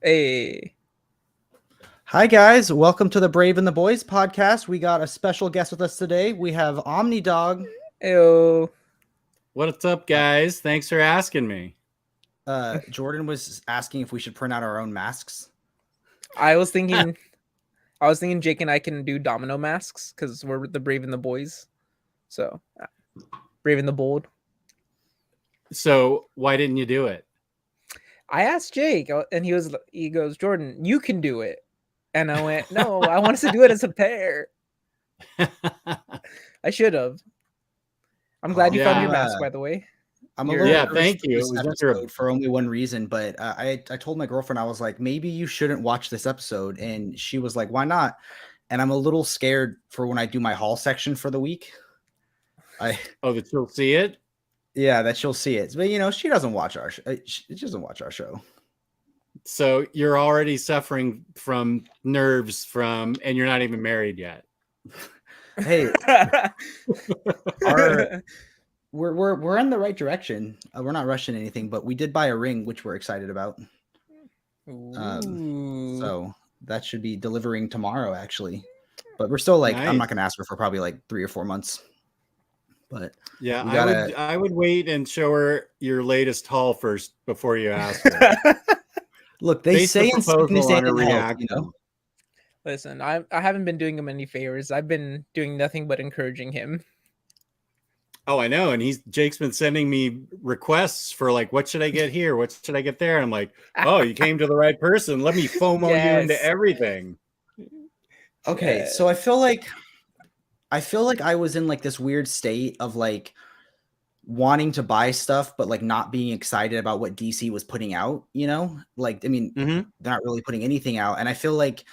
Hey. Hi, guys. Welcome to the Brave and the Boys podcast. We got a special guest with us today. We have Omnidog. Ew. What's up, guys? Thanks for asking me. Jordan was asking if we should print out our own masks. I was thinking Jake and I can do domino masks because we're the Brave and the Boys. So, Brave and the Bold. So why didn't you do it? I asked Jake, and he goes, Jordan, you can do it. And I went, no, I want us to do it as a pair. I should have. I'm glad you found your mask, by the way. I'm a little thank you. This episode for only one reason, but I told my girlfriend, I was like, maybe you shouldn't watch this episode, and she was like, why not? And I'm a little scared for when I do my haul section for the week. That you'll see it. Yeah, that she'll see it, but she doesn't watch our she doesn't watch our show. So you're already suffering from nerves and you're not even married yet. Hey, we're in the right direction. We're not rushing anything, but we did buy a ring, which we're excited about. So that should be delivering tomorrow, actually. But we're still nice. I'm not going to ask her for probably 3 or 4 months. But yeah, I would wait and show her your latest haul first before you ask her. Look, they say in sickness and in health, Listen, I haven't been doing him any favors. I've been doing nothing but encouraging him. Oh, I know. And Jake's been sending me requests for what should I get here? What should I get there? I'm like, oh, you came to the right person. Let me FOMO you into everything. Okay, so I feel like I was in this weird state of wanting to buy stuff, but not being excited about what DC was putting out, they're not really putting anything out. And I feel like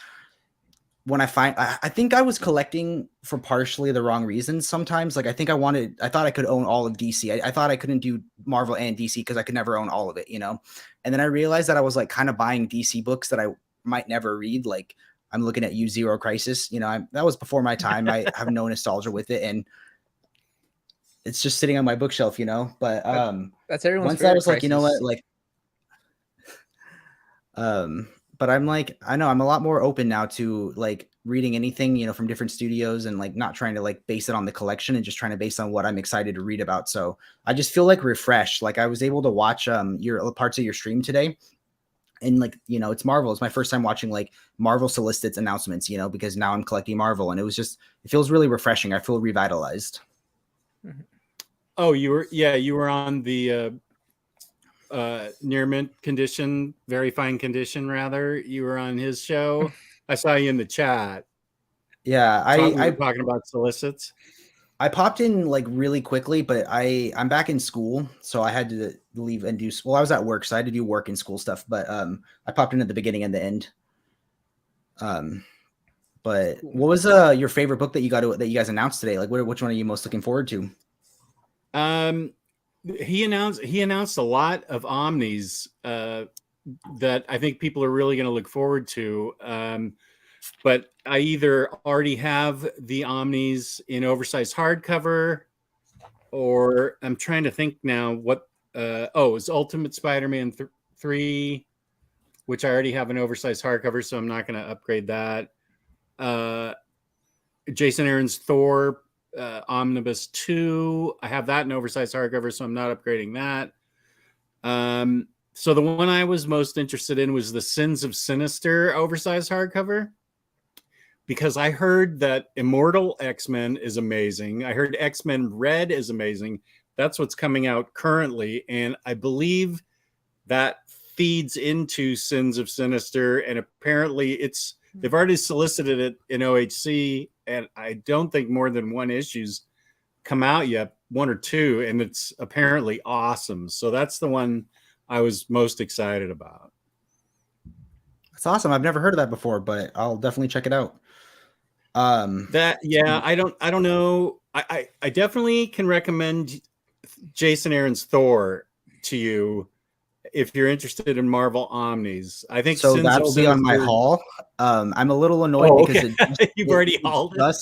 when I think I was collecting for partially the wrong reasons. Sometimes I thought I could own all of DC. I thought I couldn't do Marvel and DC because I could never own all of it, and then I realized that I was kind of buying DC books that I might never read. I'm looking at Zero Crisis, that was before my time. I have no nostalgia with it, and it's just sitting on my bookshelf, but that's everyone's once I was crisis. You know what, but I'm I know I'm a lot more open now to reading anything, from different studios and not trying to base it on the collection and just trying to base on what I'm excited to read about. So I just feel refreshed. I was able to watch your parts of your stream today. And it's Marvel. It's my first time watching Marvel solicits announcements, because now I'm collecting Marvel, and it feels really refreshing. I feel revitalized. Oh, you were on the near mint condition, very fine condition, rather. You were on his show. I saw you in the chat. Yeah, I'm talking about solicits. I popped in really quickly, but I'm back in school, so I had to leave and I was at work, so I had to do work and school stuff. But I popped in at the beginning and the end. But what was your favorite book that you guys announced today? Which one are you most looking forward to? He announced a lot of Omnis that I think people are really going to look forward to. But I either already have the Omnis in oversized hardcover, or I'm trying to think now what. It's Ultimate Spider-Man 3, which I already have an oversized hardcover, so I'm not going to upgrade that. Jason Aaron's Thor Omnibus 2, I have that in oversized hardcover, so I'm not upgrading that. So the one I was most interested in was the Sins of Sinister oversized hardcover, because I heard that Immortal X-Men is amazing. I heard X-Men Red is amazing. That's what's coming out currently, and I believe that feeds into Sins of Sinister, and apparently they've already solicited it in OHC, and I don't think more than one issue's come out yet, 1 or 2, and it's apparently awesome. So that's the one I was most excited about. That's awesome. I've never heard of that before, but I'll definitely check it out. I don't know. I definitely can recommend Jason Aaron's Thor to you if you're interested in Marvel Omnis. I think so. That'll be on my haul. I'm a little annoyed because you've already hauled it.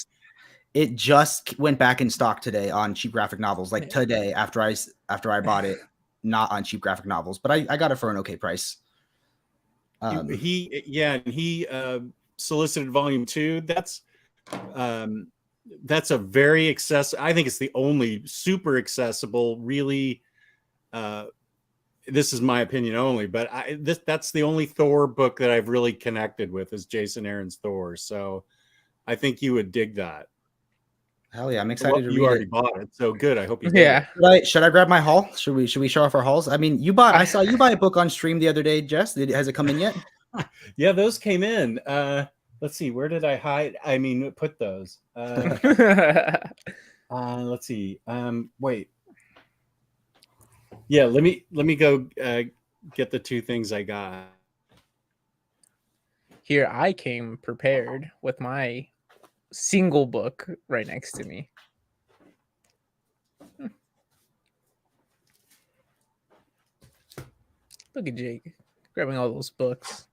It just went back in stock today on Cheap Graphic Novels, today after I bought it, not on Cheap Graphic Novels, but I got it for an okay price. He solicited volume 2. That's a very accessible. I think it's the only super accessible, really. This is my opinion only, but that's the only Thor book that I've really connected with is Jason Aaron's Thor. So I think you would dig that. Hell yeah, I'm excited to read it. You already bought it, so good. I hope you did. Yeah. Should I grab my haul? Should we show off our hauls? I mean, I saw you buy a book on stream the other day, Jess. Has it come in yet? Yeah, those came in. Let's see, where did I put those? Let's see. Wait. Yeah, let me go get the 2 things I got. Here I came prepared with my single book right next to me. Look at Jake grabbing all those books.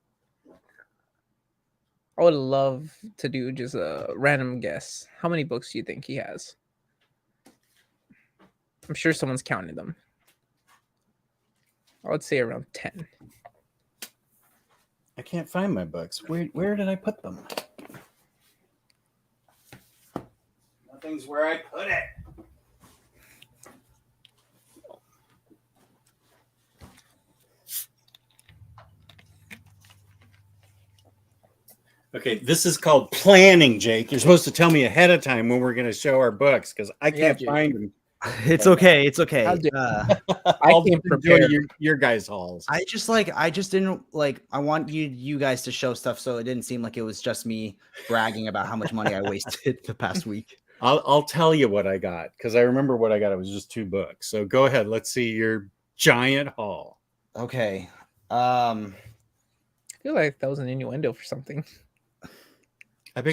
I would love to do just a random guess. How many books do you think he has? I'm sure someone's counting them. I would say around 10. I can't find my books. Where did I put them? Nothing's where I put it. Okay, this is called planning, Jake. You're supposed to tell me ahead of time when we're going to show our books because I can't find them. It's okay. It's okay. I'll enjoy your guys' hauls. I just didn't like. I want you guys to show stuff, so it didn't seem like it was just me bragging about how much money I wasted the past week. I'll tell you what I got because I remember what I got. It was just 2 books. So go ahead. Let's see your giant haul. Okay. I feel like that was an innuendo for something.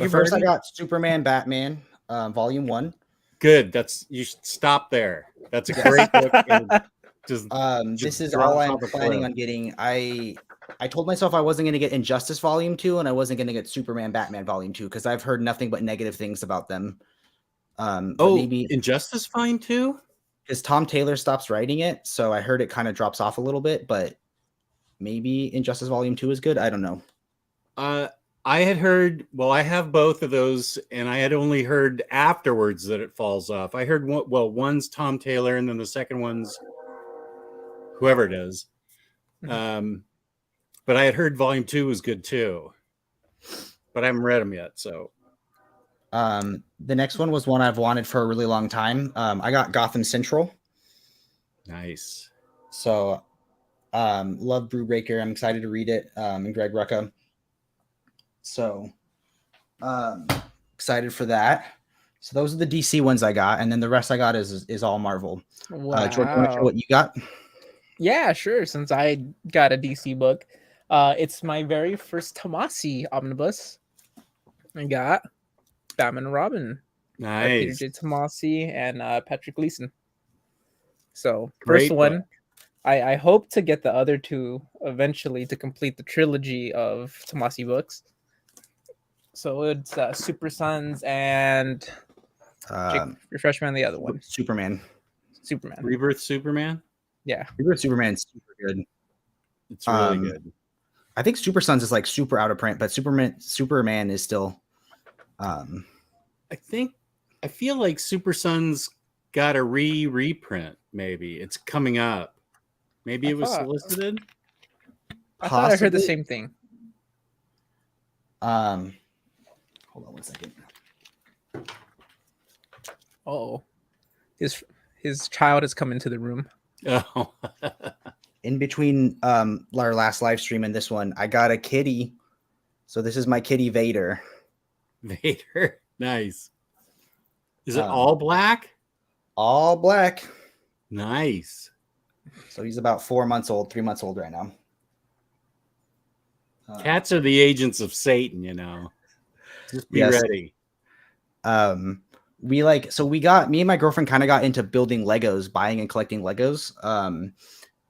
First, I got Superman, Batman, Volume 1. Good. You should stop there. That's a great book. This is all I'm planning on getting. I told myself I wasn't going to get Injustice Volume 2 and I wasn't going to get Superman, Batman Volume 2 because I've heard nothing but negative things about them. Maybe Injustice Volume 2? Because Tom Taylor stops writing it, so I heard it kind of drops off a little bit, but maybe Injustice Volume 2 is good. I don't know. I had heard, I have both of those, and I had only heard afterwards that it falls off. I heard one's Tom Taylor, and then the second one's whoever it is. But I had heard Volume 2 was good too, but I haven't read them yet. So, the next one was one I've wanted for a really long time. I got Gotham Central. Nice. So, love Brewbreaker. I'm excited to read it. And Greg Rucka. So, excited for that. So those are the DC ones I got, and then the rest I got is all Marvel. Wow. George, you want to share what you got? Yeah, sure. Since I got a DC book, it's my very first Tomasi omnibus. I got Batman and Robin. Nice. Peter J. Tomasi and Patrick Gleason. So Great first one. book. I hope to get the other 2 eventually to complete the trilogy of Tomasi books. So it's Super Sons and Jake, refresh me on the other one. Superman. Rebirth Superman? Yeah. Rebirth Superman's super good. It's really good. I think Super Sons is like super out of print, but Superman is still I feel like Super Sons got a reprint, maybe. It's coming up. Maybe it was solicited. I thought I heard the same thing. Hold on 1 second. Oh, his child has come into the room. Oh. In between our last live stream and this one, I got a kitty. So this is my kitty Vader. Vader, nice. Is it all black? All black. Nice. So he's about 3 months old right now. Cats are the agents of Satan, you know. Just be ready. Me and my girlfriend kind of got into building Legos, buying and collecting Legos.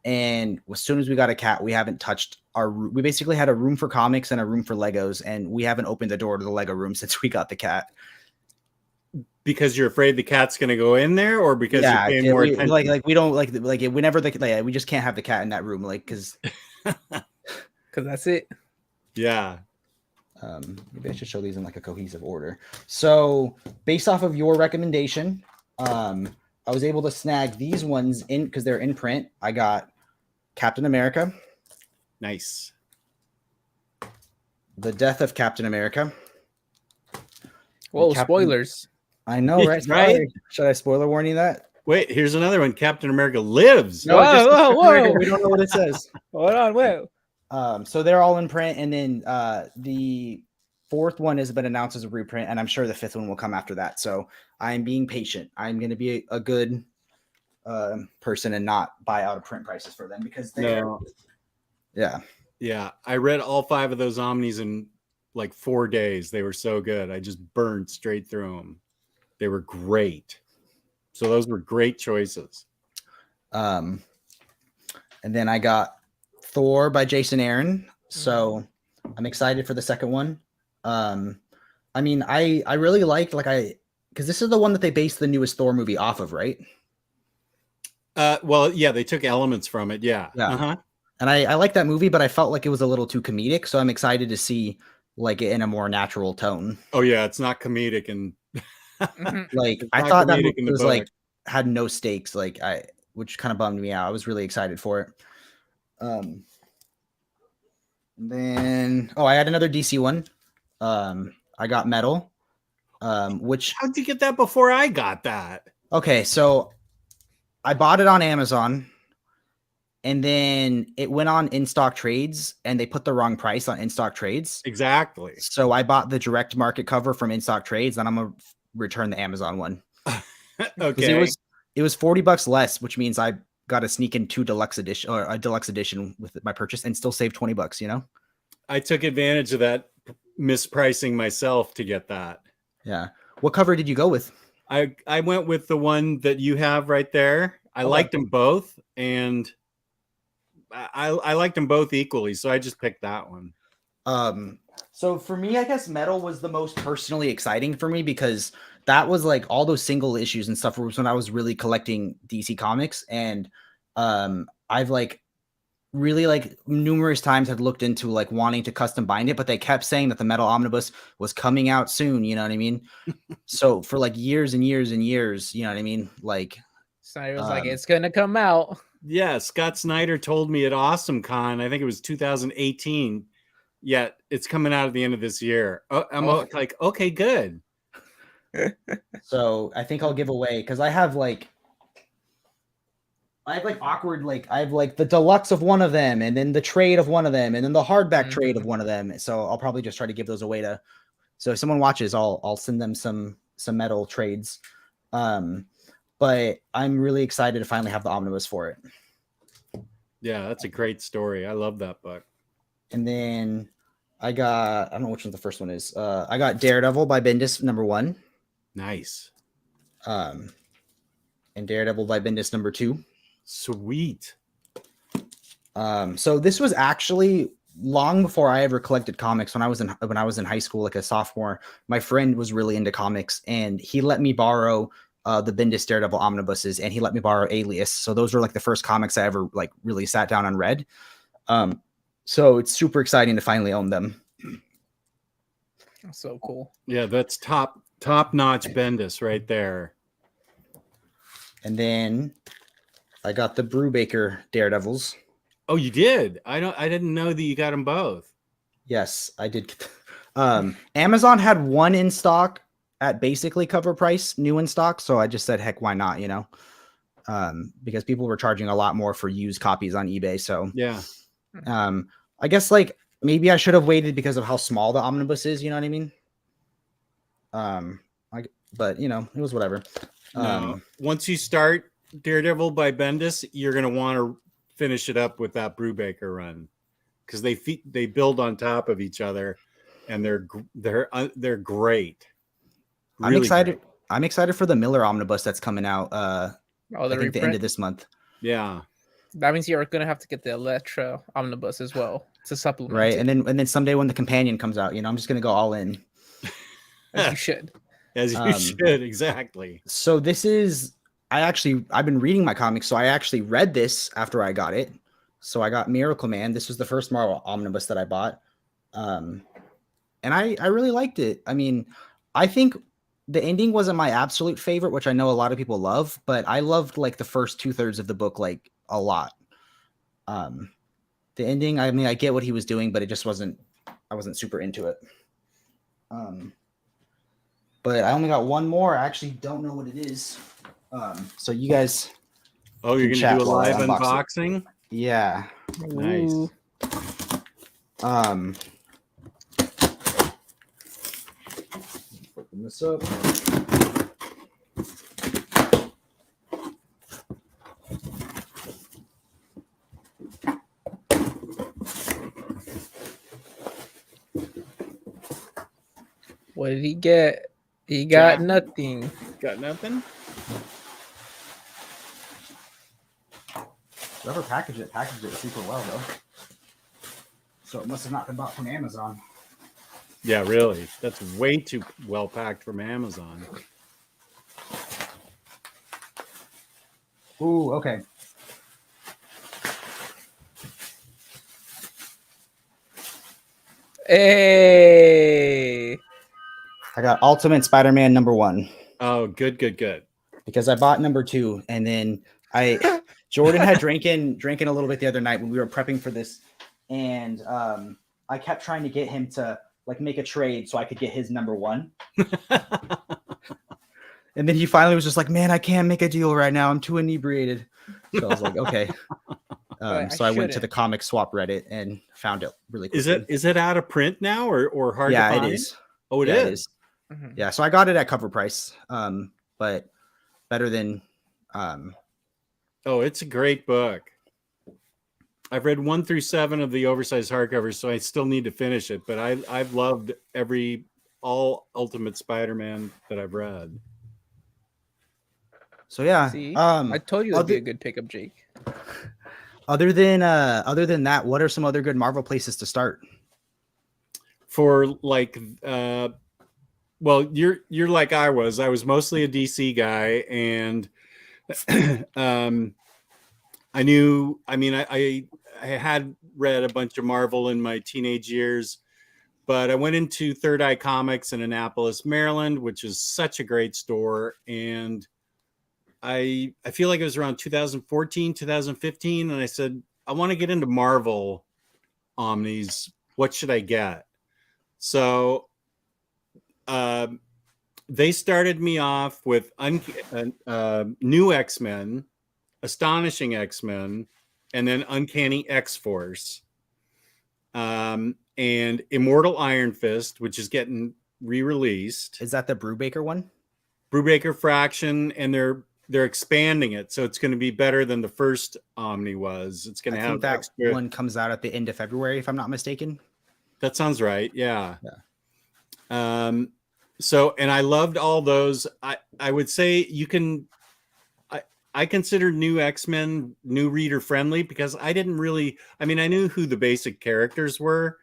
And as soon as we got a cat, we haven't touched we basically had a room for comics and a room for Legos, and we haven't opened the door to the Lego room since we got the cat. Because you're afraid the cat's going to go in there, or because you're paying more attention? Like we don't like whenever we just can't have the cat in that room, like because because that's it. Yeah. Maybe I should show these in like a cohesive order. So based off of your recommendation, I was able to snag these ones in because they're in print. I got Captain America. Nice. The Death of Captain America. Whoa, spoilers. I know, right? Right? Sorry. Should I spoiler warn you that? Wait, here's another one. Captain America Lives. No, Whoa, just whoa, whoa. We don't know what it says. Hold on, wait. So they're all in print, and then the fourth one has been announced as a reprint, and I'm sure the fifth one will come after that. So I'm being patient. I'm going to be a good person and not buy out of print prices for them because Yeah, I read all 5 of those Omnis in like 4 days. They were so good. I just burned straight through them. They were great. So those were great choices. And then I got Thor by Jason Aaron. So I'm excited for the second one. I mean, I really liked because this is the one that they based the newest Thor movie off of, right? Well, yeah, they took elements from it. Yeah. Uh-huh. And I like that movie, but I felt like it was a little too comedic. So I'm excited to see like it in a more natural tone. Oh yeah, it's not comedic and like I thought that movie was like had no stakes, which kind of bummed me out. I was really excited for it. Then I had another DC one. I got Metal. Which how'd you get that before I got that? Okay, so I bought it on Amazon. And then it went on in-stock trades and they put the wrong price on in-stock trades. Exactly. So I bought the direct market cover from in-stock trades and I'm going to return the Amazon one. Okay. It was $40 less, which means I got to sneak in a deluxe edition with my purchase and still save $20, you know? I took advantage of that mispricing myself to get that. Yeah. What cover did you go with? I went with the one that you have right there. I liked them both and I liked them both equally, so I just picked that one. So for me, I guess Metal was the most personally exciting for me because that was like all those single issues and stuff was when I was really collecting DC comics, and I've like really like numerous times have looked into like wanting to custom bind it, but they kept saying that the Metal Omnibus was coming out soon. You know what I mean? So for like years and years and years, you know what I mean? Like Snyder was like, it's gonna come out. Yeah, Scott Snyder told me at Awesome Con, I think it was 2018. Yeah, it's coming out at the end of this year. I'm like, okay, good. So I think I'll give away because I have like awkward, like I have like the deluxe of one of them and then the trade of one of them and then the hardback trade of one of them. So I'll probably just try to give those away so if someone watches, I'll send them some Metal trades. But I'm really excited to finally have the omnibus for it. Yeah, that's a great story. I love that book. And then I don't know which one the first one is. I got Daredevil by Bendis #1. Nice. And Daredevil by Bendis #2. Sweet. So this was actually long before I ever collected comics. When I was in high school, like a sophomore, my friend was really into comics and he let me borrow the Bendis Daredevil omnibuses, and he let me borrow Alias. So those were like the first comics I ever like really sat down and read. So it's super exciting to finally own them. That's so cool. Yeah, that's top-notch Bendis right there. And then I got the Brubaker Daredevils. Oh, you did? I didn't know that you got them both. Yes, I did. Amazon had one in stock at basically cover price, new in stock. So I just said, heck, why not? You know, because people were charging a lot more for used copies on eBay. So yeah, I guess like maybe I should have waited because of how small the omnibus is. You know what I mean? But you know, it was whatever. No. Once you start Daredevil by Bendis, you're gonna want to finish it up with that Brubaker run because they build on top of each other, and they're great. Really I'm excited. great. I'm excited for the Miller omnibus that's coming out. I think the end of this month. Yeah, that means you're gonna have to get the Elektra omnibus as well to supplement. Right, it. and then someday when the companion comes out, you know, I'm just gonna go all in. As you should. As you should, exactly. So this is I've been reading my comics, so I actually read this after I got it. So I got Miracle Man. This was the first Marvel omnibus that I bought. And I really liked it. I mean, I think the ending wasn't my absolute favorite, which I know a lot of people love, but I loved like the first 2/3 of the book like a lot. The ending, I mean, I get what he was doing, but it just wasn't, I wasn't super into it. But I only got one more. I actually don't know what it is. So you guys. Oh, you're gonna do a live unboxing? Yeah. Nice. Ooh. Open this up. What did he get? He got Jack. nothing. Got nothing? Whoever packaged it super well though. So it must have not been bought from Amazon. Yeah, really. That's way too well packed from Amazon. Ooh, okay. Hey. I got Ultimate Spider-Man #1. Oh, good. Because I bought #2, and then Jordan had drinking a little bit the other night when we were prepping for this, and I kept trying to get him to like make a trade so I could get his #1. And then he finally was just like, "Man, I can't make a deal right now. I'm too inebriated." So I was like, "Okay." So I went to the comic swap Reddit and found it really quickly. Is it out of print now or hard to find? Yeah, it is. Oh, it is. Mm-hmm. Yeah, so I got it at cover price. But better than Oh, it's a great book. I've read 1 through 7 of the oversized hardcovers, so I still need to finish it. But I've loved all Ultimate Spider-Man that I've read. So yeah, see, I told you it'd be a good pickup, Jake. Other than that, what are some other good Marvel places to start? For like, well, you're like I was. I was mostly a DC guy, and I knew. I mean, I had read a bunch of Marvel in my teenage years, but I went into Third Eye Comics in Annapolis, Maryland, which is such a great store, and I feel like it was around 2014, 2015, and I said, I want to get into Marvel Omnis. What should I get? So they started me off with New X-Men, Astonishing X-Men, and then Uncanny X-Force, and Immortal Iron Fist, which is getting re-released. Is that the Brubaker one? Brubaker Fraction, and they're expanding it, so it's going to be better than the first Omni was. It's going to have that extra... one comes out at the end of February, if I'm not mistaken. That sounds right. Yeah. So, and I loved all those. I would say you can. I consider New X-Men new reader friendly because I didn't really. I mean, I knew who the basic characters were,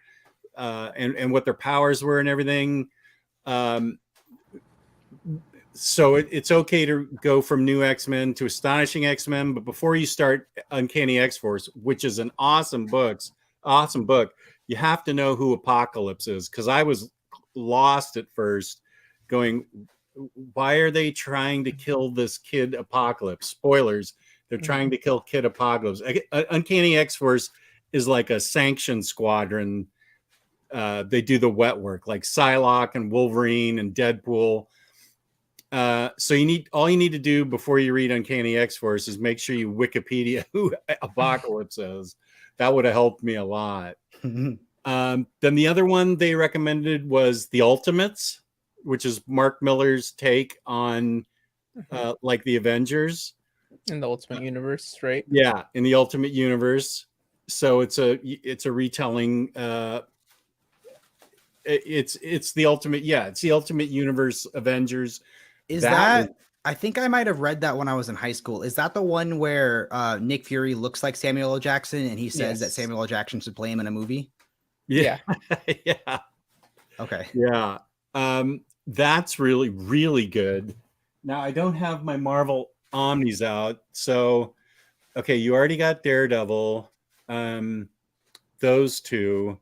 and what their powers were and everything. So it's okay to go from New X-Men to Astonishing X-Men, but before you start Uncanny X-Force, which is an awesome book, you have to know who Apocalypse is, because I was lost at first, going, why are they trying to kill this kid Apocalypse? Spoilers, they're trying to kill Kid Apocalypse. Uncanny X-Force is like a sanctioned squadron. They do the wet work, like Psylocke and Wolverine and Deadpool. So all you need to do before you read Uncanny X-Force is make sure you Wikipedia who Apocalypse is. That would have helped me a lot. Then the other one they recommended was The Ultimates, which is Mark Miller's take on like the Avengers in the Ultimate Universe, right? Yeah, in the Ultimate Universe. So it's a retelling. It's the Ultimate. Yeah, it's the Ultimate Universe Avengers. Is that I think I might have read that when I was in high school. Is that the one where Nick Fury looks like Samuel L. Jackson and he says that Samuel L. Jackson should play him in a movie? Yeah. Yeah. Okay. Yeah. That's really, really good. Now, I don't have my Marvel Omnis out. So, okay, you already got Daredevil. Those two.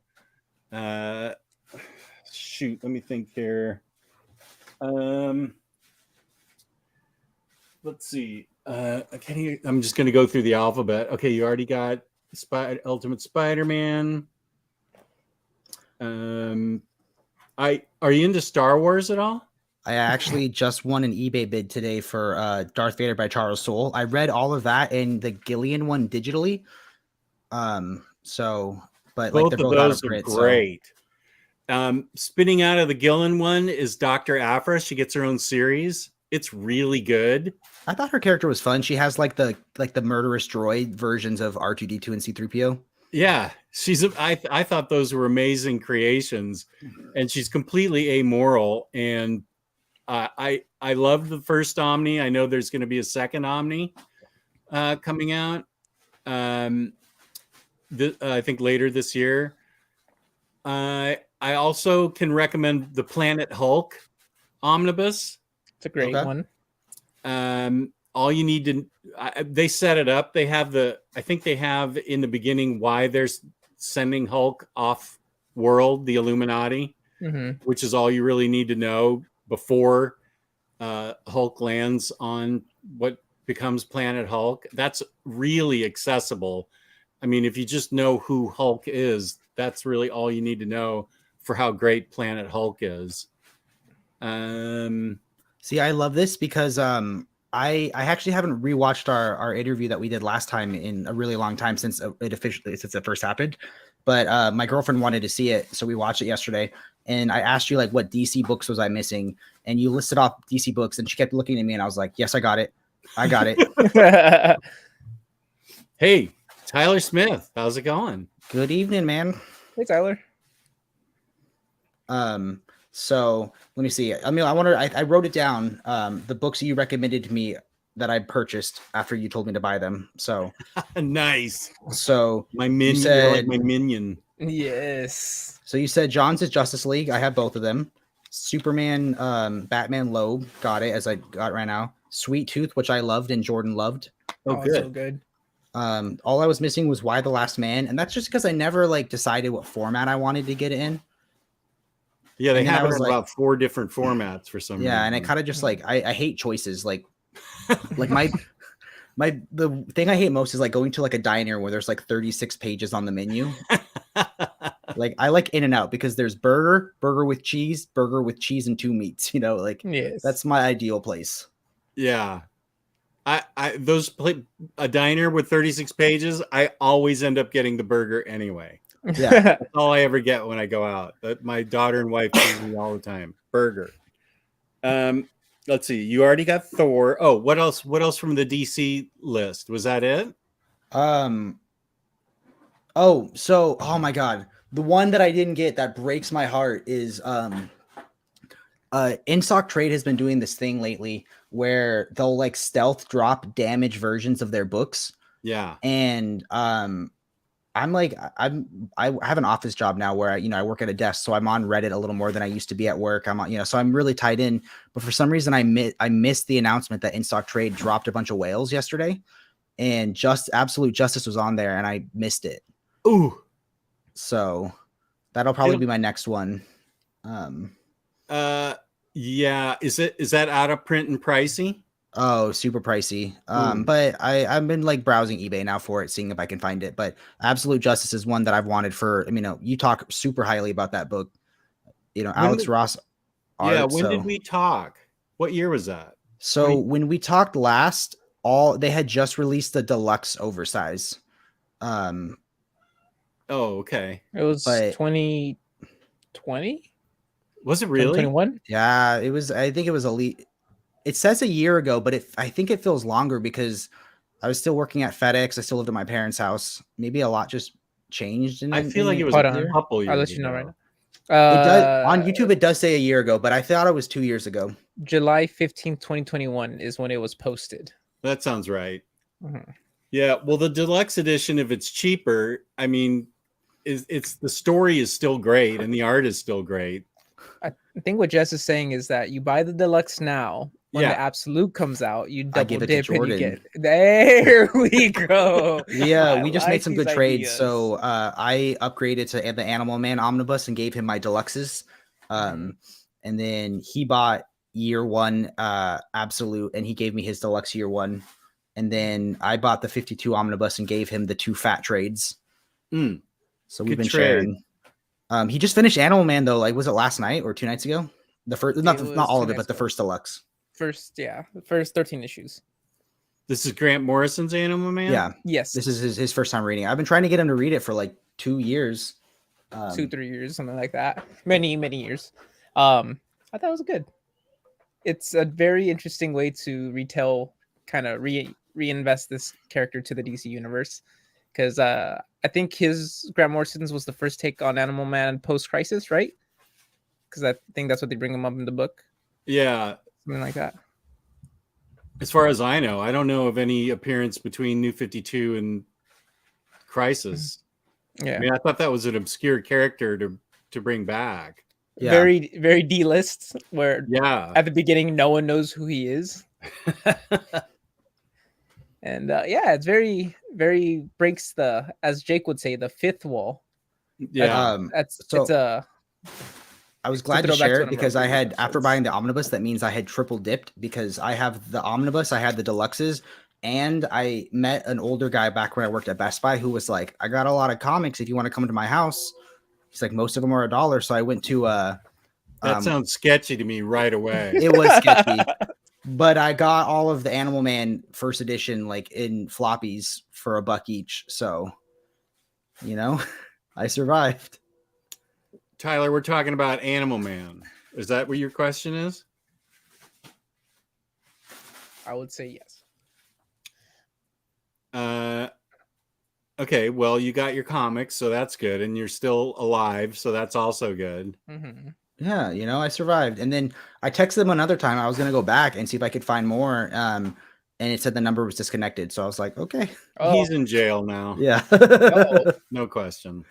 Shoot, let me think here. Let's see. I'm just going to go through the alphabet. Okay, you already got Ultimate Spider-Man. Are you into Star Wars at all? I actually just won an eBay bid today for Darth Vader by Charles Soule. I read all of that and the Gillian one digitally. But like Both they're of both out of those are print, great. Spinning out of the Gillian one is Dr. Aphra. She gets her own series. It's really good. I thought her character was fun. She has like the murderous droid versions of R2D2 and C3PO. Yeah, I thought those were amazing creations, and she's completely amoral. And I love the first Omni. I know there's going to be a second Omni coming out. I think later this year. I also can recommend the Planet Hulk omnibus. It's a great one. All you need to they set it up. They have I think they have in the beginning why they're sending Hulk off world, the Illuminati, which is all you really need to know before Hulk lands on what becomes Planet Hulk. That's really accessible. I mean, if you just know who Hulk is, that's really all you need to know for how great Planet Hulk is. See, I love this because I actually haven't rewatched our interview that we did last time in a really long time since it first happened. But my girlfriend wanted to see it, so we watched it yesterday. And I asked you like what DC books was I missing, and you listed off DC books, and she kept looking at me, and I was like, "Yes, I got it. I got it." Hey, Tyler Smith, how's it going? Good evening, man. Hey, Tyler. So let me see. I mean, I wrote it down. The books you recommended to me that I purchased after you told me to buy them. So nice. So my minion, like my minion. Yes. So you said John's is Justice League. I have both of them. Superman, Batman Loeb, got it as I got right now. Sweet Tooth, which I loved and Jordan loved. Oh, good. So good. All I was missing was Why the Last Man, and that's just because I never like decided what format I wanted to get it in. Yeah, they have it in about 4 different formats for some reason. Yeah, and I kind of just like I hate choices. Like the thing I hate most is like going to like a diner where there's like 36 pages on the menu. Like I like In-N-Out because there's burger with cheese and 2 meats. You know, like that's my ideal place. Yeah, a diner with 36 pages. I always end up getting the burger anyway. Yeah, that's all I ever get when I go out. That my daughter and wife do me all the time. Burger. Let's see. You already got Thor. Oh, what else? What else from the DC list? Was that it? Oh my god, the one that I didn't get that breaks my heart is In Stock Trade has been doing this thing lately where they'll like stealth drop damaged versions of their books. Yeah, and I have an office job now where I work at a desk, so I'm on Reddit a little more than I used to be at work. I'm on, so I'm really tied in. But for some reason, I missed the announcement that In Stock Trade dropped a bunch of whales yesterday, and Absolute Justice was on there, and I missed it. Ooh, so that'll probably be my next one. Yeah, is that out of print and pricey? Oh, super pricey. But I've been like browsing eBay now for it, seeing if I can find it. But Absolute Justice is one that I've wanted for. I mean, you talk super highly about that book. Alex Ross. Art, when did we talk? What year was that? So when we talked last, they had just released the deluxe oversize. Oh, okay. It was 2020. Was it really? 2021? Yeah, it was. I think it was elite. It says a year ago, but I think it feels longer because I was still working at FedEx. I still lived at my parents' house. Maybe a lot just changed. I feel like it was a couple years. I'll let you know right now. It does, on YouTube, it does say a year ago, but I thought it was 2 years ago. July 15th, 2021 is when it was posted. That sounds right. Mm-hmm. Yeah. Well, the deluxe edition, if it's cheaper, I mean, it's the story is still great and the art is still great. I think what Jess is saying is that you buy the deluxe now, when the absolute comes out, you I double give it to dip and you Jordan. get there. We go. Yeah, we I just made like some these good trades. ideas. So I upgraded to the Animal Man omnibus and gave him my deluxes. And then he bought year 1 absolute, and he gave me his deluxe year 1. And then I bought the 52 omnibus and gave him the 2 fat trades. So we've been sharing. He just finished Animal Man though. Like, was it last night or 2 nights ago? The first, not all of it, but the first deluxe. First 13 issues. This is Grant Morrison's Animal Man? Yeah. Yes. This is his first time reading. I've been trying to get him to read it for like 2 years. 2-3 years, something like that. Many years. I thought it was good. It's a very interesting way to retell, kind of reinvest this character to the DC universe. Because I think Grant Morrison's was the first take on Animal Man post-Crisis, right? Because I think that's what they bring him up in the book. Yeah. Something like that. As far as I know, I don't know of any appearance between New 52 and Crisis. Yeah. I mean, I thought that was an obscure character to bring back. Yeah. Very, very D-list, where at the beginning no one knows who he is. And it's very, very breaks the, as Jake would say, the fifth wall. Yeah. I was glad to share it because I had, after buying the omnibus, that means I had triple dipped because I have the omnibus, I had the deluxes, and I met an older guy back when I worked at Best Buy who was like, I got a lot of comics if you want to come to my house. He's like, most of them are $1. So I went to that sounds sketchy to me right away. It was sketchy. But I got all of the Animal Man first edition like in floppies for $1 each. So, I survived. Tyler, we're talking about Animal Man. Is that what your question is? I would say yes. Okay, well, you got your comics, so that's good. And you're still alive, so that's also good. Yeah, I survived. And then I texted them another time. I was going to go back and see if I could find more. And it said the number was disconnected. So I was like, okay. He's in jail now. Yeah. No question.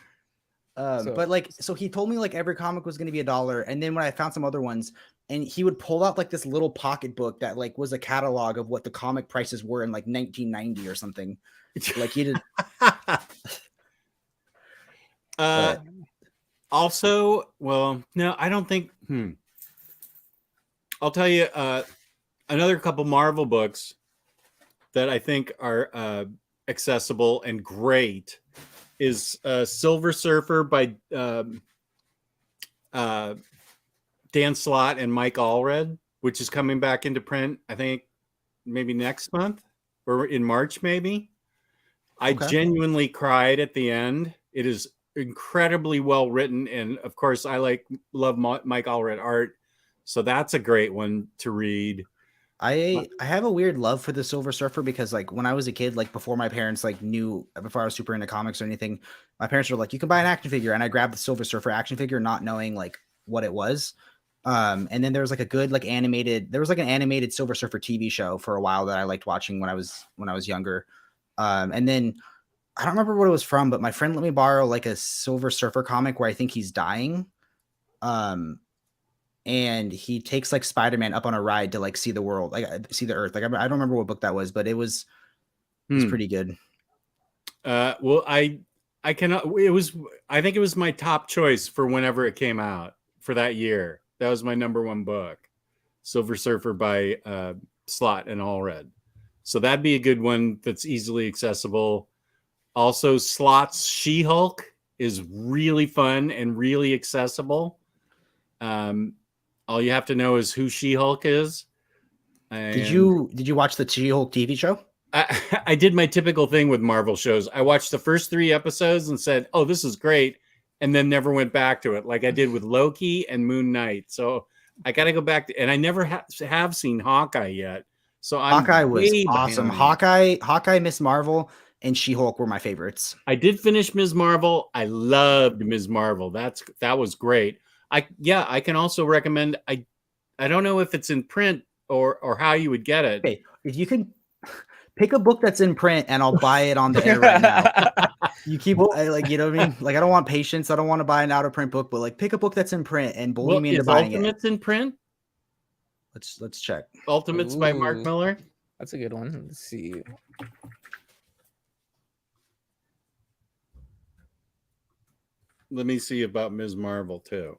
So he told me like every comic was going to be $1. And then when I found some other ones, and he would pull out like this little pocketbook that like was a catalog of what the comic prices were in like 1990 or something. Like he did. Also, well, no, I don't think. I'll tell you another couple Marvel books that I think are accessible and great is Silver Surfer by Dan Slott and Mike Allred, which is coming back into print, I think maybe next month or in March, maybe. I genuinely cried at the end. It is incredibly well written, and of course I love Mike Allred art, so that's a great one to read. I have a weird love for the Silver Surfer because like when I was a kid, like before my parents before I was super into comics or anything, my parents were like, you can buy an action figure, and I grabbed the Silver Surfer action figure not knowing like what it was. And then there was like a good like animated Silver Surfer TV show for a while that I liked watching when I was younger. And then I don't remember what it was from, but my friend let me borrow like a Silver Surfer comic where I think he's dying. And he takes like Spider-Man up on a ride to like see the world, like see the Earth. Like I don't remember what book that was, but it was pretty good. Well, I think it was my top choice for whenever it came out for that year. That was my number one book, Silver Surfer by Slott and Allred. So that'd be a good one that's easily accessible. Also, Slott's She-Hulk is really fun and really accessible. All you have to know is who She-Hulk is. And did you watch the She-Hulk TV show? I did my typical thing with Marvel shows. I watched the first 3 episodes and said, oh, this is great. And then never went back to it like I did with Loki and Moon Knight. So I got to go back and I never have seen Hawkeye yet. So Hawkeye was awesome. Hawkeye, Miss Marvel, and She-Hulk were my favorites. I did finish Ms. Marvel. I loved Ms. Marvel. That was great. I can also recommend. I don't know if it's in print or how you would get it. Okay, if you can pick a book that's in print, and I'll buy it on the air right now. You keep you know what I mean? Like I don't want patience. I don't want to buy an out of print book, but like pick a book that's in print and bully me into buying it. Ultimate's in print? Let's check. Ultimates by Mark Ooh. Miller. That's a good one. Let's see. Let me see about Ms. Marvel too.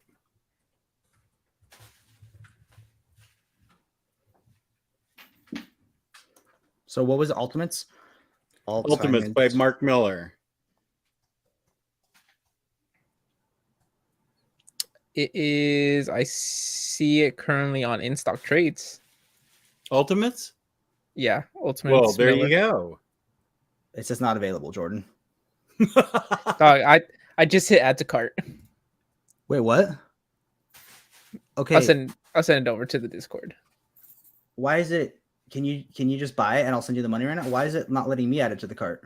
So what was it? Ultimates? Ultimates by Mark Miller. It is. I see it currently on in stock trades. Ultimates? Yeah, Ultimates. Well, there Miller. you go. It's just not available, Jordan. Dog, I just hit add to cart. Wait, what? Okay. I'll send it over to the Discord. Why is it? Can you just buy it and I'll send you the money right now? Why is it not letting me add it to the cart?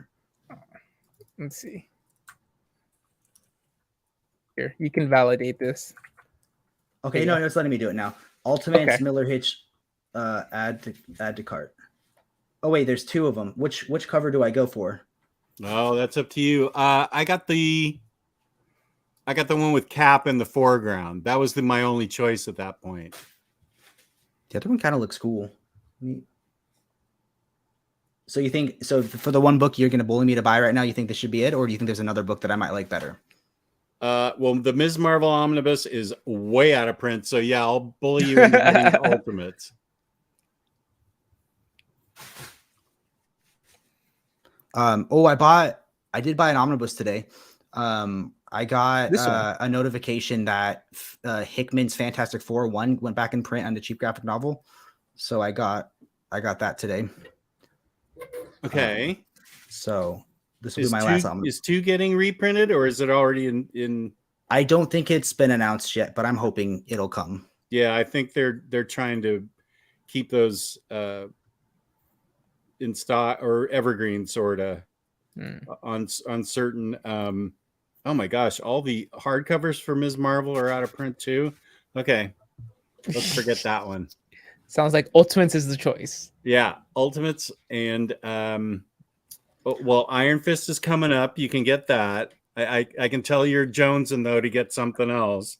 Let's see. Here, you can validate this. Okay, no, it's letting me do it now. Ultimates Miller Hitch, add to cart. Oh wait, there's two of them. Which cover do I go for? Oh, that's up to you. I got the one with Cap in the foreground. That was my only choice at that point. The other one kind of looks cool. So you think for the one book you're going to bully me to buy right now, you think this should be it, or do you think there's another book that I might like better? Well, the Ms. Marvel Omnibus is way out of print, so yeah, I'll bully you into getting Ultimates. I did buy an omnibus today. I got a notification that Hickman's Fantastic Four 1 went back in print on the cheap graphic novel. So I got that today. Okay. So this will be my last omnibus. Is 2 getting reprinted, or is it already in? I don't think it's been announced yet, but I'm hoping it'll come. Yeah, I think they're trying to keep those in stock or evergreen sort of on certain. Oh my gosh, all the hardcovers for Ms. Marvel are out of print too. Okay, let's forget that one. Sounds like Ultimates is the choice. Yeah, Ultimates and well, Iron Fist is coming up. You can get that. I can tell you're jonesing though to get something else.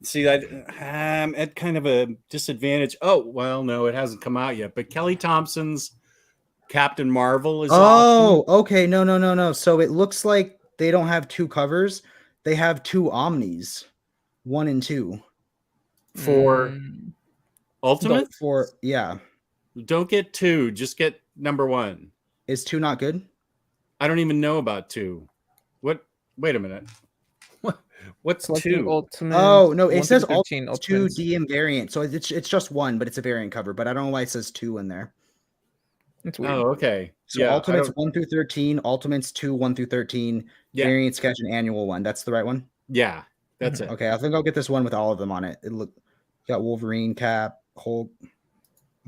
See, I'm at kind of a disadvantage. Oh, well, no, it hasn't come out yet. But Kelly Thompson's Captain Marvel is. Oh, awesome. Okay. No. So it looks like they don't have 2 covers. They have 2 Omnis, 1 and 2. For Ultimate? Yeah. Don't get 2. Just get number 1. Is 2 not good? I don't even know about 2. What? Wait a minute. What's 2? Ultimate, oh no, it says all 2 Ultimates. DM variant, so it's just 1, but it's a variant cover. But I don't know why it says 2 in there. It's weird. Oh, okay. So yeah, Ultimates 1 through 13, Ultimates 2 1 through 13, variant sketch and annual 1. That's the right one. Yeah, that's it. Okay, I think I'll get this one with all of them on it. Got Wolverine, Cap, Hulk.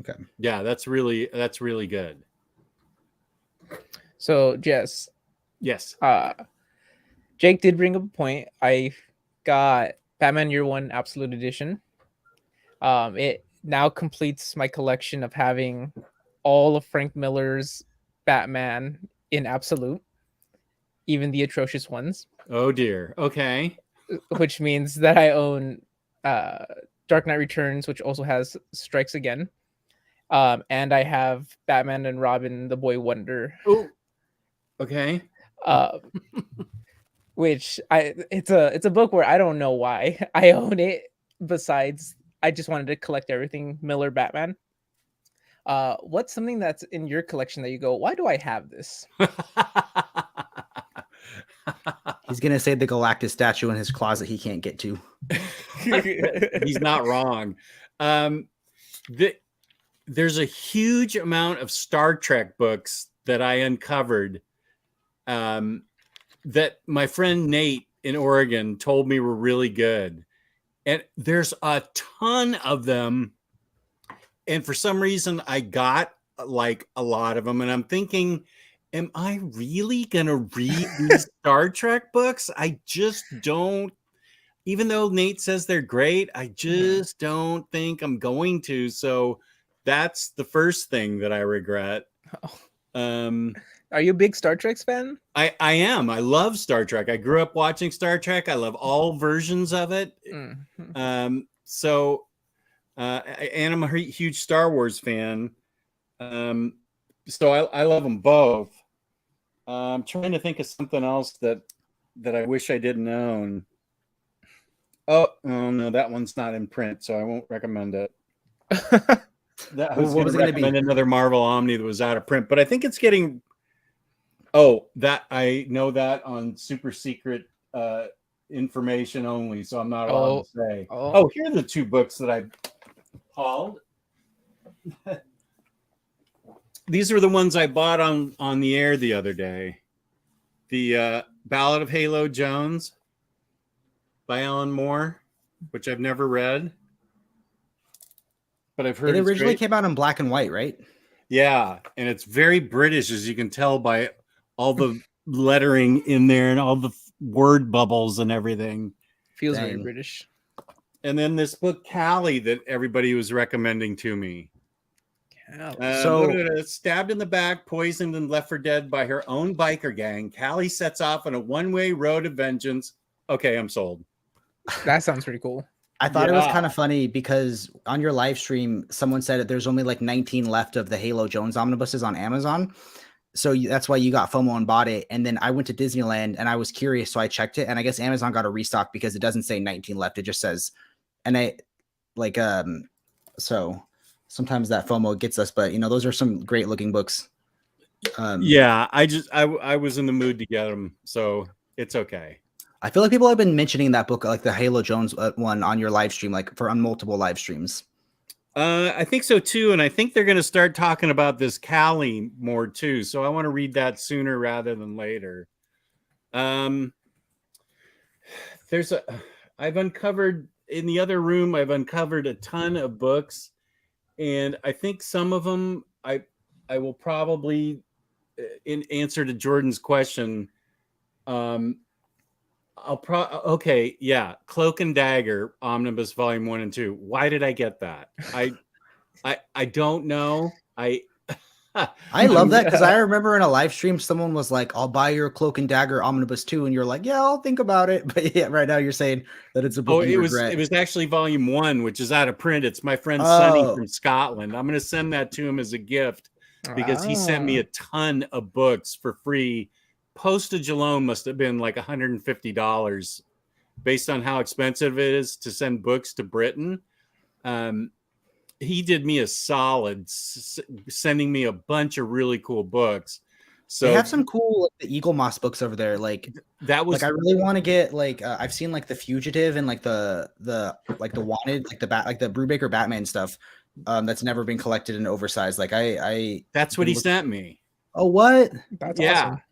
Okay. Yeah, that's really good. So Jess. Yes. Jake did bring up a point. I got Batman Year One Absolute Edition. It now completes my collection of having all of Frank Miller's Batman in absolute, even the atrocious ones. Oh dear. Okay. Which means that I own Dark Knight Returns, which also has Strikes Again. And I have Batman and Robin, The Boy Wonder. Oh. Okay. Which it's a book where I don't know why I own it. Besides, I just wanted to collect everything Miller Batman. What's something that's in your collection that you go, why do I have this? He's gonna say the Galactus statue in his closet he can't get to. He's not wrong. There's a huge amount of Star Trek books that I uncovered that my friend Nate in Oregon told me were really good. And there's a ton of them. And for some reason, I got like a lot of them. And I'm thinking, am I really going to read these Star Trek books? I just don't. Even though Nate says they're great, I just don't think I'm going to. So that's the first thing that I regret. Are you a big Star Trek fan? I am. I love Star Trek. I grew up watching Star Trek. I love all versions of it. and I'm a huge Star Wars fan. So I love them both. I'm trying to think of something else that I wish I didn't own. Oh no, that one's not in print, so I won't recommend it. I was going to recommend another Marvel Omni that was out of print, but I think it's getting. Oh, that I know that on super secret information only, so I'm not allowed to say. Oh, here are the two books that I hauled. These are the ones I bought on the air the other day. The Ballad of Halo Jones by Alan Moore, which I've never read, but I've heard it originally came out in black and white, right? Yeah, and it's very British, as you can tell by all the lettering in there and all the word bubbles and everything. Feels very British. And then this book, Callie, that everybody was recommending to me. Stabbed in the back, poisoned, and left for dead by her own biker gang, Callie sets off on a one-way road of vengeance. Okay, I'm sold. That sounds pretty cool. I thought it was kind of funny because on your live stream, someone said that there's only like 19 left of the Halo Jones omnibuses on Amazon. So that's why you got FOMO and bought it. And then I went to Disneyland and I was curious, so I checked it. And I guess Amazon got a restock because it doesn't say 19 left. It just says, so sometimes that FOMO gets us. But, those are some great looking books. I was in the mood to get them. So it's okay. I feel like people have been mentioning that book, like the Halo Jones one on your live stream, like on multiple live streams. I think so too. And I think they're going to start talking about this Callie more too. So I want to read that sooner rather than later. I've uncovered in the other room, I've uncovered a ton of books, and I think some of them I will probably, in answer to Jordan's question, Cloak and Dagger Omnibus Volume 1 and 2. Why did I get that? I don't know. I love that because I remember in a live stream someone was like, "I'll buy your Cloak and Dagger Omnibus 2," and you're like, "Yeah, I'll think about it." But yeah, right now you're saying that it's a book. It was actually Volume 1, which is out of print. It's my friend Sonny from Scotland. I'm going to send that to him as a gift because he sent me a ton of books for free. Postage alone must have been like $150 based on how expensive it is to send books to Britain. He did me a solid sending me a bunch of really cool books. So they have some cool the Eagle Moss books over there. Like that was I really want to get I've seen like The Fugitive and like the Wanted, like the Brubaker Batman stuff that's never been collected and oversized. That's what he sent me. Oh, what? That's awesome.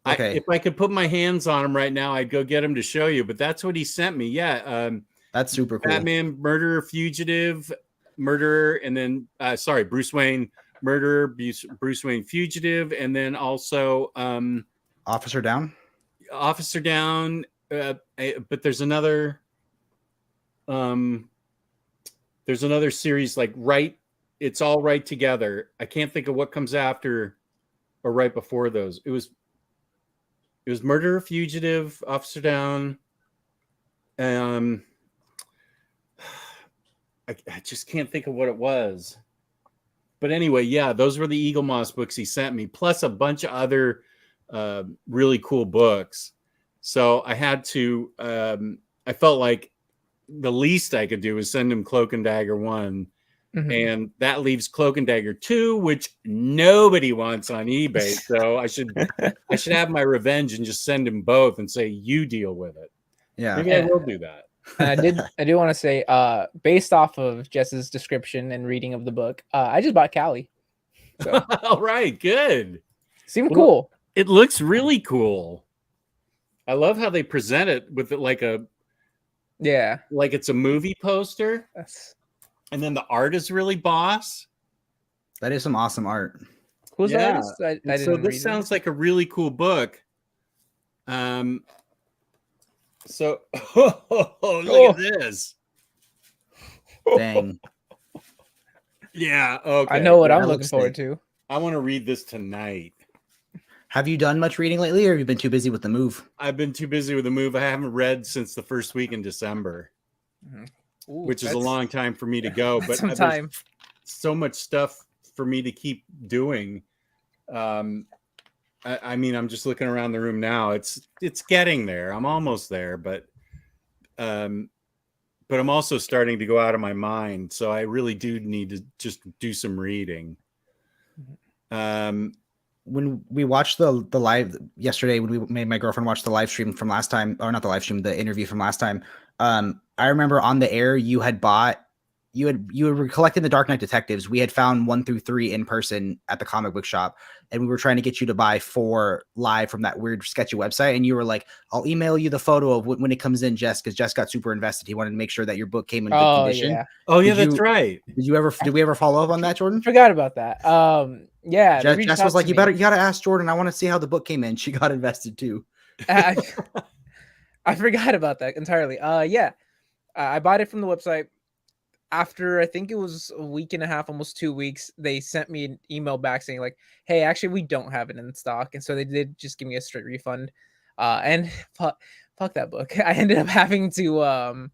Okay. If I could put my hands on him right now, I'd go get him to show you. But that's what he sent me. Yeah, that's super cool. Batman, Murderer, Fugitive, Murderer, and then Bruce Wayne, Murderer, Bruce Wayne, Fugitive, and then also Officer Down. Officer Down. But there's another. There's another series like It's All Right Together. I can't think of what comes after or right before those. It was Murderer, Fugitive, Officer Down. I just can't think of what it was. But anyway, yeah, those were the Eagle Moss books he sent me, plus a bunch of other really cool books. So I had to, I felt like the least I could do was send him Cloak and Dagger 1. Mm-hmm. And that leaves Cloak and Dagger 2, which nobody wants on eBay. So I should have my revenge and just send him both and say, you deal with it. Yeah. Maybe I will do that. And I do want to say, based off of Jess's description and reading of the book, I just bought Callie. So. All right, good. Seemed cool. It looks really cool. I love how they present it with it like it's a movie poster. Yes. And then the art is really boss. That is some awesome art. Who's that? So this sounds like a really cool book. So look at this. Dang. Yeah. Okay. I know what I'm looking forward to. I want to read this tonight. Have you done much reading lately, or have you been too busy with the move? I've been too busy with the move. I haven't read since the first week in December. Mm-hmm. which is a long time for me to go. But some there's time. so much stuff for me to keep doing. I mean, I'm just looking around the room now. It's getting there. I'm almost there, but I'm also starting to go out of my mind. So I really do need to just do some reading. When we watched the live yesterday, when we made my girlfriend watch the live stream from last time, or not the live stream, the interview from last time, I remember on the air you were collecting the Dark Knight Detectives. We had found 1 through 3 in person at the comic book shop, and we were trying to get you to buy 4 live from that weird sketchy website. And you were like, "I'll email you the photo of when it comes in, Jess," because Jess got super invested. He wanted to make sure that your book came in good condition. Yeah. Oh yeah, that's right. Did we ever follow up on that, Jordan? Forgot about that. Yeah, Jess was like, you gotta ask Jordan. I want to see how the book came in. She got invested too. I forgot about that entirely. Yeah, I bought it from the website. After I think it was a week and a half, almost 2 weeks, they sent me an email back saying like, "Hey, actually, we don't have it in stock," and so they did just give me a straight refund. And fuck that book. I ended up having to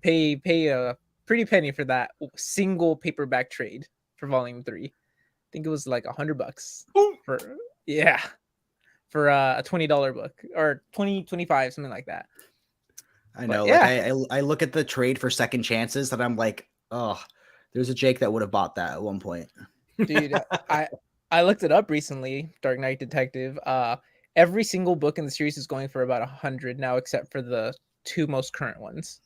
pay a pretty penny for that single paperback trade for volume 3. I think it was like $100 for a $20 book, or 25, something like that. I know. Like I look at the trade for second chances that I'm like, oh, there's a Jake that would have bought that at one point. Dude, I looked it up recently, Dark Knight Detective. Every single book in the series is going for about 100 now, except for the 2 most current ones.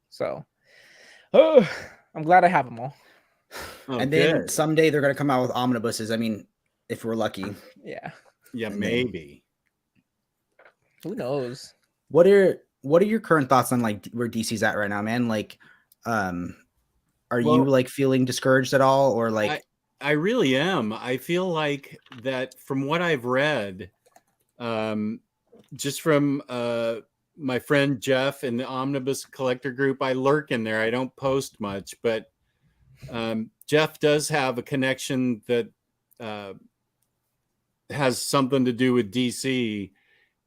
So, I'm glad I have them all. Oh, and then someday they're going to come out with omnibuses. I mean, if we're lucky. Yeah. Yeah, and maybe. Who knows? What are your current thoughts on like where DC's at right now, man? Like, are you like feeling discouraged at all, or like? I really am. I feel like that from what I've read, just from my friend Jeff in the Omnibus Collector Group. I lurk in there. I don't post much, but Jeff does have a connection that has something to do with DC,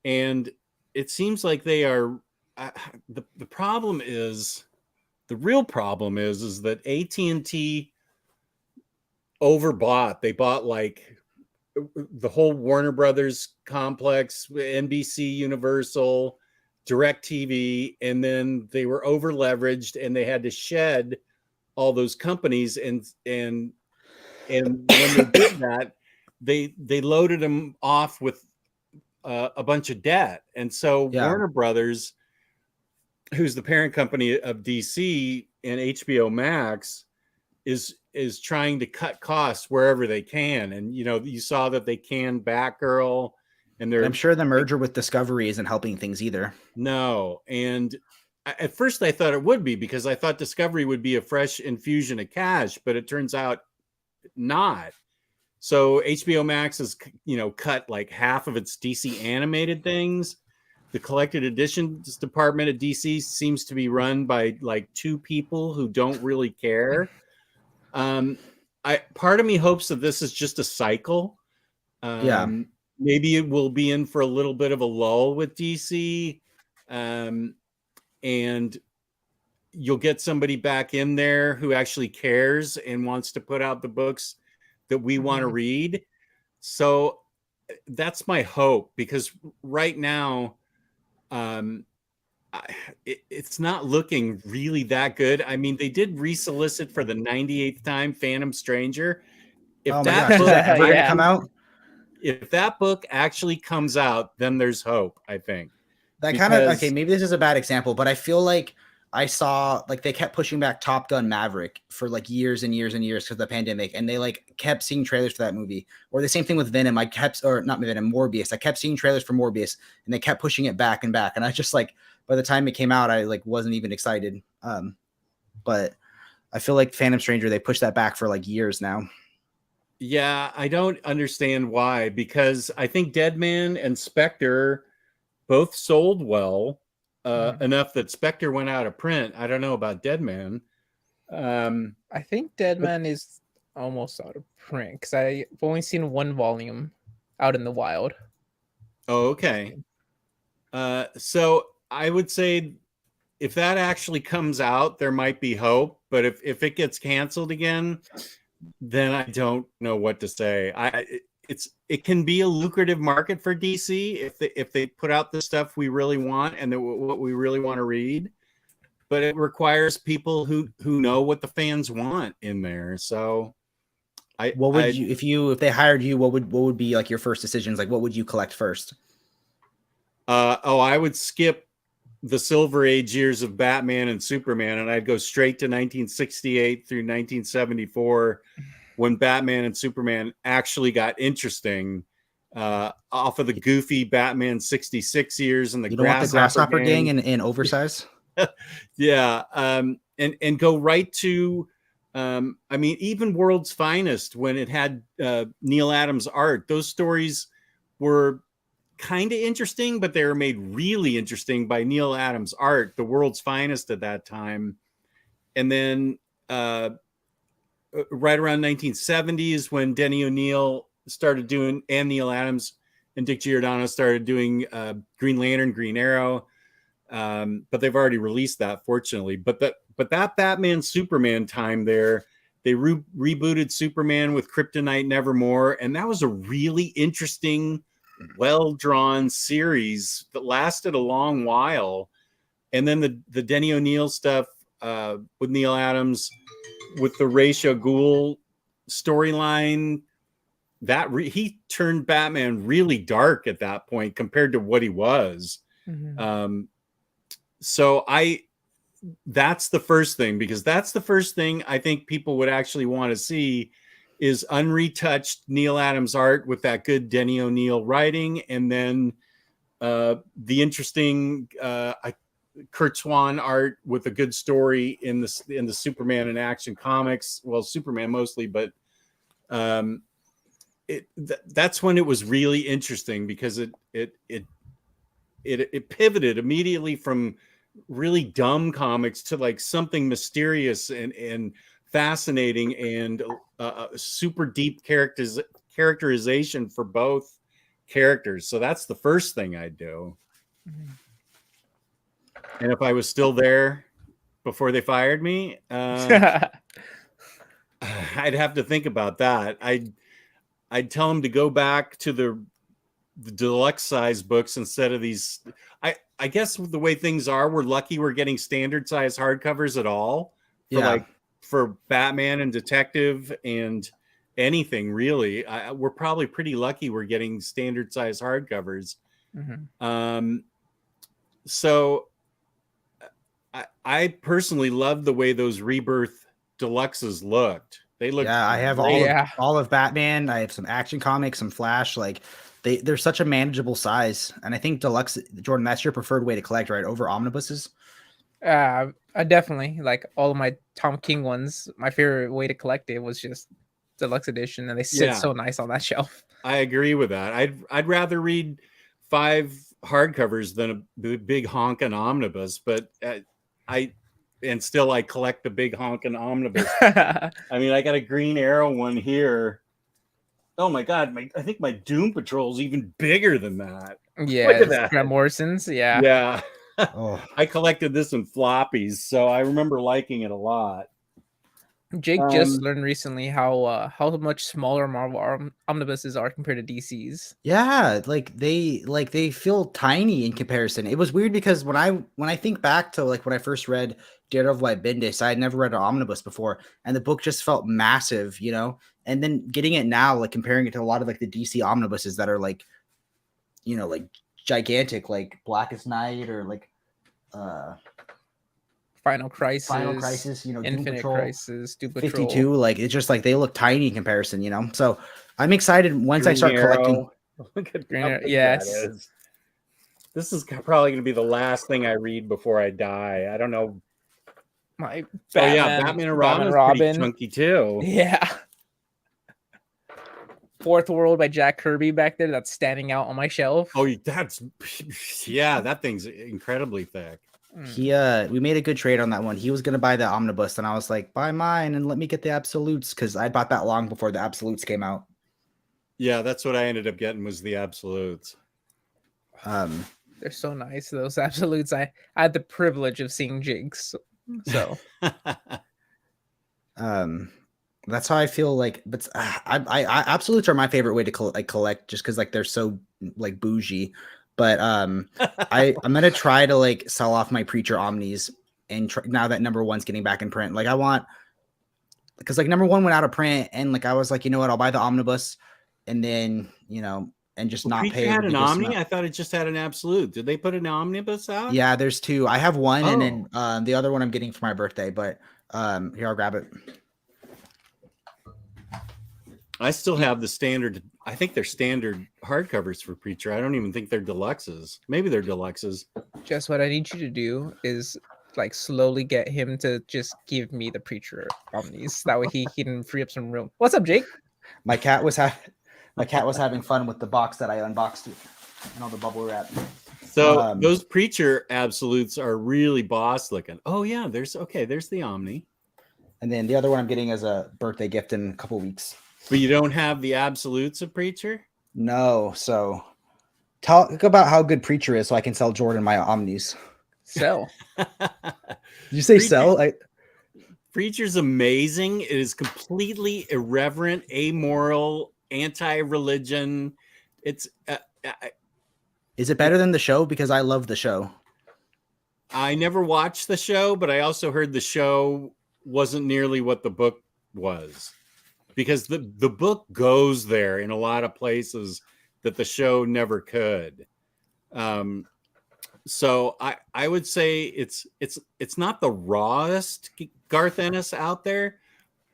and it seems like they are. The problem is, the real problem is that AT&T overbought. They bought like the whole Warner Brothers complex, NBC, Universal, DirecTV, and then they were over leveraged and they had to shed all those companies. And when they did that, they loaded them off with a bunch of debt. And so Warner Brothers, who's the parent company of DC and HBO Max, is trying to cut costs wherever they can. And, you know, you saw that they canned Batgirl, and I'm sure the merger with Discovery isn't helping things either. No. And at first I thought it would be, because I thought Discovery would be a fresh infusion of cash, but it turns out not. So HBO Max has, you know, cut like half of its DC animated things. The collected editions department at DC seems to be run by like 2 people who don't really care. Part of me hopes that this is just a cycle. Maybe it will be in for a little bit of a lull with DC, and you'll get somebody back in there who actually cares and wants to put out the books that we want to read. So that's my hope, because right now, it's not looking really that good. I mean, they did resolicit for the 98th time Phantom Stranger. If if that book actually comes out, then there's hope, I think. That kind of, okay, maybe this is a bad example, but I feel like I saw like they kept pushing back Top Gun Maverick for like years and years and years because of the pandemic, and they like kept seeing trailers for that movie. Or the same thing with Venom. Morbius. I kept seeing trailers for Morbius, and they kept pushing it back and back. And I just like, by the time it came out, I like wasn't even excited. But I feel like Phantom Stranger, they pushed that back for like years now. Yeah, I don't understand why, because I think Deadman and Spectre both sold well. Enough that Spectre went out of print. I don't know about Deadman. I think Deadman is almost out of print, because I've only seen 1 volume out in the wild. Oh, okay. So I would say if that actually comes out, there might be hope. But if it gets canceled again, then I don't know what to say. It can be a lucrative market for DC if they put out the stuff we really want and what we really want to read. But it requires people who know what the fans want in there. So what would you if they hired you, what would be like your first decisions? Like what would you collect first? I would skip the Silver Age years of Batman and Superman, and I'd go straight to 1968 through 1974 when Batman and Superman actually got interesting, off of the goofy Batman 66 years and the Grasshopper Gang in oversize. Yeah. And go right to, I mean, even World's Finest, when it had Neil Adams art, those stories were kind of interesting, but they were made really interesting by Neil Adams art, the World's Finest at that time. And then right around 1970s, when Denny O'Neil started doing, and Neil Adams and Dick Giordano started doing Green Lantern, Green Arrow. But they've already released that, fortunately. But that Batman Superman time there, they rebooted Superman with Kryptonite Nevermore, and that was a really interesting, well-drawn series that lasted a long while. And then the Denny O'Neil stuff with Neil Adams, with the Ra's al Ghul storyline, that he turned Batman really dark at that point compared to what he was. Mm-hmm. So that's the first thing, because that's the first thing I think people would actually want to see is unretouched Neil Adams art with that good Denny O'Neil writing, and then the interesting Kurt Swan art with a good story in the Superman and Action Comics. Well, Superman mostly, but that's when it was really interesting, because it pivoted immediately from really dumb comics to like something mysterious and fascinating and super deep characterization for both characters. So that's the first thing I'd do. Mm-hmm. And if I was still there before they fired me, I'd have to think about that. I'd tell them to go back to the deluxe size books instead of these. I guess the way things are, we're lucky we're getting standard size hardcovers at all for Batman and Detective and anything really. We're probably pretty lucky we're getting standard size hardcovers. Mm-hmm. So I personally love the way those Rebirth deluxes looked. They look. Yeah, I have all of Batman. I have some Action Comics, some Flash. Like they're such a manageable size, and I think deluxe, Jordan, that's your preferred way to collect, right? Over omnibuses. I definitely like all of my Tom King ones. My favorite way to collect it was just deluxe edition, and they sit so nice on that shelf. I agree with that. I'd rather read 5 hardcovers than a big honkin' omnibus, but I collect the big honkin' omnibus. I mean, I got a Green Arrow one here. Oh my God, I think my Doom Patrol is even bigger than that. Yeah, look at that. Grant Morrison's, yeah. I collected this in floppies, so I remember liking it a lot. Jake just learned recently how much smaller Marvel omnibuses are compared to DC's. Yeah, they feel tiny in comparison. It was weird because when I think back to like when I first read Daredevil by Bendis, I had never read an omnibus before, and the book just felt massive, you know. And then getting it now, like comparing it to a lot of like the DC omnibuses that are like, you know, like gigantic, like Blackest Night or like Final Crisis, you know, Infinite Crisis, Doom Patrol. 52, like it's just like they look tiny in comparison, you know. So I'm excited once I start collecting. Look at Green Arrow. Yes. This is probably going to be the last thing I read before I die. I don't know. Batman and Robin is pretty chunky too. Yeah. Fourth World by Jack Kirby back there, that's standing out on my shelf. Oh, that thing's incredibly thick. We made a good trade on that one. He was gonna buy the omnibus, and I was like, buy mine and let me get the absolutes, because I bought that long before the absolutes came out. Yeah, that's what I ended up getting, was the absolutes. The They're so nice. Those absolutes. I had the privilege of seeing jigs. So that's how I feel like. But I absolutes are my favorite way to collect, just because like they're so like bougie. But I'm gonna try to like sell off my Preacher Omnis, and now that number 1's getting back in print. Like I want, because like number 1 went out of print, and like I was like, you know what, I'll buy the omnibus, and then and just not Preacher pay. had an Omni. I thought it just had an absolute. Did they put an omnibus out? Yeah, there's 2. I have one, and then the other one I'm getting for my birthday. But here, I'll grab it. I still have the standard. I think they're standard hardcovers for Preacher. I don't even think they're deluxes. Maybe they're deluxes. Just what I need you to do is like slowly get him to just give me the Preacher Omnis. That way he can free up some room. What's up, Jake? My cat was having fun with the box that I unboxed and all the bubble wrap. So those Preacher absolutes are really boss looking. Oh yeah, there's the Omni. And then the other one I'm getting as a birthday gift in a couple weeks. But you don't have the absolutes of Preacher? No. So talk about how good Preacher is so I can sell Jordan my Omnis. Sell. Did you say sell? Preacher's amazing. It is completely irreverent, amoral, anti-religion. It's is it better than the show? Because I love the show. I never watched the show, but I also heard the show wasn't nearly what the book was, because the book goes there in a lot of places that the show never could. So I would say it's not the rawest Garth Ennis out there,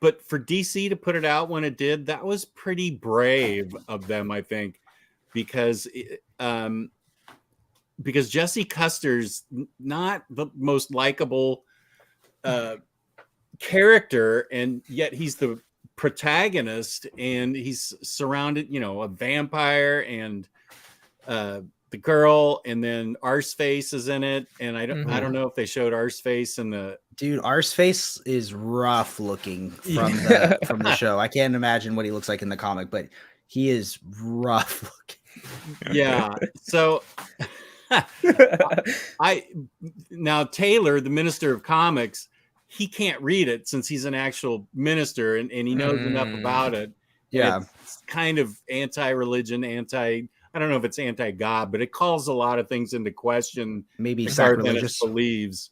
but for DC to put it out when it did, that was pretty brave of them, I think, because Jesse Custer's not the most likable character, and yet he's the protagonist, and he's surrounded, a vampire and the girl, and then Arseface is in it, and I don't know if they showed Arseface in the. Dude, Arseface is rough looking from the show. I can't imagine what he looks like in the comic, but he is rough looking. Yeah. So now Taylor, the minister of comics, he can't read it since he's an actual minister, and he knows enough about it. Yeah. It's kind of anti-religion, I don't know if it's anti-God, but it calls a lot of things into question. Maybe sacrilegious believes.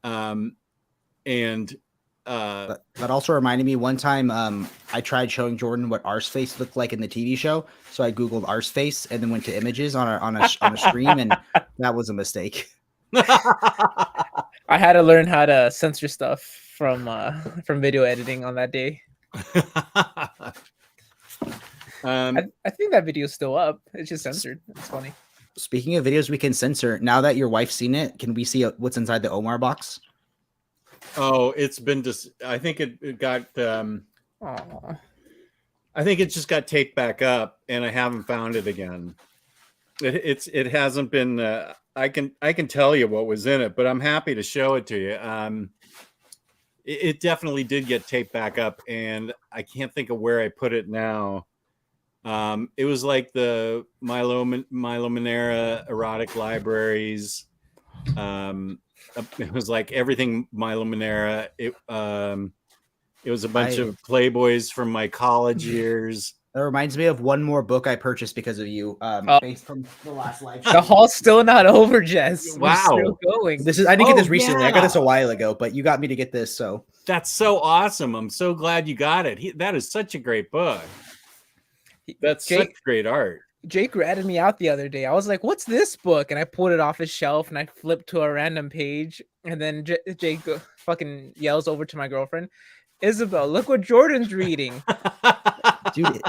That also reminded me one time I tried showing Jordan what Arseface looked like in the TV show. So I Googled Arseface and then went to images on a stream, and that was a mistake. I had to learn how to censor stuff from video editing on that day. I think that video is still up. It's just censored. It's funny. Speaking of videos we can censor, now that your wife's seen it, can we see what's inside the Omar box? Oh, it's been just. I think it got. I think it just got taped back up, and I haven't found it again. It hasn't been. I can tell you what was in it, but I'm happy to show it to you. It definitely did get taped back up, and I can't think of where I put it now. It was like the Milo Manera erotic libraries. It was like everything Milo Manera. It was a bunch of Playboys from my college years. That reminds me of one more book I purchased because of you, based from the last live show. The haul's still not over, Jess. Wow. We're still going. I didn't get this recently. Yeah. I got this a while ago, but you got me to get this, so that's so awesome. I'm so glad you got it. That is such a great book. That's such great art. Jake ratted me out the other day. I was like, "What's this book?" And I pulled it off his shelf and I flipped to a random page, and then Jake fucking yells over to my girlfriend, "Isabel, look what Jordan's reading." Dude,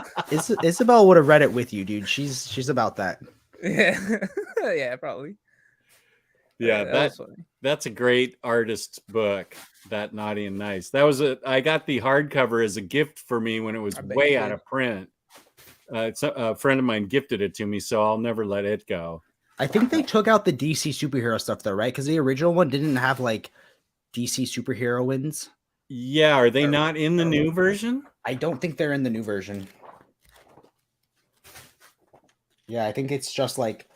Isabel would have read it with you, dude. She's about that. Yeah, yeah, probably. Yeah, that's a great artist book. That Naughty and Nice. I got the hardcover as a gift for me when it was way out of print. A friend of mine gifted it to me, so I'll never let it go. I think they took out the DC superhero stuff though, right? Because the original one didn't have like DC superheroines. Yeah, are they not in the new version? I don't think they're in the new version. Yeah, I think it's just like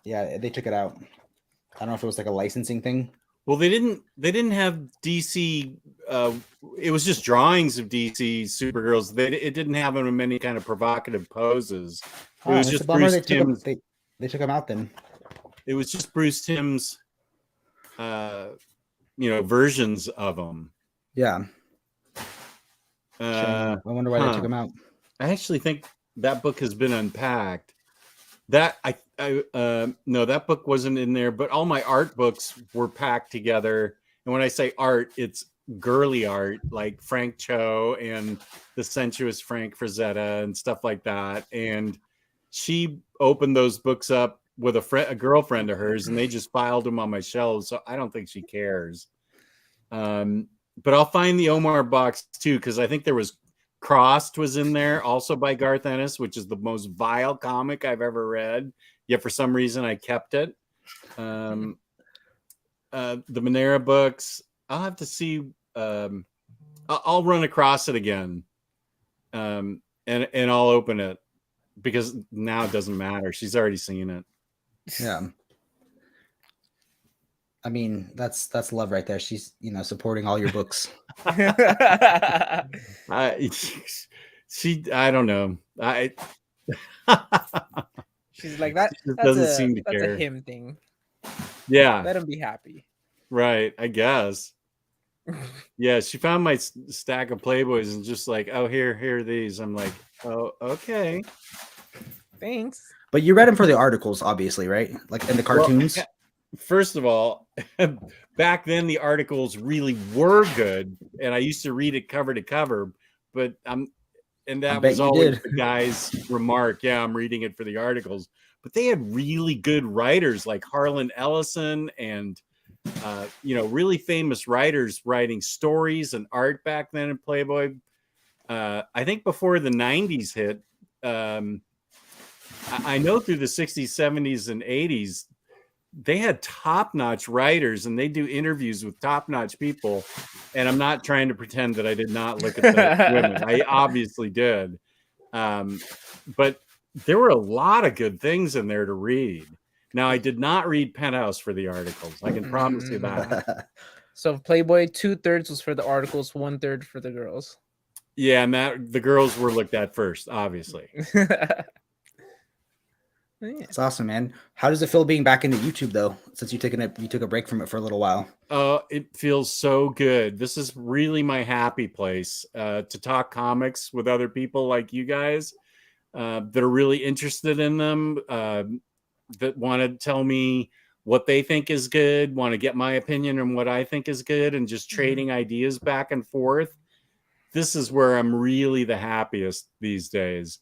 Yeah, they took it out. I don't know if it was like a licensing thing. Well, they didn't have DC. It was just drawings of DC Supergirls. It didn't have them in any kind of provocative poses. It was just Bruce Timm's. They took them out then. It was just Bruce Timm's, versions of them. Yeah. I wonder why they took them out. I actually think that book has been unpacked. That no, that book wasn't in there, but all my art books were packed together. And when I say art, it's girly art like Frank Cho and the sensuous Frank Frazetta and stuff like that. And she opened those books up with a girlfriend of hers, and they just filed them on my shelves. So I don't think she cares. But I'll find the Omar box too, because I think there was Crossed was in there, also by Garth Ennis, which is the most vile comic I've ever read. Yet for some reason I kept it. The Manera books, I'll have to see. I'll run across it again, and I'll open it because now it doesn't matter. She's already seen it. Yeah. I mean, that's love right there. She's, supporting all your books. I don't know. She's like that. Doesn't seem to care. That's a him thing. Yeah. Let him be happy. Right. I guess. Yeah. She found my stack of Playboys and just like, oh, here are these. I'm like, oh, okay. Thanks. But you read them for the articles, obviously, right? Like in the cartoons. Well, first of all, back then the articles really were good, and I used to read it cover to cover. But that was always the guy's remark. Yeah, I'm reading it for the articles. But they had really good writers like Harlan Ellison and really famous writers writing stories and art back then in Playboy. I think before the 90s hit, I know through the 60s, 70s, and 80s, they had top-notch writers, and they do interviews with top-notch people. And I'm not trying to pretend that I did not look at the women. I obviously did. But there were a lot of good things in there to read. Now, I did not read Penthouse for the articles. I can promise you that. So Playboy, 2/3 was for the articles, 1/3 for the girls. Yeah, and the girls were looked at first, obviously. It's awesome, man. How does it feel being back into YouTube though? Since you took a break from it for a little while. It feels so good. This is really my happy place to talk comics with other people like you guys that are really interested in them, that want to tell me what they think is good, want to get my opinion on what I think is good, and just trading ideas back and forth. This is where I'm really the happiest these days.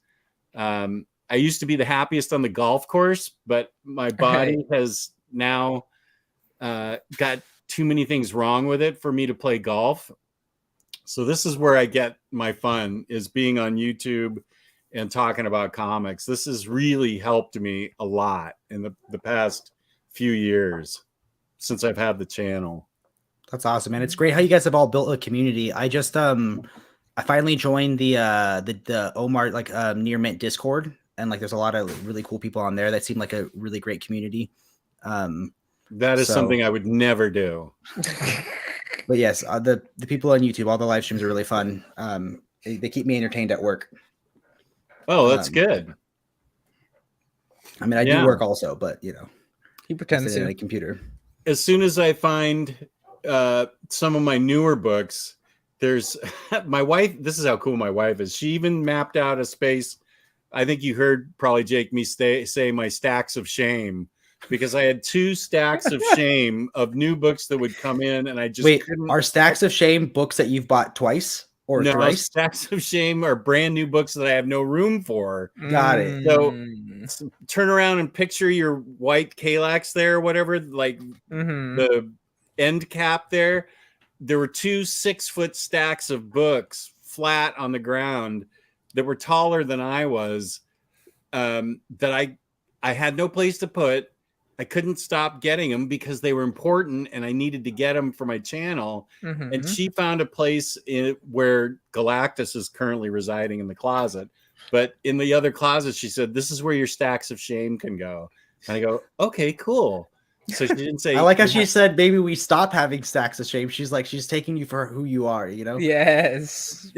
I used to be the happiest on the golf course, but my body has now got too many things wrong with it for me to play golf. So this is where I get my fun, is being on YouTube and talking about comics. This has really helped me a lot in the past few years since I've had the channel. That's awesome, man. It's great how you guys have all built a community. I just I finally joined the Omar Near Mint Discord. And there's a lot of really cool people on there that seem like a really great community. That is something I would never do. But yes, the people on YouTube, all the live streams are really fun. They keep me entertained at work. Oh, that's good. I mean, I do work also, but he pretends to. On a computer. As soon as I find some of my newer books, there's my wife. This is how cool my wife is. She even mapped out a space. I think you heard probably Jake me say my stacks of shame, because I had 2 stacks of shame of new books that would come in, and I just are stacks of shame books that you've bought twice or thrice? Stacks of shame are brand new books that I have no room for. Got it. So turn around and picture your white Kallax there, whatever, the end cap there. There were 2 6-foot stacks of books flat on the ground that were taller than I was, that I had no place to put. I couldn't stop getting them because they were important and I needed to get them for my channel. And she found a place where Galactus is currently residing in the closet. But in the other closet, she said, this is where your stacks of shame can go. And I go, okay, cool. So she didn't say. I like how she said maybe we stop having stacks of shame. She's like, she's taking you for who you are, you know? Yes.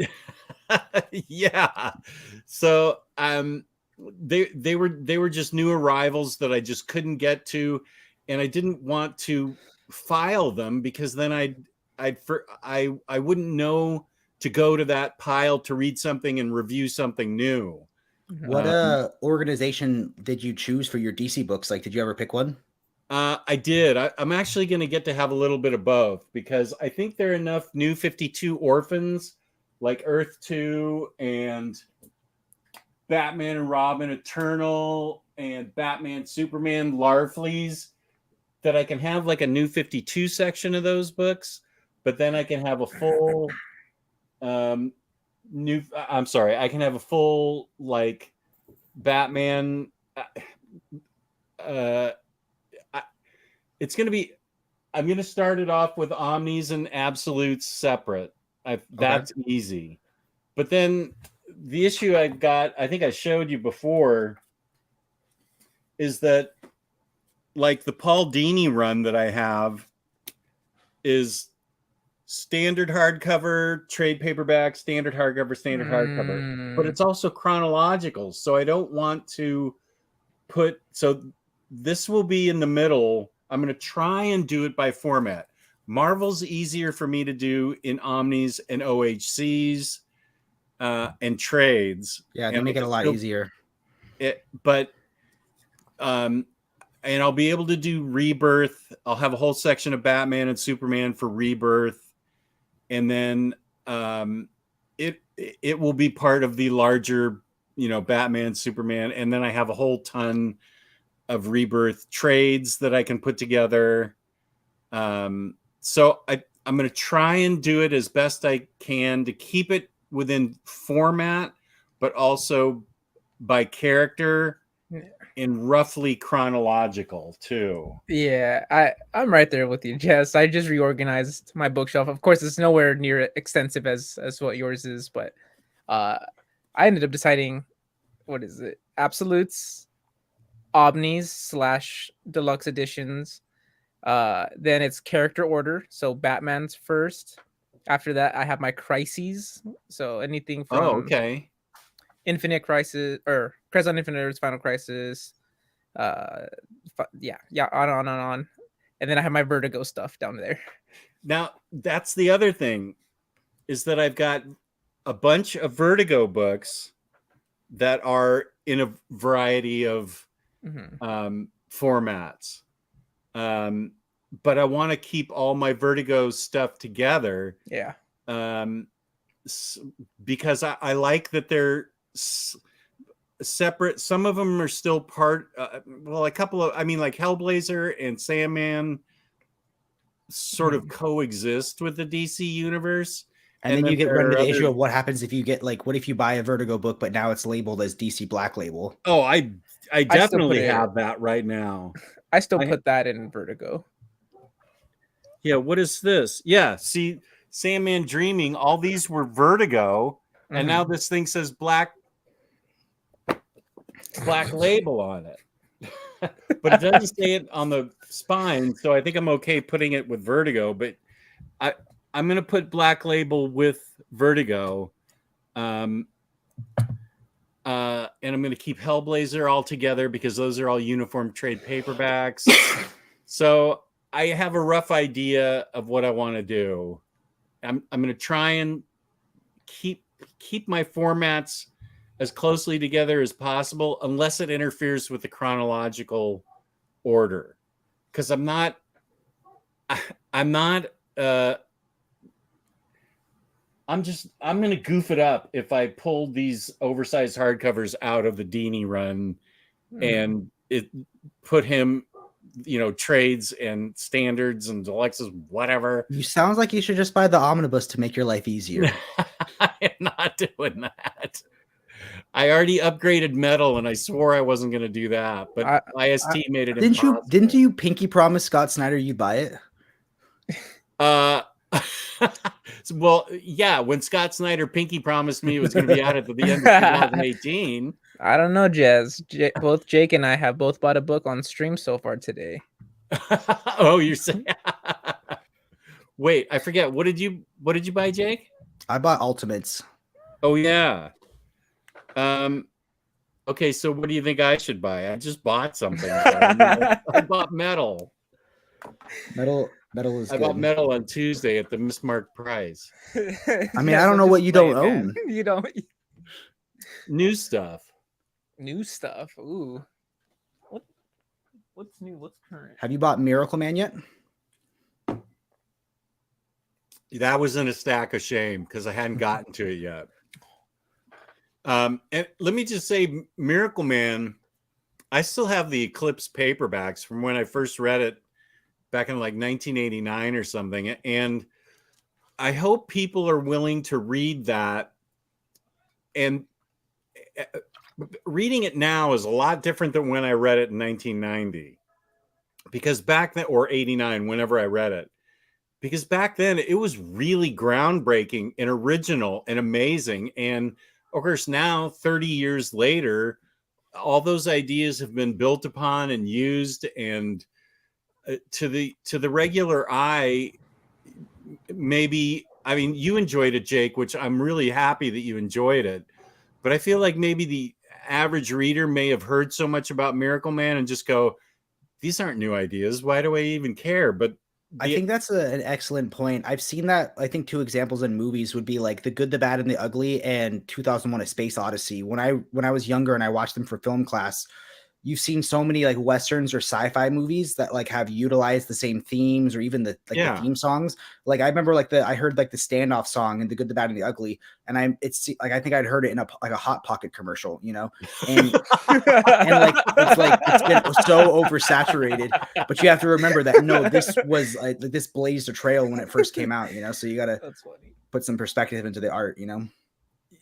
Yeah. So they were just new arrivals that I just couldn't get to, and I didn't want to file them because then I wouldn't know to go to that pile to read something and review something new. What organization did you choose for your DC books? Like, did you ever pick one? I did. I'm actually going to get to have a little bit of both because I think there are enough new 52 orphans like Earth 2 and Batman and Robin Eternal and Batman Superman Larfleeze that I can have like a new 52 section of those books, but then I can have a full I can have a full like Batman it's going to be, I'm going to start it off with omnis and absolutes separate. That's easy. But then the issue I've got, I think I showed you before, is that like the Paul Dini run that I have is standard hardcover, trade paperback, standard hardcover, hardcover. But it's also chronological. So I don't want to so this will be in the middle. I'm going to try and do it by format. Marvel's easier for me to do in omnis and OHCs and trades. Yeah, they make it a lot easier. And I'll be able to do Rebirth. I'll have a whole section of Batman and Superman for Rebirth. And then it will be part of the larger, Batman, Superman. And then I have a whole ton of Rebirth trades that I can put together. So I'm going to try and do it as best I can to keep it within format, but also by character and roughly chronological too. Yeah, I'm right there with you, Jess. I just reorganized my bookshelf. Of course, it's nowhere near extensive as what yours is, but I ended up deciding, what is it? Absolutes, omnis / deluxe editions. Then it's character order. So Batman's first. After that, I have my crises. So anything from Infinite Crisis or Crisis on Infinite Earth's Final Crisis. On and on. And then I have my Vertigo stuff down there. Now, that's the other thing, is that I've got a bunch of Vertigo books that are in a variety of formats. But I want to keep all my Vertigo stuff together. Yeah. Because I like that they're separate. Some of them are still part. A couple of, like Hellblazer and Sandman sort of coexist with the DC universe. And then you get run into the issue of what happens if you get what if you buy a Vertigo book, but now it's labeled as DC Black Label? Oh, I definitely have that right now. I still put that in Vertigo. Yeah, what is this? Yeah, see, Sandman Dreaming, all these were Vertigo, and now this thing says Black Label on it. But it doesn't say it on the spine, so I think I'm okay putting it with Vertigo, but I'm going to put Black Label with Vertigo. And I'm going to keep Hellblazer all together because those are all uniform trade paperbacks. So I have a rough idea of what I want to do. I'm going to try and keep my formats as closely together as possible, unless it interferes with the chronological order. Because I'm going to goof it up if I pull these oversized hardcovers out of the Dini run and put him, trades and standards and deluxes, whatever. You sound like you should just buy the omnibus to make your life easier. I am not doing that. I already upgraded metal and I swore I wasn't going to do that, but IST made it impossible. Didn't you pinky promise Scott Snyder you'd buy it? Well, yeah, when Scott Snyder pinky promised me it was going to be out at the end of 2018. I don't know, Jazz. Both Jake and I have both bought a book on stream so far today. Oh, you're saying? Wait, I forget. What did you buy, Jake? I bought Ultimates. Oh yeah. Okay, so what do you think I should buy? I just bought something. I bought Metal. Metal is I good. bought Metal on Tuesday at the mismarked price. I mean, I don't know what you don't own. You don't. New stuff. New stuff. Ooh. What's new? What's current? Have you bought Miracle Man yet? That was in a stack of shame because I hadn't gotten to it yet. And let me just say, Miracle Man, I still have the Eclipse paperbacks from when I first read it back in like 1989 or something. And I hope people are willing to read that. And reading it now is a lot different than when I read it in 1990. Because back then, or 89, whenever I read it. Because back then it was really groundbreaking and original and amazing. And of course, now 30 years later, all those ideas have been built upon and used. And to the regular eye, maybe, I mean, you enjoyed it, Jake, which I'm really happy that you enjoyed it. But I feel like maybe the average reader may have heard so much about Miracle Man and just go, these aren't new ideas. Why do I even care? But I think that's an excellent point. I've seen that. I think 2 examples in movies would be like The Good, the Bad, and the Ugly and 2001: A Space Odyssey. When I was younger and I watched them for film class, you've seen so many like Westerns or sci-fi movies that like have utilized the same themes or even the theme songs. Like I remember I heard like the Standoff song in The Good, the Bad, and the Ugly. And it's like, I think I'd heard it in a Hot Pocket commercial, you know, and it's been so oversaturated, but you have to remember that, no, this was this blazed a trail when it first came out, you know, so you got to put some perspective into the art, you know?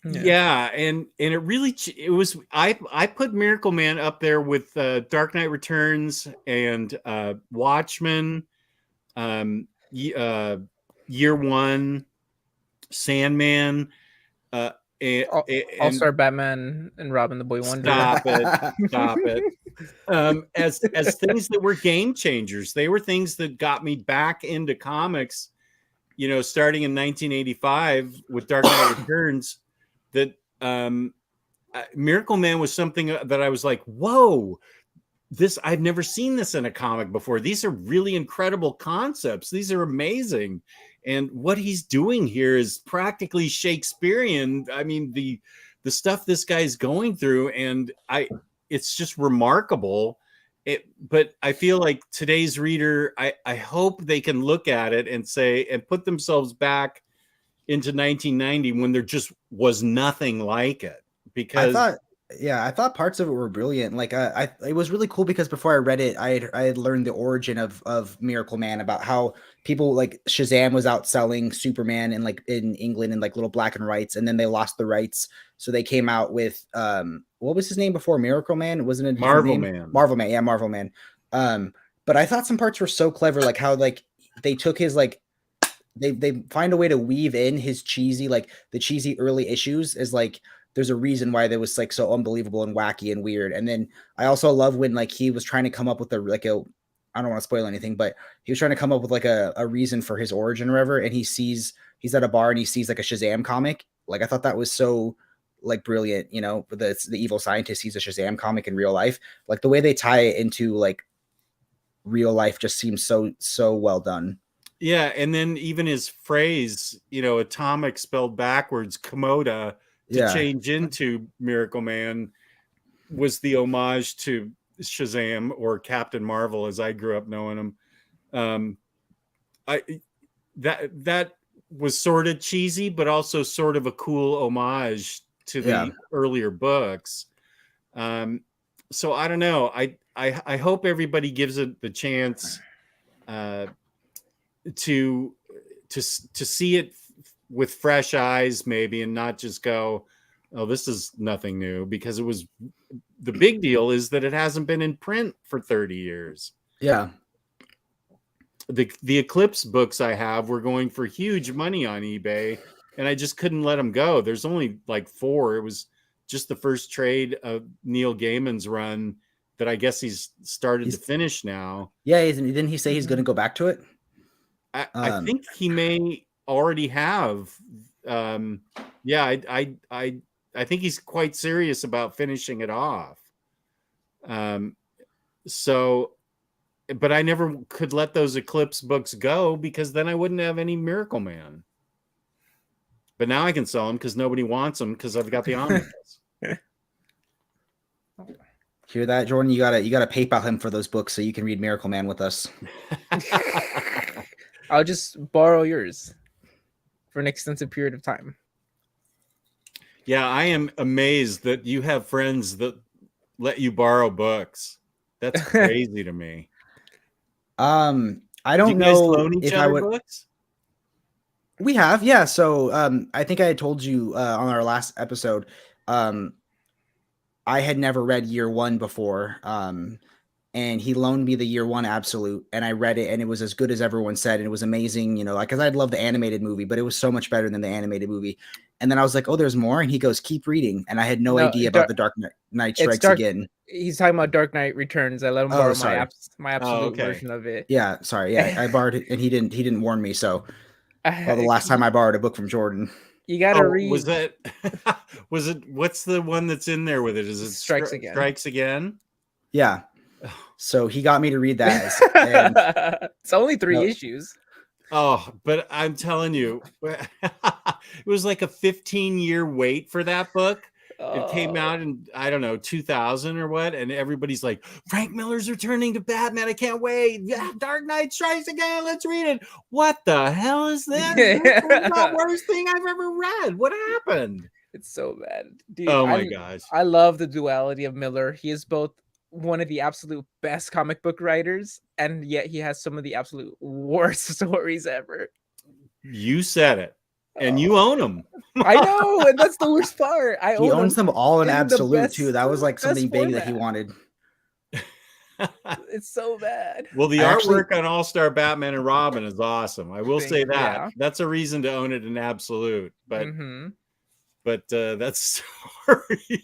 Yeah, and it really, it was, I put Miracle Man up there with Dark Knight Returns and Watchmen, Year One, Sandman, and All-Star Batman and Robin the Boy Wonder. Stop it. As things that were game changers. They were things that got me back into comics, you know, starting in 1985 with Dark Knight Returns. That Miracle Man was something that I was like, whoa, I've never seen this in a comic before. These are really incredible concepts. These are amazing. And what he's doing here is practically Shakespearean. I mean, the stuff this guy's going through, and it's just remarkable. But I feel like today's reader, I hope they can look at it and say, and put themselves back into 1990 when there just was nothing like it. Because I thought parts of it were brilliant. Like it was really cool because before I read it, I had learned the origin of Miracle Man, about how people like Shazam was outselling Superman in England in like little black and whites, and then they lost the rights, so they came out with what was his name before Miracle Man? Wasn't it Marvel Man? Marvel Man, yeah, Marvel Man. But I thought some parts were so clever, like how like they took his like they find a way to weave in his cheesy, like the cheesy early issues as like there's a reason why they was like so unbelievable and wacky and weird. And then I also love when like he was trying to come up with I don't want to spoil anything, but he was trying to come up with like a reason for his origin or whatever. And he's at a bar and he sees like a Shazam comic. Like I thought that was so like brilliant, you know, the evil scientist sees a Shazam comic in real life. Like the way they tie it into like real life just seems so well done. Yeah, and then even his phrase, you know, atomic spelled backwards, Komoda, to change into Miracle Man, was the homage to Shazam, or Captain Marvel as I grew up knowing him. That was sort of cheesy, but also sort of a cool homage to the earlier books. So I don't know. I hope everybody gives it the chance to see it with fresh eyes, maybe, and not just go, oh, this is nothing new, because the big deal is that it hasn't been in print for 30 years. Yeah. The Eclipse books I have were going for huge money on eBay, and I just couldn't let them go. There's only like 4. It was just the first trade of Neil Gaiman's run that I guess he's started to finish now. Yeah, didn't he say he's going to go back to it? I think he may already have. Yeah, I think he's quite serious about finishing it off. So, but I never could let those Eclipse books go because then I wouldn't have any Miracle Man. But now I can sell them because nobody wants them because I've got the omnibus. Hear that, Jordan? You gotta PayPal him for those books so you can read Miracle Man with us. I'll just borrow yours for an extensive period of time. Yeah, I am amazed that you have friends that let you borrow books. That's crazy to me. I don't Do you guys know loan each if other I would. Books? We have, yeah. So I think I had told you on our last episode, I had never read Year One before. And he loaned me the Year One Absolute, and I read it, and it was as good as everyone said, and it was amazing, you know, like, because I'd love the animated movie, but it was so much better than the animated movie. And then I was like, oh, there's more, and he goes, keep reading, and I had no idea about the Dark Knight Strikes Again. He's talking about Dark Knight Returns. I let him borrow my absolute version of it. Yeah, sorry, yeah, I borrowed it, and he didn't warn me. So, well, the last time I borrowed a book from Jordan. You gotta read. Was that? Was it? What's the one that's in there with it? Is it Strikes Again? Strikes Again. Yeah. So he got me to read that. It's only 3 issues. Oh, but I'm telling you, it was like a 15-year wait for that book. It came out in, I don't know, 2000 or what, and everybody's like, Frank Miller's returning to Batman. I can't wait. Yeah, Dark Knight Strikes Again. Let's read it. What the hell is this? That's the worst thing I've ever read. What happened? It's so bad. Dude, oh my gosh. I love the duality of Miller. He is both one of the absolute best comic book writers, and yet he has some of the absolute worst stories ever. You said it. And you own them. I know, and that's the worst part. He owns them all in absolute too. That was like something big that he wanted. It's so bad. Well, the artwork on All-Star Batman and Robin is awesome. I will say that. Yeah. That's a reason to own it in absolute. But that's story.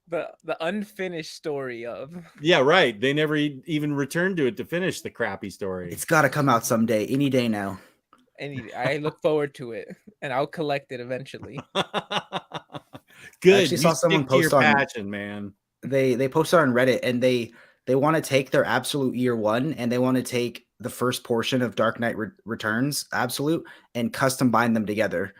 The unfinished story of. Yeah, right. They never even returned to it to finish the crappy story. It's got to come out someday, any day now. I look forward to it, and I'll collect it eventually. Good. I actually saw someone post on passion, man. They posted on Reddit, and they want to take their absolute Year One, and they want to take the first portion of Dark Knight Returns absolute and custom bind them together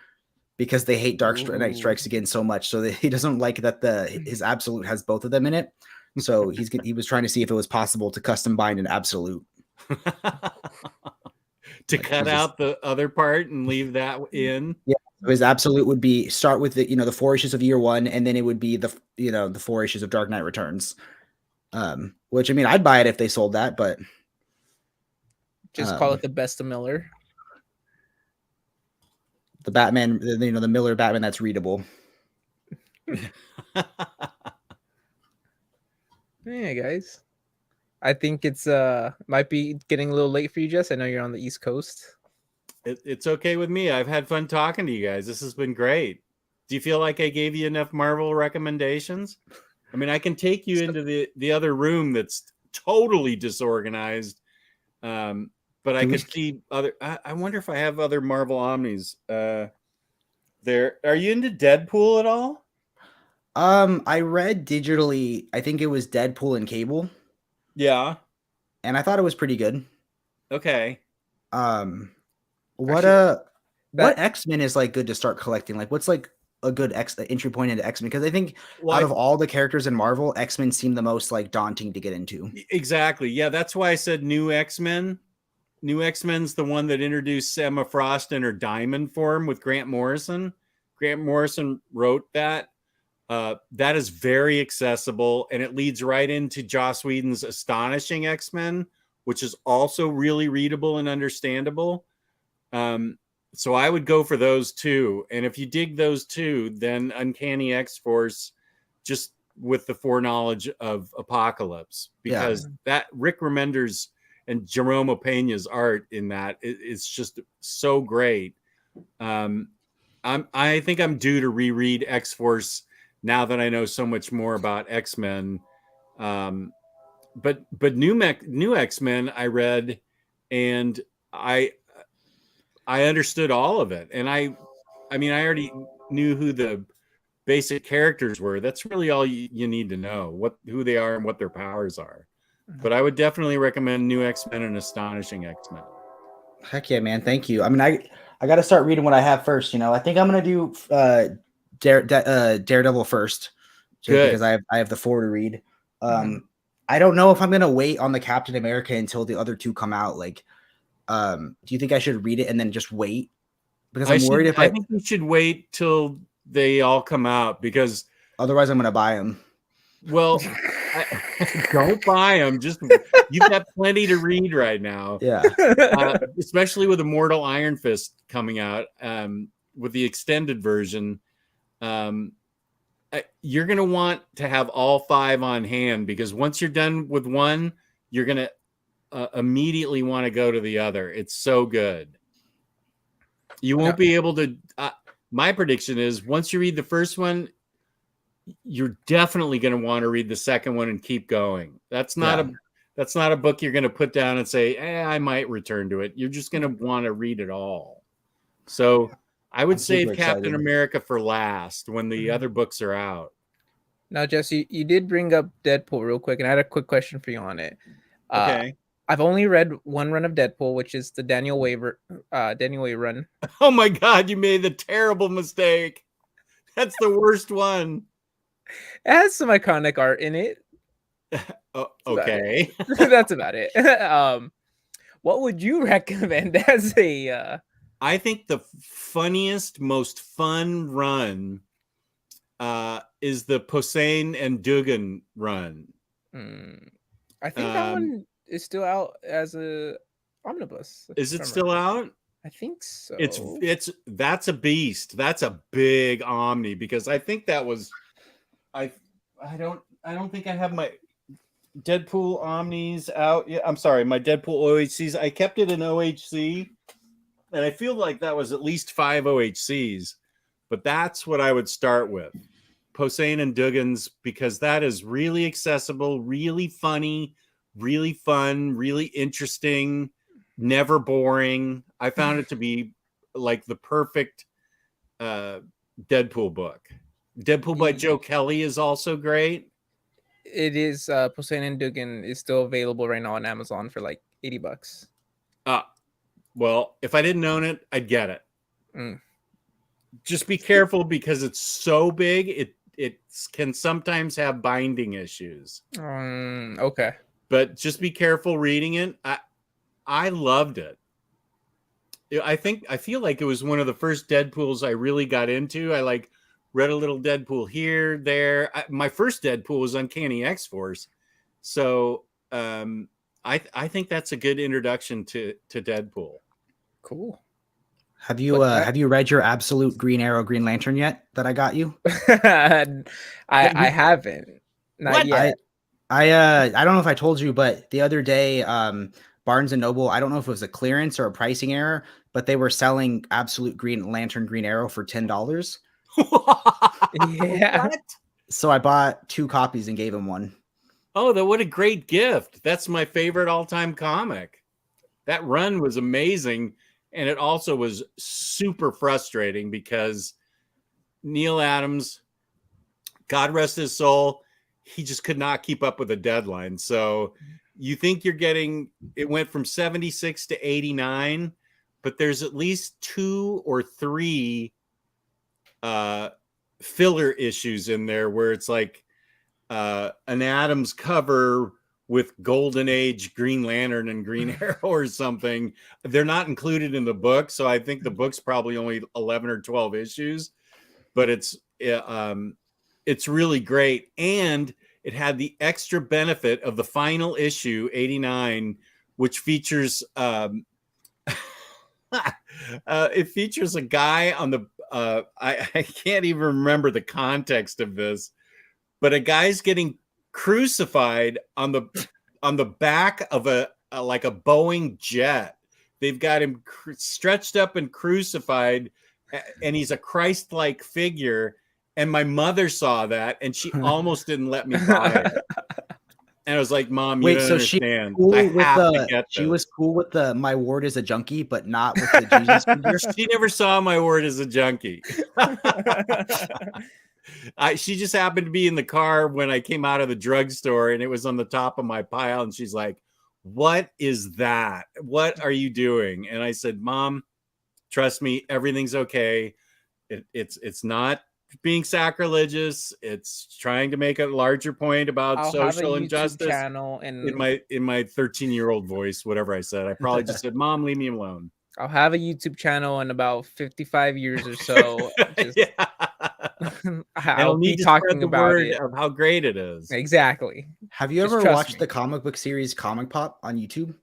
because they hate Dark Knight Strikes Again so much. So he doesn't like that his absolute has both of them in it. So he was trying to see if it was possible to custom bind an absolute. To cut out the other part and leave that in. Yeah, his absolute would be start with the 4 issues of Year One, and then it would be the 4 issues of Dark Knight Returns. Which I mean, I'd buy it if they sold that, but just call it the best of Miller. The Batman, the Miller Batman that's readable. Yeah, guys. I think it's might be getting a little late for you, Jess. I know you're on the East Coast. It's okay with me. I've had fun talking to you guys. This has been great. Do you feel like I gave you enough Marvel recommendations? I mean, I can take you into the other room that's totally disorganized. But I could see other. I wonder if I have other Marvel Omnis. There. Are you into Deadpool at all? I read digitally. I think it was Deadpool and Cable. Yeah. And I thought it was pretty good. Okay. What X-Men is like good to start collecting? Like, what's like a good entry point into X-Men? Because I think out of all the characters in Marvel, X-Men seem the most like daunting to get into. Exactly. Yeah, that's why I said New X-Men. New X-Men's the one that introduced Emma Frost in her diamond form with Grant Morrison. Grant Morrison wrote that. That is very accessible, and it leads right into Joss Whedon's Astonishing X-Men, which is also really readable and understandable. So I would go for those two. And if you dig those two, then Uncanny X-Force, just with the foreknowledge of Apocalypse, because that Rick Remender's and Jerome Opeña's art in that is just so great. I think I'm due to reread X-Force now that I know so much more about X-Men. But new X-Men I read, and I understood all of it. And I mean, I already knew who the basic characters were. That's really all you need to know, who they are and what their powers are. But I would definitely recommend New X-Men and Astonishing X-Men. Heck yeah, man. Thank you. I mean, I got to start reading what I have first. You know, I think I'm going to do Daredevil first, just because I have the 4 to read. I don't know if I'm going to wait on the Captain America until the other 2 come out. Like, do you think I should read it and then just wait? Because I'm worried if I think you should wait till they all come out, because otherwise I'm going to buy them. Well, don't buy them. Just you've got plenty to read right now. Yeah, especially with Immortal Iron Fist coming out with the extended version. You're going to want to have all 5 on hand, because once you're done with one, you're going to immediately want to go to the other. It's so good. You won't be able to. My prediction is once you read the first one, you're definitely going to want to read the second one and keep going. That's not a book you're going to put down and say, I might return to it. You're just going to want to read it all. So I would save Captain America for last when the other books are out. Now, Jesse, you did bring up Deadpool real quick, and I had a quick question for you on it. Okay. I've only read one run of Deadpool, which is the Daniel Way run. Oh my God, you made the terrible mistake. That's the worst one. It has some iconic art in it. Okay. That's about it. What would you recommend as a... I think the funniest, most fun run is the Posehn and Dugan run. I think that one is still out as a omnibus. Is it still out? I think so. That's a beast. That's a big omni, because I think that was I don't think I have my Deadpool omnis out yet. I'm sorry, my Deadpool OHCs. I kept it in OHC, and I feel like that was at least 5 OHCs, but that's what I would start with. Posehn and Dugan's, because that is really accessible, really funny, really fun, really interesting, never boring. I found it to be like the perfect Deadpool book. Deadpool by Joe Kelly is also great. It is. Posehn and Dugan is still available right now on Amazon for like $80. Well, if I didn't own it, I'd get it. Just be careful, because it's so big. It can sometimes have binding issues. Okay. But just be careful reading it. I loved it. I feel like it was one of the first Deadpools I really got into. I read a little Deadpool here, there. My first Deadpool was Uncanny X-Force. So I think that's a good introduction to Deadpool. Cool. Have you read your Absolute Green Arrow Green Lantern yet that I got you? I haven't. Not yet. I don't know if I told you, but the other day, Barnes and Noble, I don't know if it was a clearance or a pricing error, but they were selling Absolute Green Lantern Green Arrow for $10. Yeah. What? So I bought 2 copies and gave him one. Oh, what a great gift. That's my favorite all-time comic. That run was amazing. And it also was super frustrating, because Neil Adams, God rest his soul, he just could not keep up with the deadline. So you think you're getting, it went from 76 to 89, but there's at least 2 or 3 filler issues in there where it's like an Adams cover with Golden Age Green Lantern and Green Arrow or something. They're not included in the book, so I think the book's probably only 11 or 12 issues, but it's really great. And it had the extra benefit of the final issue, 89, which features it features a guy on the I can't even remember the context of this, but a guy's getting crucified on the back of a Boeing jet. They've got him stretched up and crucified and he's a Christ-like figure. And my mother saw that, and she almost didn't let me buy it. And I was like, "Mom, you don't understand. I have to get she this." was cool with the "My ward is a junkie," but not with the Jesus figure. She never saw "My word as a junkie." She just happened to be in the car when I came out of the drugstore, and it was on the top of my pile. And she's like, "What is that? What are you doing?" And I said, "Mom, trust me, everything's okay. It's not being sacrilegious. It's trying to make a larger point about social injustice." Channel and in my 13-year-old voice, whatever I said, I probably just said, "Mom, leave me alone." I'll have a YouTube channel in about 55 years or so. Just, Yeah. I'll be talking about it of how great it is. Exactly. Have you ever watched the comic book series Comic Pop on YouTube?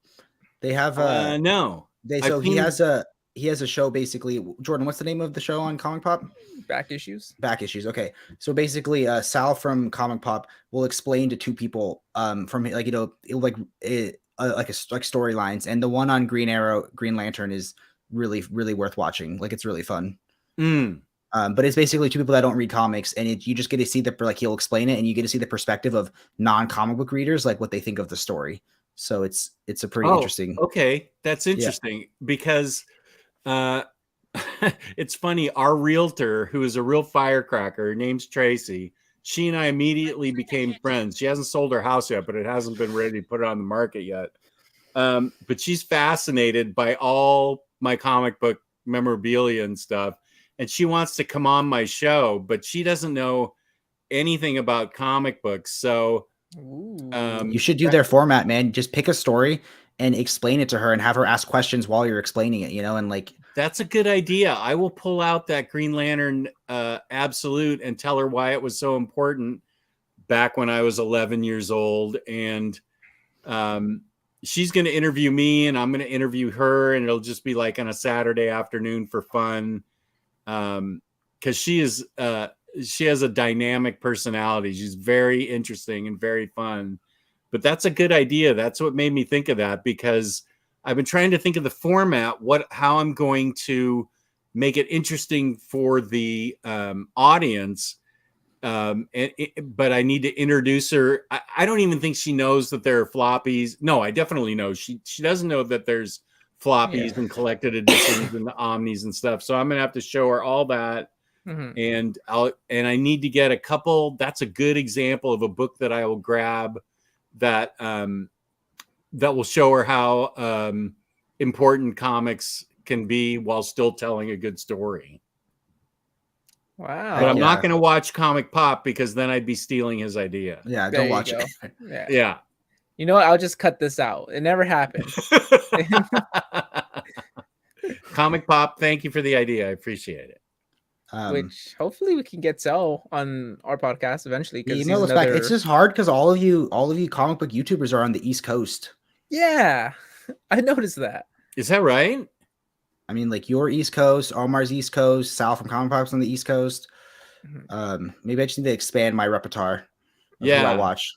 They have no. He has a show basically. Jordan, what's the name of the show on Comic Pop? Back Issues. Back Issues. Okay, so basically, Sal from Comic Pop will explain to two people from like storylines, and the one on Green Lantern is really worth watching. Like it's really fun. But it's basically two people that don't read comics, and you just get to see he'll explain it, and you get to see the perspective of non-comic book readers, like what they think of the story. So it's a pretty interesting. Okay, that's interesting because it's funny. Our realtor, who is a real firecracker, her name's Tracy. She and I immediately became friends. She hasn't sold her house yet, but it hasn't been ready to put it on the market yet. But she's fascinated by all my comic book memorabilia and stuff. And she wants to come on my show, but she doesn't know anything about comic books. So you should do their format, man. Just pick a story and explain it to her and have her ask questions while you're explaining it, and like. That's a good idea. I will pull out that Green Lantern Absolute and tell her why it was so important back when I was 11 years old. And she's going to interview me, and I'm going to interview her, and it'll just be like on a Saturday afternoon for fun. Because she has a dynamic personality. She's very interesting and very fun. But that's a good idea. That's what made me think of that, because I've been trying to think of the format, how I'm going to make it interesting for the audience. But I need to introduce her. I don't even think she knows that there are floppies. No, I definitely know. She doesn't know that there's floppies and collected editions and the omnis and stuff. So I'm going to have to show her all that. And I need to get a couple. That's a good example of a book that I will grab that will show her how important comics can be while still telling a good story. Wow. But I'm not going to watch Comic Pop, because then I'd be stealing his idea. Yeah, don't watch it. Yeah. You know what? I'll just cut this out. It never happened. Comic Pop, thank you for the idea. I appreciate it. Which hopefully we can get sell on our podcast eventually. It's just hard because all of you comic book YouTubers are on the East Coast. Yeah, I noticed that. Is that right? I mean, like your East Coast, Omar's East Coast, Sal from Comic Pop's on the East Coast. Maybe I just need to expand my repertoire of who I watch.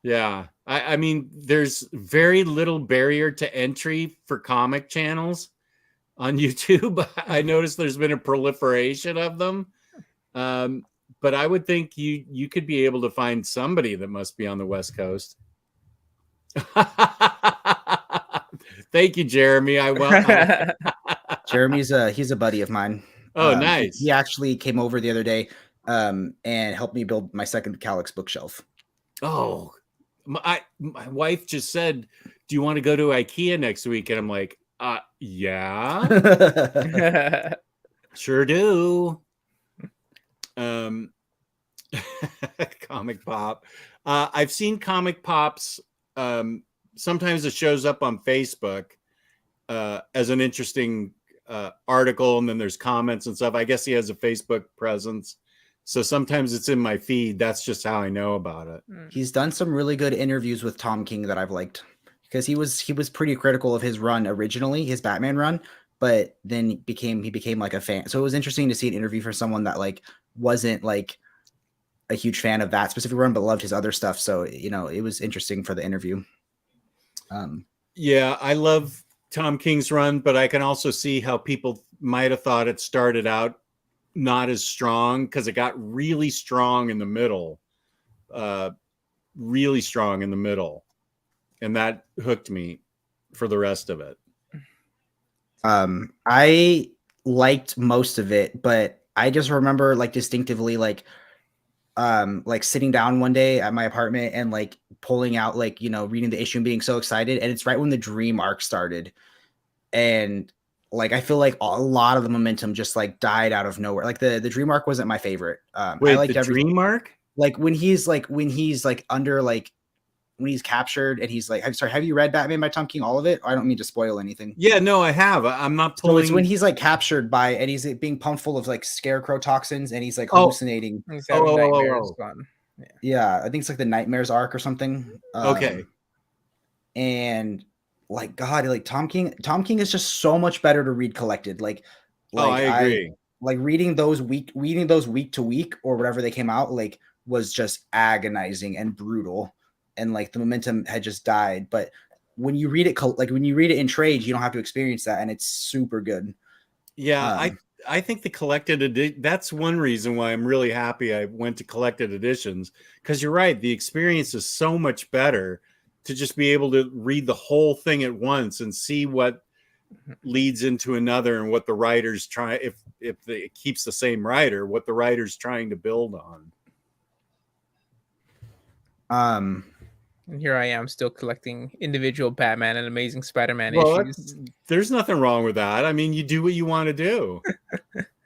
Yeah. I mean, there's very little barrier to entry for comic channels on YouTube. I noticed there's been a proliferation of them. But I would think you could be able to find somebody that must be on the West Coast. Thank you, Jeremy. Jeremy's he's a buddy of mine. Oh, nice. He actually came over the other day and helped me build my second Calyx bookshelf. Oh, my wife just said, "Do you want to go to IKEA next week?" And I'm like, yeah. Sure do. Comic Pop. I've seen Comic Pops. Sometimes it shows up on Facebook as an interesting article, and then there's comments and stuff. I guess he has a Facebook presence, so sometimes it's in my feed. That's just how I know about it. He's done some really good interviews with Tom King that I've liked, because he was pretty critical of his run originally, his Batman run, but then he became like a fan. So it was interesting to see an interview for someone that like wasn't like a huge fan of that specific run, but loved his other stuff. So, it was interesting for the interview. Yeah, I love Tom King's run, but I can also see how people might have thought it started out not as strong because it got really strong in the middle. Really strong in the middle. And that hooked me for the rest of it. I liked most of it, but I just remember like distinctively like sitting down one day at my apartment and like pulling out like, you know, reading the issue and being so excited. And it's right when the dream arc started. And like I feel like a lot of the momentum just like died out of nowhere. Like the dream arc wasn't my favorite. Wait, I liked the everything. dream arc? Like when he's under like when he's captured and he's like, I'm sorry, have you read Batman by Tom King, all of it? I don't mean to spoil anything. Yeah, no, I have. I'm not pulling. So it's when he's like captured by, and he's being pumped full of like scarecrow toxins and he's like hallucinating. He's having nightmares. Yeah, I think it's like the Nightmares arc or something. Okay. And like, God, like Tom King is just so much better to read collected. Like I agree. Like reading those week to week or whatever they came out, like was just agonizing and brutal. And like the momentum had just died. But when you read it, when you read it in trades, you don't have to experience that. And it's super good. Yeah. I think the collected that's one reason why I'm really happy I went to collected editions, because you're right. The experience is so much better to just be able to read the whole thing at once and see what leads into another and what the writer's try, if it keeps the same writer, what the writer's trying to build on. And here I am still collecting individual Batman and Amazing Spider-Man issues. There's nothing wrong with that. I mean, you do what you want to do.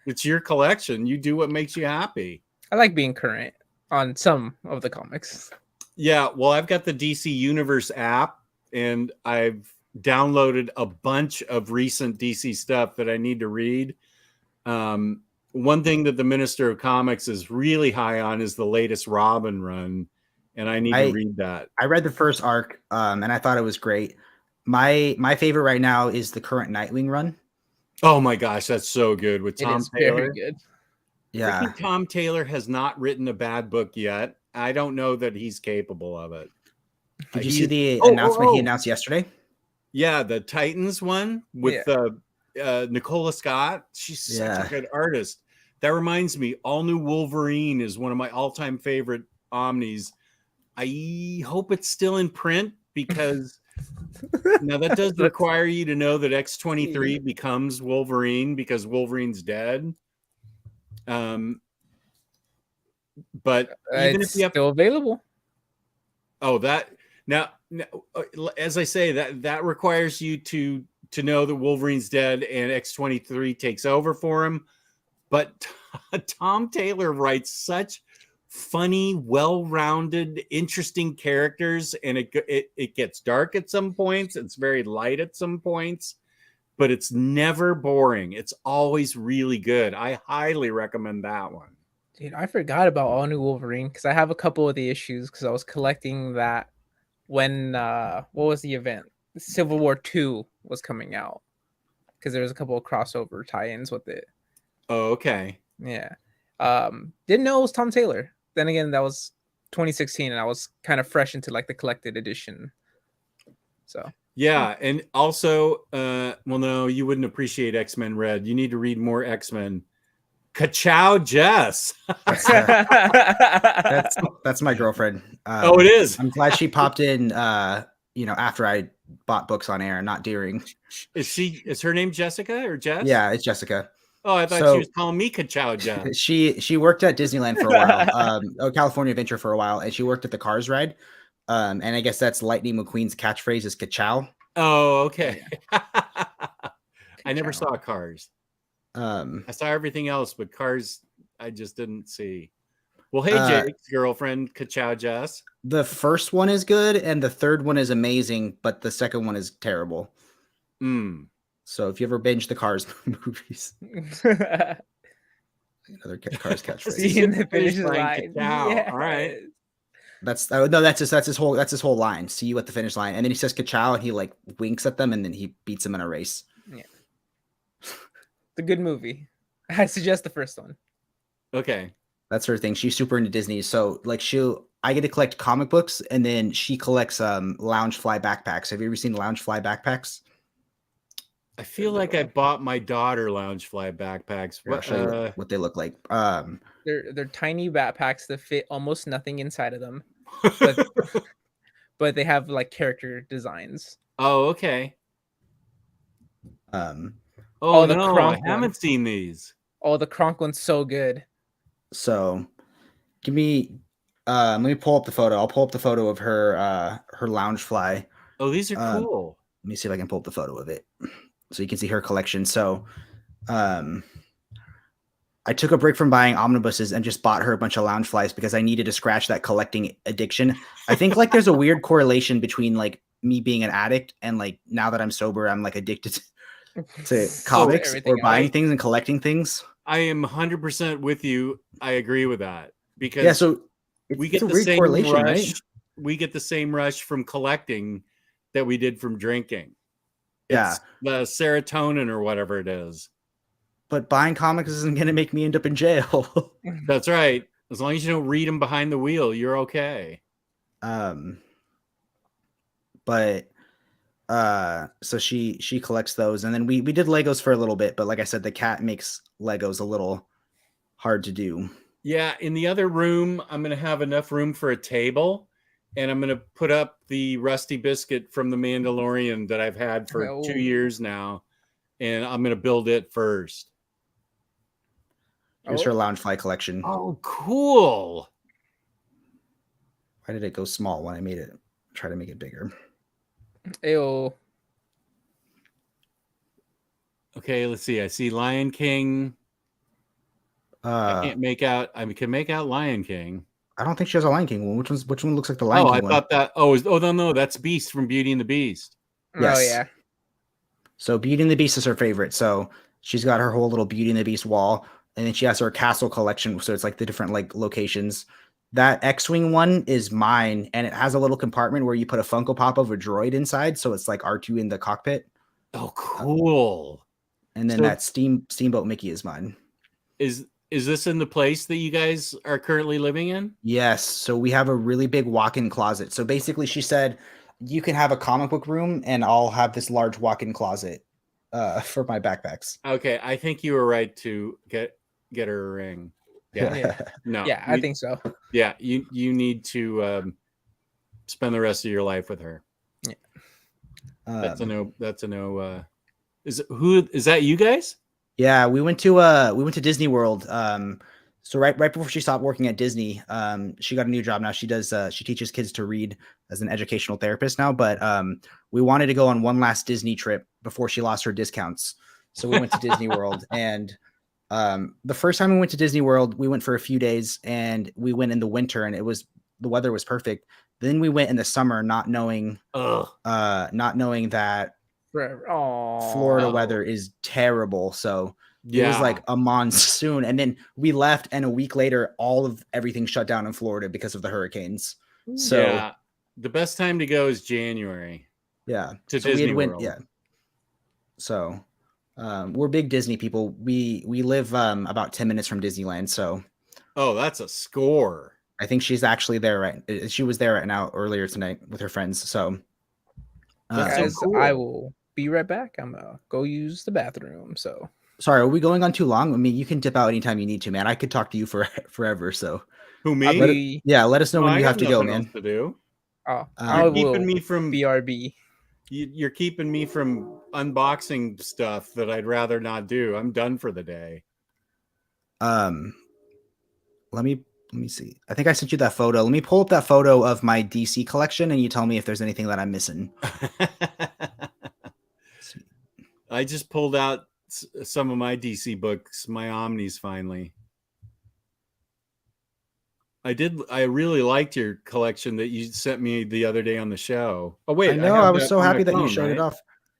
It's your collection. You do what makes you happy. I like being current on some of the comics. Yeah, well, I've got the DC Universe app, and I've downloaded a bunch of recent DC stuff that I need to read. One thing that the Minister of Comics is really high on is the latest Robin run. And I need to read that. I read the first arc, and I thought it was great. My favorite right now is the current Nightwing run. Oh my gosh, that's so good with Tom Taylor. Very good. Yeah, freaking Tom Taylor has not written a bad book yet. I don't know that he's capable of it. Did you see the announcement he announced yesterday? Yeah, the Titans one with Nicola Scott. She's such a good artist. That reminds me, All New Wolverine is one of my all-time favorite Omnis. I hope it's still in print, because now that does require you to know that X-23 becomes Wolverine because Wolverine's dead. But even if you have still available. Oh, that now, as I say, that requires you to know that Wolverine's dead and X-23 takes over for him. But Tom Taylor writes such funny, well-rounded, interesting characters, and it gets dark at some points. It's very light at some points, but it's never boring. It's always really good. I highly recommend that one. Dude, I forgot about All New Wolverine because I have a couple of the issues because I was collecting that when what was the event? Civil War 2 was coming out, because there was a couple of crossover tie-ins with it. Oh, okay. Yeah. Didn't know it was Tom Taylor. Then again, that was 2016, and I was kind of fresh into like the collected edition. So yeah, and also, well, no, you wouldn't appreciate X-Men Red. You need to read more X-Men. Ka-chow, Jess. that's my girlfriend. Oh, it is. I'm glad she popped in. After I bought books on air, not during. Is her name Jessica or Jess? Yeah, it's Jessica. Oh, I thought she was calling me Ka-chow, Jess. She worked at Disneyland for a while, California Adventure for a while, and she worked at the Cars ride. And I guess that's Lightning McQueen's catchphrase is Ka-chow. Oh, okay. I never saw Cars. I saw everything else, but Cars I just didn't see. Well, hey, Jake's girlfriend, Ka-chow Jess. The first one is good, and the third one is amazing, but the second one is terrible. So if you ever binge the Cars movies, another Cars catchphrase. Seeing the finish line. Yeah. All right. That's his whole line. See you at the finish line, and then he says "ka-chow" and he like winks at them, and then he beats them in a race. Yeah, it's a good movie. I suggest the first one. Okay, that's her thing. She's super into Disney, so like I get to collect comic books, and then she collects Loungefly backpacks. Have you ever seen Loungefly backpacks? I feel like I bought my daughter Loungefly backpacks. Here, I'll show you what they look like. They're tiny backpacks that fit almost nothing inside of them, but they have like character designs. Oh, okay. The I haven't seen these. Oh, the Kronk one's so good. So, give me. Let me pull up the photo. I'll pull up the photo of her Loungefly. Oh, these are cool. Let me see if I can pull up the photo of it, so you can see her collection. So, I took a break from buying omnibuses and just bought her a bunch of Loungeflies because I needed to scratch that collecting addiction. I think like there's a weird correlation between like me being an addict and like now that I'm sober, I'm like addicted to comics or buying things and collecting things. I am 100% with you. I agree with that because so we get the same rush. Right? We get the same rush from collecting that we did from drinking. It's the serotonin or whatever it is. But buying comics isn't going to make me end up in jail. That's right. As long as you don't read them behind the wheel, you're okay. So she collects those, and then we did Legos for a little bit, but like I said, the cat makes Legos a little hard to do. Yeah, in the other room, I'm going to have enough room for a table, and I'm going to put up the Rusty Biscuit from The Mandalorian that I've had for 2 years now, and I'm going to build it first. Here's her Loungefly collection. Oh, cool. Why did it go small when I made it? Try to make it bigger. Ew. Okay, let's see. I see Lion King. I can't make out. I can make out Lion King. I don't think she has a Lion King one. Which one looks like the Lion King one? I thought that. Oh, no, that's Beast from Beauty and the Beast. Yes. Oh yeah. So Beauty and the Beast is her favorite. So she's got her whole little Beauty and the Beast wall, and then she has her castle collection. So it's like the different like locations. That X-Wing one is mine, and it has a little compartment where you put a Funko Pop of a droid inside, so it's like R2 in the cockpit. Oh, cool. And then that Steamboat Mickey is mine. Is this in the place that you guys are currently living in? Yes. So we have a really big walk-in closet. So basically she said, you can have a comic book room, and I'll have this large walk-in closet for my backpacks. Okay, I think you were right to get her a ring. Yeah. No. Yeah, I think so. Yeah, you need to spend the rest of your life with her. Yeah. That's a no. Is that you guys? Yeah, we went to Disney World. So right before she stopped working at Disney, she got a new job now. She teaches kids to read as an educational therapist now. But we wanted to go on one last Disney trip before she lost her discounts. So we went to Disney World, and the first time we went to Disney World, we went for a few days, and we went in the winter, and the weather was perfect. Then we went in the summer, not knowing that Florida weather is terrible. So it was like a monsoon, and then we left, and a week later, all of everything shut down in Florida because of the hurricanes. So the best time to go is January. Yeah, to Disney World. Yeah. So we're big Disney people. We live about 10 minutes from Disneyland. So that's a score. I think she's actually there right. She was there right now earlier tonight with her friends. So guys, so cool. I will be right back. I'm gonna go use the bathroom. So sorry, are we going on too long? I mean, you can dip out anytime you need to, man. I could talk to you forever. So who, me? Let us know when you have to go, man. To do. You're keeping me from BRB. You're keeping me from unboxing stuff that I'd rather not do. I'm done for the day. Let me see. I think I sent you that photo. Let me pull up that photo of my DC collection, and you tell me if there's anything that I'm missing. I just pulled out some of my DC books, my Omnis finally. I really liked your collection that you sent me the other day on the show. Oh, wait. I know. I was so happy that you showed it off.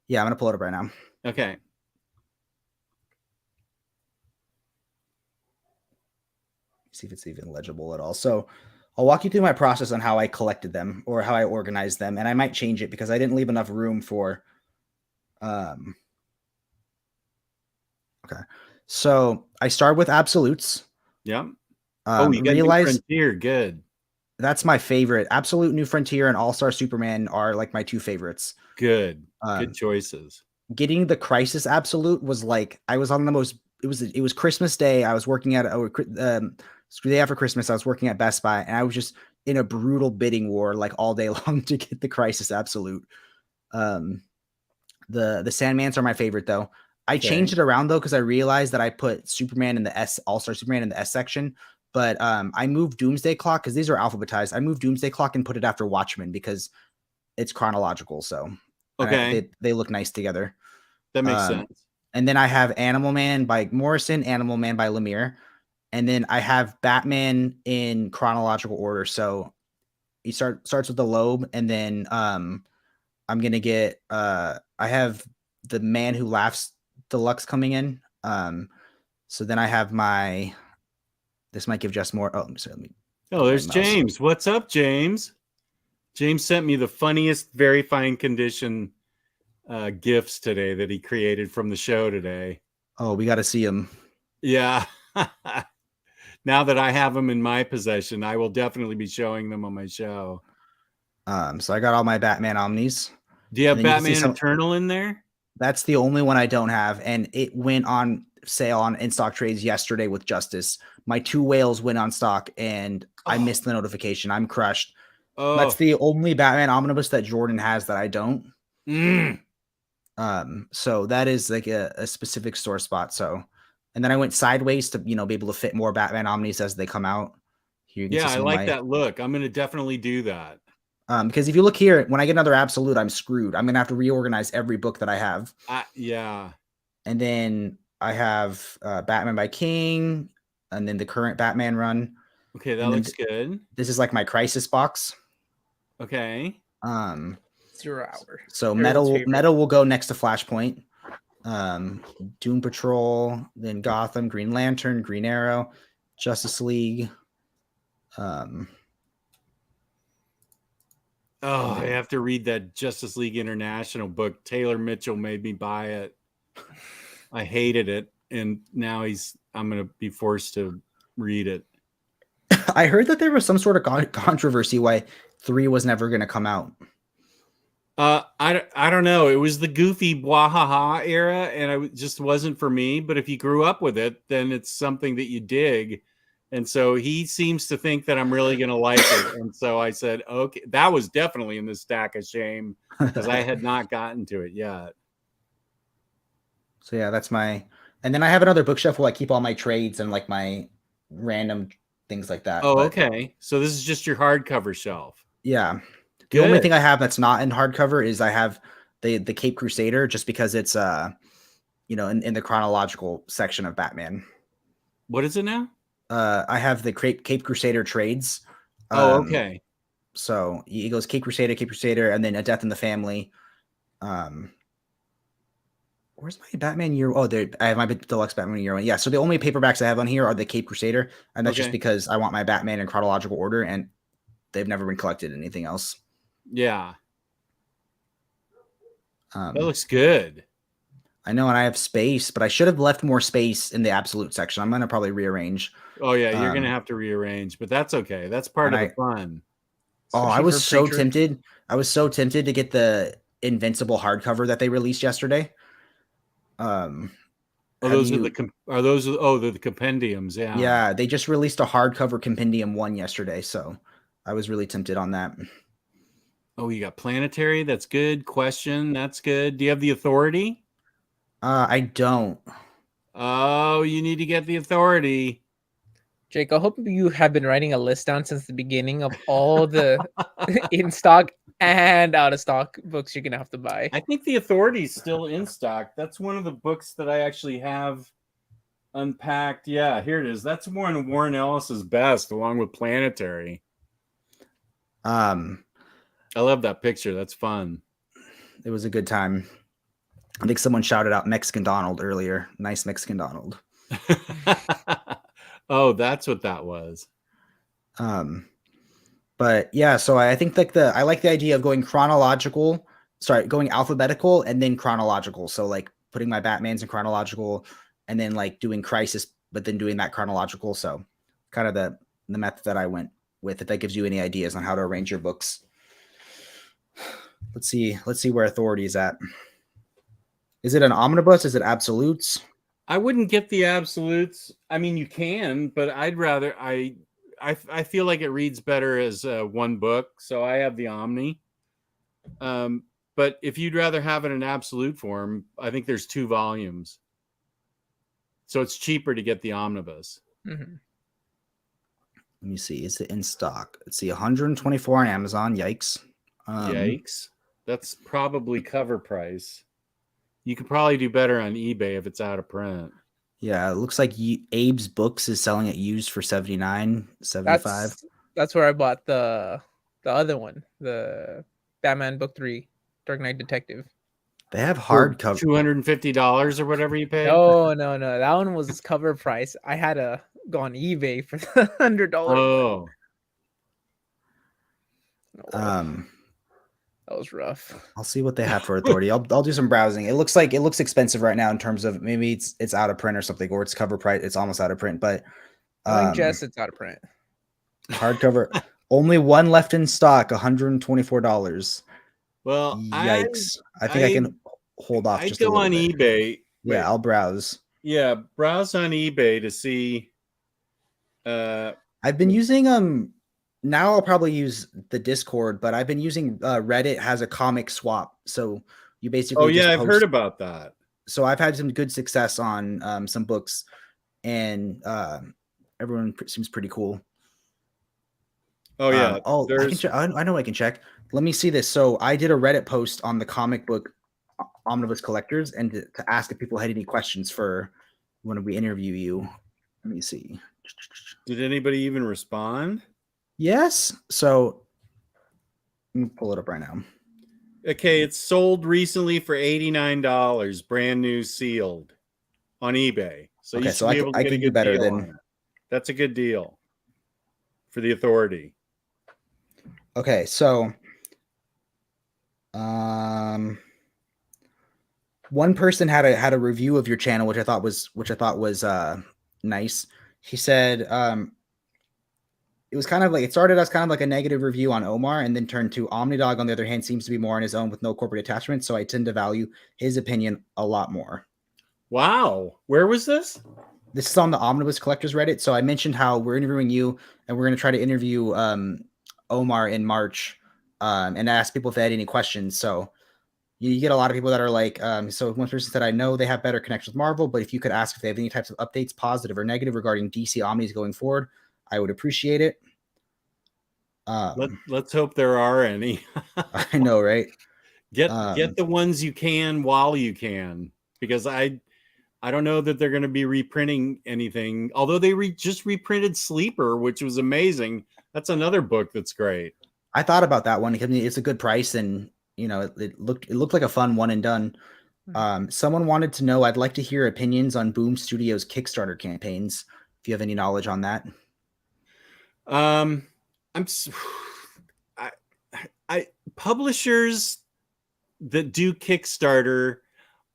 Yeah, I'm going to pull it up right now. Okay. See if it's even legible at all. So I'll walk you through my process on how I collected them or how I organized them. And I might change it because I didn't leave enough room for... Okay. So I start with absolutes. Yeah. You got New Frontier. Good. That's my favorite. Absolute, New Frontier, and All-Star Superman are like my two favorites. Good. Good choices. getting the Crisis Absolute was like I was on the most. It was Christmas Day. I was working at the day after Christmas. I was working at Best Buy, and I was just in a brutal bidding war like all day long to get the Crisis Absolute. The Sandmans are my favorite though. I changed it around though because I realized that I put Superman in the All-Star Superman in the S section, but I moved Doomsday Clock because these are alphabetized. I moved Doomsday Clock and put it after Watchmen because it's chronological. So they look nice together. That makes sense. And then I have Animal Man by Morrison, Animal Man by Lemire, and then I have Batman in chronological order. So he starts with the Loeb, and then I'm gonna get I have the Man Who Laughs Deluxe coming in. So then I have this might give Jess more. Oh, sorry, there's James. What's up, James? James sent me the funniest, very fine condition gifts today that he created from the show today. Oh, we got to see him. Yeah. Now that I have them in my possession, I will definitely be showing them on my show. So I got all my Batman Omnis. Do you have Batman Eternal in there? That's the only one I don't have, and it went on sale on In Stock Trades yesterday with Justice. My 2 whales went on stock, and I missed the notification. I'm crushed. That's the only Batman omnibus that Jordan has that I don't. So that is like a specific store spot. So, and then I went sideways to be able to fit more Batman Omnis as they come out. Here you can see I like that look. I'm going to definitely do that. Because if you look here, when I get another Absolute, I'm screwed. I'm going to have to reorganize every book that I have. Yeah. And then I have Batman by King, and then the current Batman run. Okay, that looks good. This is like my Crisis box. Okay. 0 hour. So Metal will go next to Flashpoint. Doom Patrol, then Gotham, Green Lantern, Green Arrow, Justice League. I have to read that Justice League International book. Taylor Mitchell made me buy it. I hated it, and now I'm going to be forced to read it. I heard that there was some sort of controversy why 3 was never going to come out. I don't know. It was the goofy wahaha era, and it just wasn't for me. But if you grew up with it, then it's something that you dig. And so he seems to think that I'm really going to like it. And so I said, okay, that was definitely in the stack of shame because I had not gotten to it yet. So yeah, that's and then I have another bookshelf where I keep all my trades and like my random things like that. Okay. So this is just your hardcover shelf. Yeah. The only thing I have that's not in hardcover is I have the Cape Crusader, just because it's in the chronological section of Batman. What is it now? I have the Cape Crusader trades. Okay. So it goes Cape Crusader, and then A Death in the Family. Where's my Batman year? Oh, there I have my deluxe Batman year one. Yeah. So the only paperbacks I have on here are the Cape Crusader, and that's just because I want my Batman in chronological order, and they've never been collected anything else. Yeah. That looks good. I know, and I have space, but I should have left more space in the Absolute section. I'm going to probably rearrange. Oh, yeah, you're going to have to rearrange, but that's okay. That's part of the fun. I was so tempted. I was so tempted to get the Invincible hardcover that they released yesterday. Those are the compendiums, yeah. Yeah, they just released a hardcover compendium 1 yesterday, so I was really tempted on that. Oh, you got Planetary. That's good. Question. That's good. Do you have the Authority? I don't. Oh, you need to get the Authority. Jake, I hope you have been writing a list down since the beginning of all the in stock and out of stock books you're going to have to buy. I think the Authority is still in stock. That's one of the books that I actually have unpacked. Yeah, here it is. That's one of Warren Ellis's best, along with Planetary. I love that picture. That's fun. It was a good time. I think someone shouted out Mexican Donald earlier. Nice Mexican Donald. Oh, that's what that was. But yeah, so I think I like the idea of going going alphabetical and then chronological. So like putting my Batmans in chronological and then like doing Crisis, but then doing that chronological. So kind of the method that I went with, if that gives you any ideas on how to arrange your books. Let's see where Authority is at. Is it an omnibus? Is it absolutes? I wouldn't get the absolutes. I mean, you can, but I'd rather I feel like it reads better as one book, so I have the Omni. But if you'd rather have it in absolute form, I think there's 2 volumes, so it's cheaper to get the omnibus. Mm-hmm. Let me see. Is it in stock? Let's see. 124 on Amazon. Yikes. Yikes. That's probably cover price. You could probably do better on eBay if it's out of print. Yeah, it looks like Abe's Books is selling it used for $79.75. That's where I bought the other one, the Batman Book 3, Dark Knight Detective. They have hardcover. $250 or whatever you paid. No. That one was cover price. I had to go on eBay for the $100. Oh. That was rough. I'll see what they have for Authority. I'll do some browsing. It looks expensive right now in terms of maybe it's out of print or something, or it's cover price. It's almost out of print, but Jess, it's out of print. Hardcover. Only one left in stock. $124. Well, yikes! I think I can hold off. I'd go on eBay. Yeah, I'll browse. Yeah, browse on eBay to see. I've been using now I'll probably use the Discord, but I've been using Reddit has a comic swap. So you basically I've heard about that. So I've had some good success on some books, and everyone seems pretty cool. Oh yeah. I know I can check. Let me see this. So I did a Reddit post on the comic book Omnibus Collectors and to ask if people had any questions for when we interview you. Let me see. Did anybody even respond? Yes. So let me pull it up right now. Okay, it's sold recently for $89, brand new, sealed, on eBay. So okay, you should be able to get a good better deal than on it. That's a good deal for the Authority. Okay, so one person had a review of your channel, which I thought was nice. He said it was kind of like, it started as kind of like a negative review on Omar and then turned to Omnidog, on the other hand, seems to be more on his own with no corporate attachment. So I tend to value his opinion a lot more. Wow. Where was this? This is on the Omnibus Collectors Reddit. So I mentioned how we're interviewing you and we're going to try to interview Omar in March and ask people if they had any questions. So you get a lot of people that are like, so one person said, I know they have better connections with Marvel, but if you could ask if they have any types of updates, positive or negative, regarding DC Omnis going forward, I would appreciate it. Let's hope there are any. I know, right? Get the ones you can while you can, because I don't know that they're going to be reprinting anything. Although they just reprinted Sleeper, which was amazing. That's another book that's great. I thought about that one. I mean, it's a good price, and you know, it looked like a fun one and done. Someone wanted to know, I'd like to hear opinions on Boom Studios Kickstarter campaigns. If you have any knowledge on that. Publishers that do Kickstarter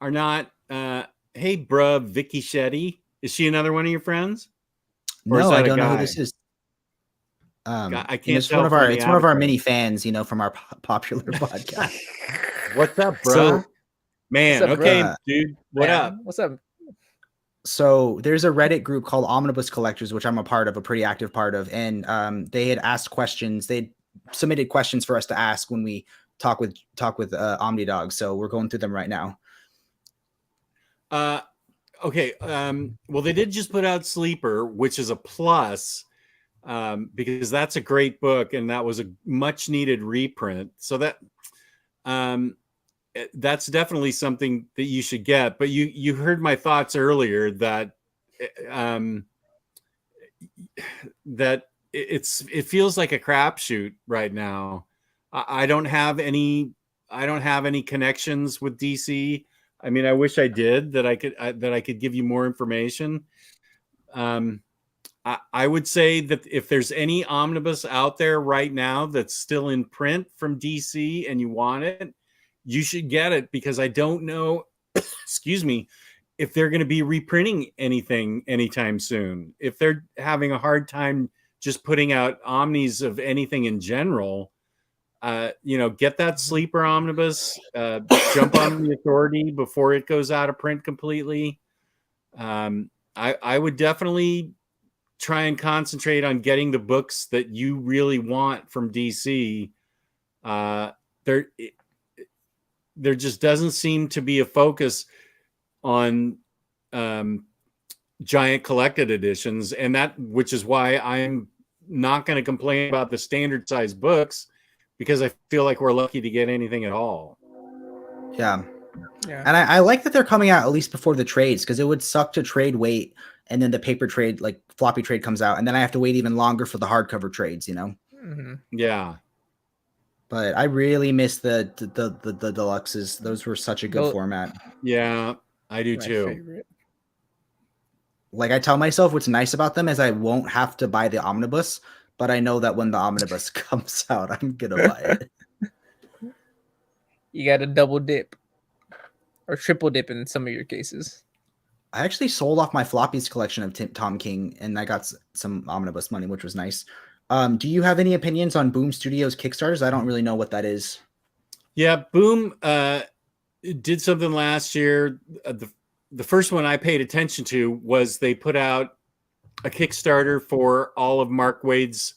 are not. Hey, bruh, Vicky Shetty, is she another one of your friends? Or no, I don't know who this is. I can't. It's one of our many fans, you know, from our popular podcast. What's up, bro? Man, what's up, okay, bro? Dude, what up? What's up? So there's a Reddit group called Omnibus Collectors, which I'm a part of, a pretty active part of, and they had asked questions. They submitted questions for us to ask when we talk with Omnidog. So we're going through them right now. Okay. Well, they did just put out Sleeper, which is a plus. Because that's a great book and that was a much needed reprint. So that's definitely something that you should get. But you heard my thoughts earlier that it feels like a crapshoot right now. I don't have any connections with DC. I mean, I wish I did, that I could give you more information. I would say that if there's any omnibus out there right now that's still in print from DC and you want it, you should get it, because I don't know, excuse me, if they're going to be reprinting anything anytime soon. If they're having a hard time just putting out omnis of anything in general, get that sleeper omnibus, jump on the Authority before it goes out of print completely. I would definitely try and concentrate on getting the books that you really want from DC. There just doesn't seem to be a focus on giant collected editions, and which is why I'm not going to complain about the standard size books, because I feel like we're lucky to get anything at all. Yeah. And I like that they're coming out at least before the trades, because it would suck to trade wait, and then the paper trade, like floppy trade, comes out, and then I have to wait even longer for the hardcover trades, Yeah. But I really miss the deluxes. Those were such a good format. Yeah, I do too. Favorite. Like, I tell myself what's nice about them is I won't have to buy the omnibus, but I know that when the omnibus comes out, I'm gonna buy it. You got to double dip or triple dip in some of your cases. I actually sold off my floppies collection of Tom King, and I got some omnibus money, which was nice. Do you have any opinions on Boom Studios Kickstarters? I don't really know what that is. Yeah, Boom did something last year. The first one I paid attention to was they put out a Kickstarter for all of Mark Waid's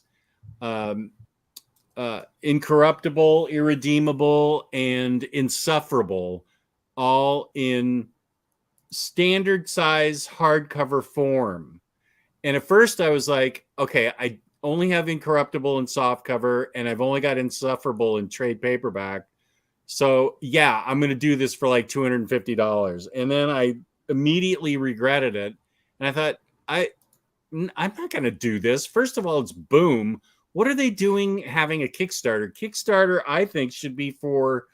Incorruptible, Irredeemable, and Insufferable, all in standard size hardcover form. And at first I was like, okay, I only have Incorruptible in softcover, and I've only got Insufferable in trade paperback. So yeah, I'm going to do this for like $250. And then I immediately regretted it. And I thought, I'm not going to do this. First of all, it's Boom. What are they doing having a Kickstarter? Kickstarter, I think, should be for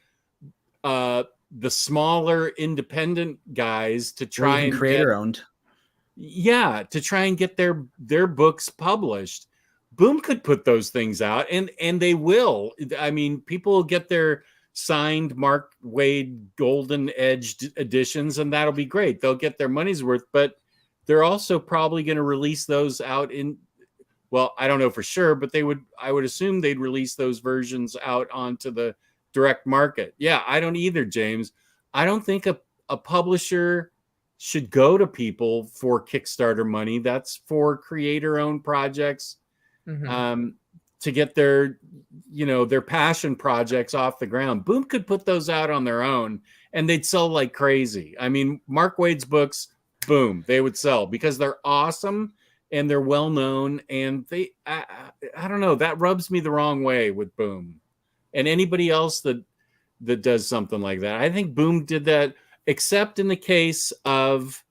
the smaller independent guys to try and creator owned. Yeah, to try and get their books published. Boom could put those things out, and they will. I mean, people will get their signed Mark Waid golden edged editions, and that'll be great. They'll get their money's worth, but they're also probably going to release those out in, well, I don't know for sure, but I would assume they'd release those versions out onto the direct market. Yeah, I don't either, James. I don't think a publisher should go to people for Kickstarter money. That's for creator-owned projects, to get their passion projects off the ground. Boom could put those out on their own, and they'd sell like crazy. I mean, Mark Waid's books, Boom, they would sell because they're awesome and they're well known. And I don't know, that rubs me the wrong way with Boom, and anybody else that does something like that. I think Boom did that, except in the case of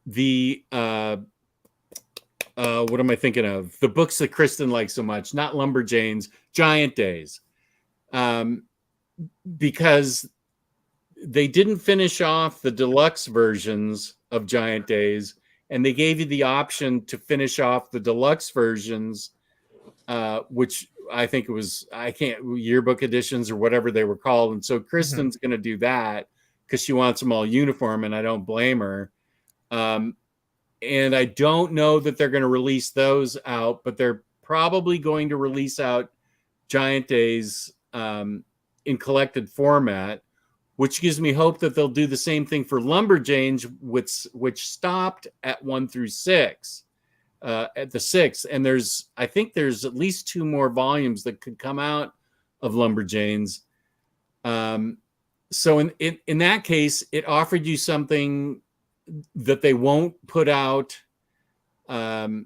the what am I thinking of? The books that Kristen likes so much, not Lumberjanes, Giant Days, because they didn't finish off the deluxe versions of Giant Days, and they gave you the option to finish off the deluxe versions, which I think it was, yearbook editions or whatever they were called. And so Kristen's going to do that because she wants them all uniform, and I don't blame her. And I don't know that they're going to release those out, but they're probably going to release out Giant Days in collected format, which gives me hope that they'll do the same thing for Lumberjanes, which stopped at 1 through 6, at the 6th. And I think there's at least 2 more volumes that could come out of Lumberjanes. So in that case, it offered you something that they won't put out to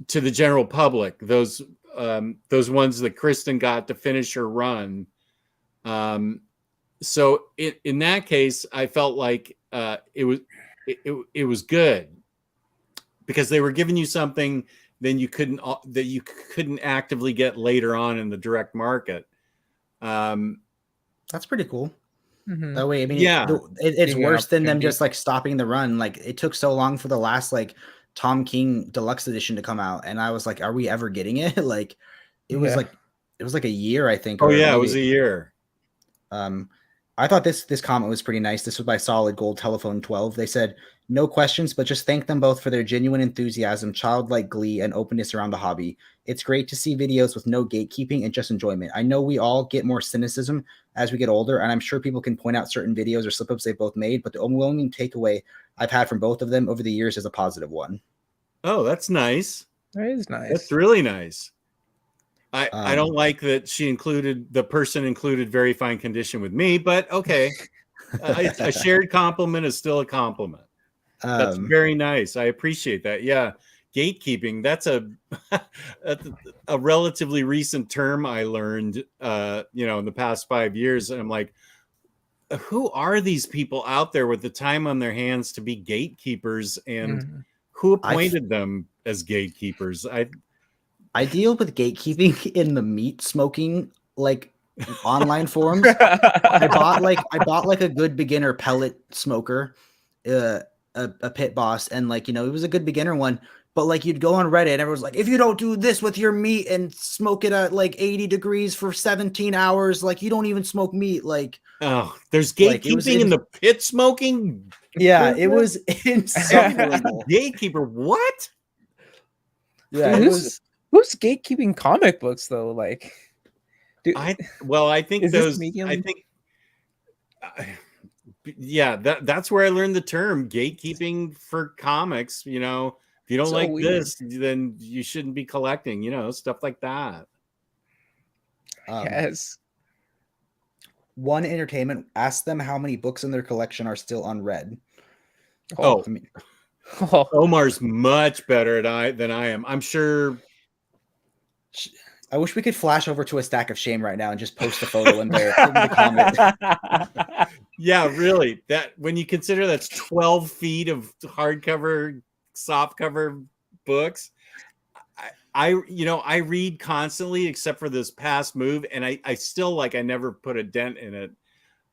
the general public. Those ones that Kristen got to finish her run. So in that case, I felt like it was good because they were giving you something that you couldn't actively get later on in the direct market. That's pretty cool. That way, I mean, it's worse than them just like stopping the run. Like, it took so long for the last like Tom King deluxe edition to come out, and I was like, are we ever getting it? Like, it was like a year, I think. Oh yeah, it was a year. I thought this comment was pretty nice. This was by Solid Gold Telephone 12. They said, no questions, but just thank them both for their genuine enthusiasm, childlike glee, and openness around the hobby. It's great to see videos with no gatekeeping and just enjoyment. I know we all get more cynicism as we get older, and I'm sure people can point out certain videos or slip-ups they've both made, but the overwhelming takeaway I've had from both of them over the years is a positive one. Oh, that's nice. That is nice. That's really nice. I don't like that the person included very fine condition with me, but okay. A shared compliment is still a compliment. That's very nice. I appreciate that. Yeah. Gatekeeping. That's a relatively recent term I learned, in the past 5 years. And I'm like, who are these people out there with the time on their hands to be gatekeepers, and who appointed them as gatekeepers? I deal with gatekeeping in the meat smoking online forums. I bought a good beginner pellet smoker, a pit boss, and it was a good beginner one. But you'd go on Reddit and everyone's like, if you don't do this with your meat and smoke it at 80 degrees for 17 hours, you don't even smoke meat. There's gatekeeping in the pit smoking. Yeah, it was insufferable. Gatekeeper, what? Yeah, Dude, who's gatekeeping comic books though? I think that's where I learned the term gatekeeping for comics. If you don't like this, then you shouldn't be collecting, stuff like that. Yes. One Entertainment asked them how many books in their collection are still unread. Omar's much better than I am. I'm sure. I wish we could flash over to a stack of shame right now and just post a photo in the comment. Yeah, really. That when you consider that's 12 feet of hardcover, softcover books. I read constantly except for this past move, and I still I never put a dent in it.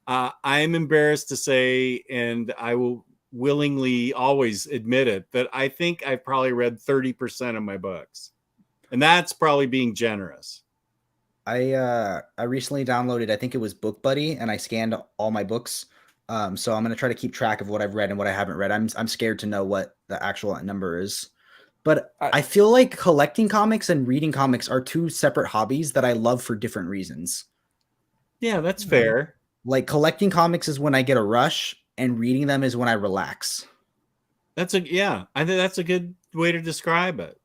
I am embarrassed to say, and I will willingly always admit it, that I think I've probably read 30% of my books. And that's probably being generous. I recently downloaded, I think it was Book Buddy, and I scanned all my books. So I'm going to try to keep track of what I've read and what I haven't read. I'm scared to know what the actual number is. But I feel like collecting comics and reading comics are two separate hobbies that I love for different reasons. Yeah, that's fair. Collecting comics is when I get a rush, and reading them is when I relax. I think that's a good way to describe it.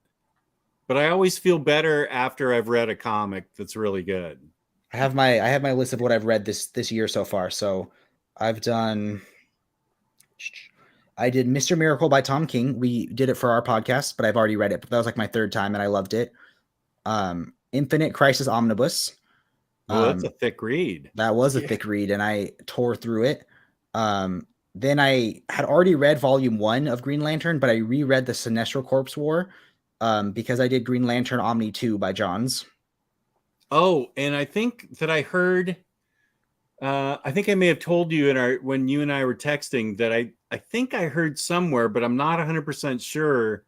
But I always feel better after I've read a comic that's really good. I have my list of what I've read this year so far. So I did Mr. Miracle by Tom King. We did it for our podcast, but I've already read it. But that was my third time, and I loved it. Infinite Crisis Omnibus. That's a thick read. That was a thick read, and I tore through it. Then I had already read Volume 1 of Green Lantern, but I reread the Sinestro Corps War because I did Green Lantern Omni 2 by Johns. Oh, and I think that I heard, I think I may have told you when you and I were texting that I think I heard somewhere, but I'm not 100% sure.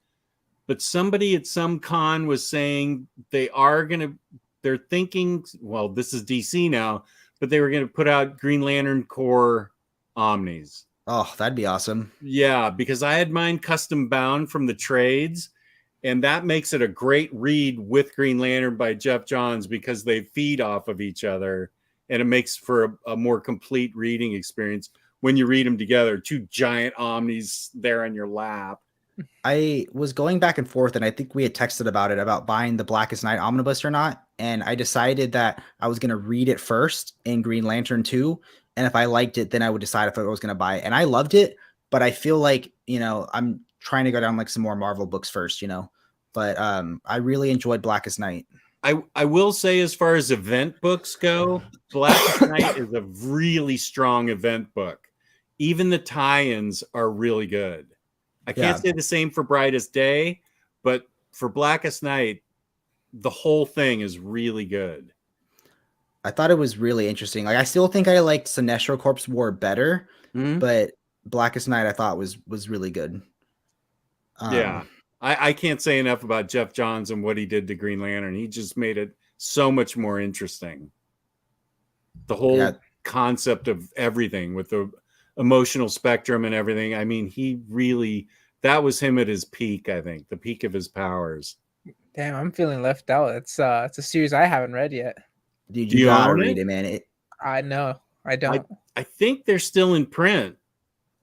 But somebody at some con was saying they're thinking, well, this is DC now, but they were going to put out Green Lantern Corps Omnis. Oh, that'd be awesome. Yeah, because I had mine custom bound from the trades, and that makes it a great read with Green Lantern by Jeff Johns because they feed off of each other, and it makes for a more complete reading experience when you read them together. Two giant Omnis there on your lap. I was going back and forth, and I think we had texted about buying the Blackest Night Omnibus or not, and I decided that I was going to read it first in Green Lantern 2, and if I liked it, then I would decide if I was going to buy it. And I loved it, but I feel like, I'm trying to go down some more Marvel books first, but I really enjoyed Blackest Night. I will say, as far as event books go, Blackest Night is a really strong event book. Even the tie-ins are really good. I can't say the same for Brightest Day, but for Blackest Night, the whole thing is really good. I thought it was really interesting. I still think I liked Sinestro Corps War better, but Blackest Night I thought was really good. Yeah. I can't say enough about Jeff Johns and what he did to Green Lantern. He just made it so much more interesting. The whole concept of everything with the emotional spectrum and everything. I mean, that was him at his peak, I think, the peak of his powers. Damn, I'm feeling left out. It's a series I haven't read yet. Dude, Do you you gotta own read it? it, man. I know. I don't. I think they're still in print.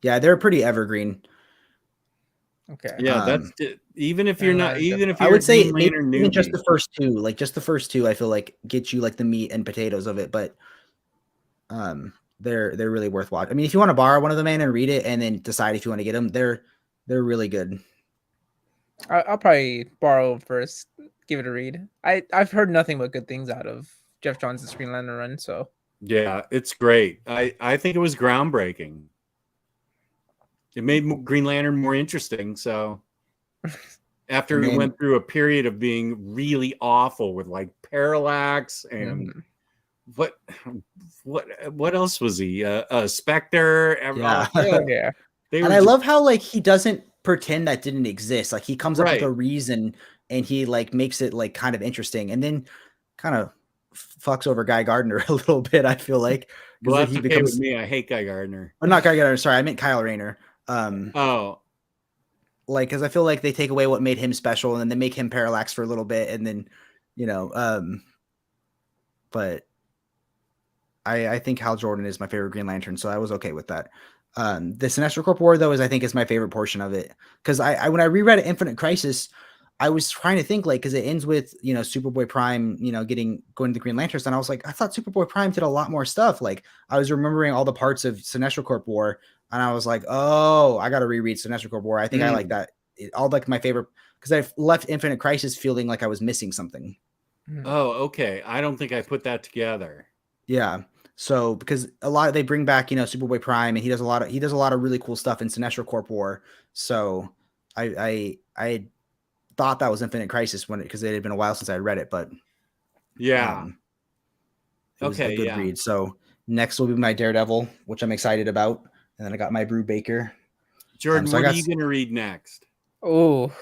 Yeah, they're pretty evergreen. Okay. Yeah, that's even if you're not, even if you're I would say Green maybe Lantern even newbie. just the first two, like just the first two, I feel like get you like the meat and potatoes of it, but they're really worth watching. I mean, if you want to borrow one of them and read it and then decide if you want to get them, they're really good. I'll probably borrow first, give it a read. I've heard nothing but good things out of Jeff Johns' Green Lantern run, so Yeah, it's great. I think it was groundbreaking. It made Green Lantern more interesting. So after he went through a period of being really awful with like Parallax and what else was he? Spectre. Yeah. Yeah. And I love how like he doesn't pretend that didn't exist. Like he comes up with Right. a reason and he like makes it like kind of interesting, and then kind of fucks over Guy Gardner a little bit. I feel like well, that's he okay becomes with me. I hate Guy Gardner. Oh, not Guy Gardner. Sorry, I meant Kyle Rayner. Like because I feel like they take away what made him special, and then they make him Parallax for a little bit, and then but I think Hal Jordan is my favorite Green Lantern, so I was okay with that. The Sinestro Corp War, though, I think is my favorite portion of it, because I when I reread Infinite Crisis, I was trying to think, like, because it ends with Superboy Prime going to the Green Lanterns, and I was like, I thought Superboy Prime did a lot more stuff. Like I was remembering all the parts of Sinestro Corp War, and I was like, oh, I got to reread Sinestro Corp War. I think I like that. All like my favorite, because I've left Infinite Crisis feeling like I was missing something. Oh, okay. I don't think I put that together. Yeah. So because they bring back Superboy Prime, and he does a lot of really cool stuff in Sinestro Corp War. So I thought that was Infinite Crisis because it had been a while since I had read it, but yeah, it was a good read. So next will be my Daredevil, which I'm excited about, and then I got my Brew Baker. Jordan, what are you going to read next? Oh,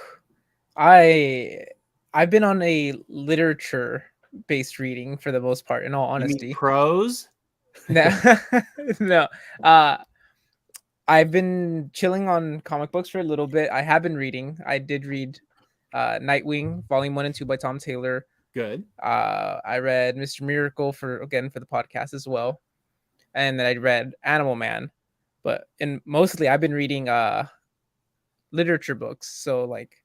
I've been on a literature-based reading for the most part, in all honesty. You mean prose? No. I've been chilling on comic books for a little bit. I have been reading. I did read Nightwing, Volume 1 and 2 by Tom Taylor. Good. I read Mr. Miracle for the podcast as well. And then I read Animal Man. But mostly I've been reading literature books. So like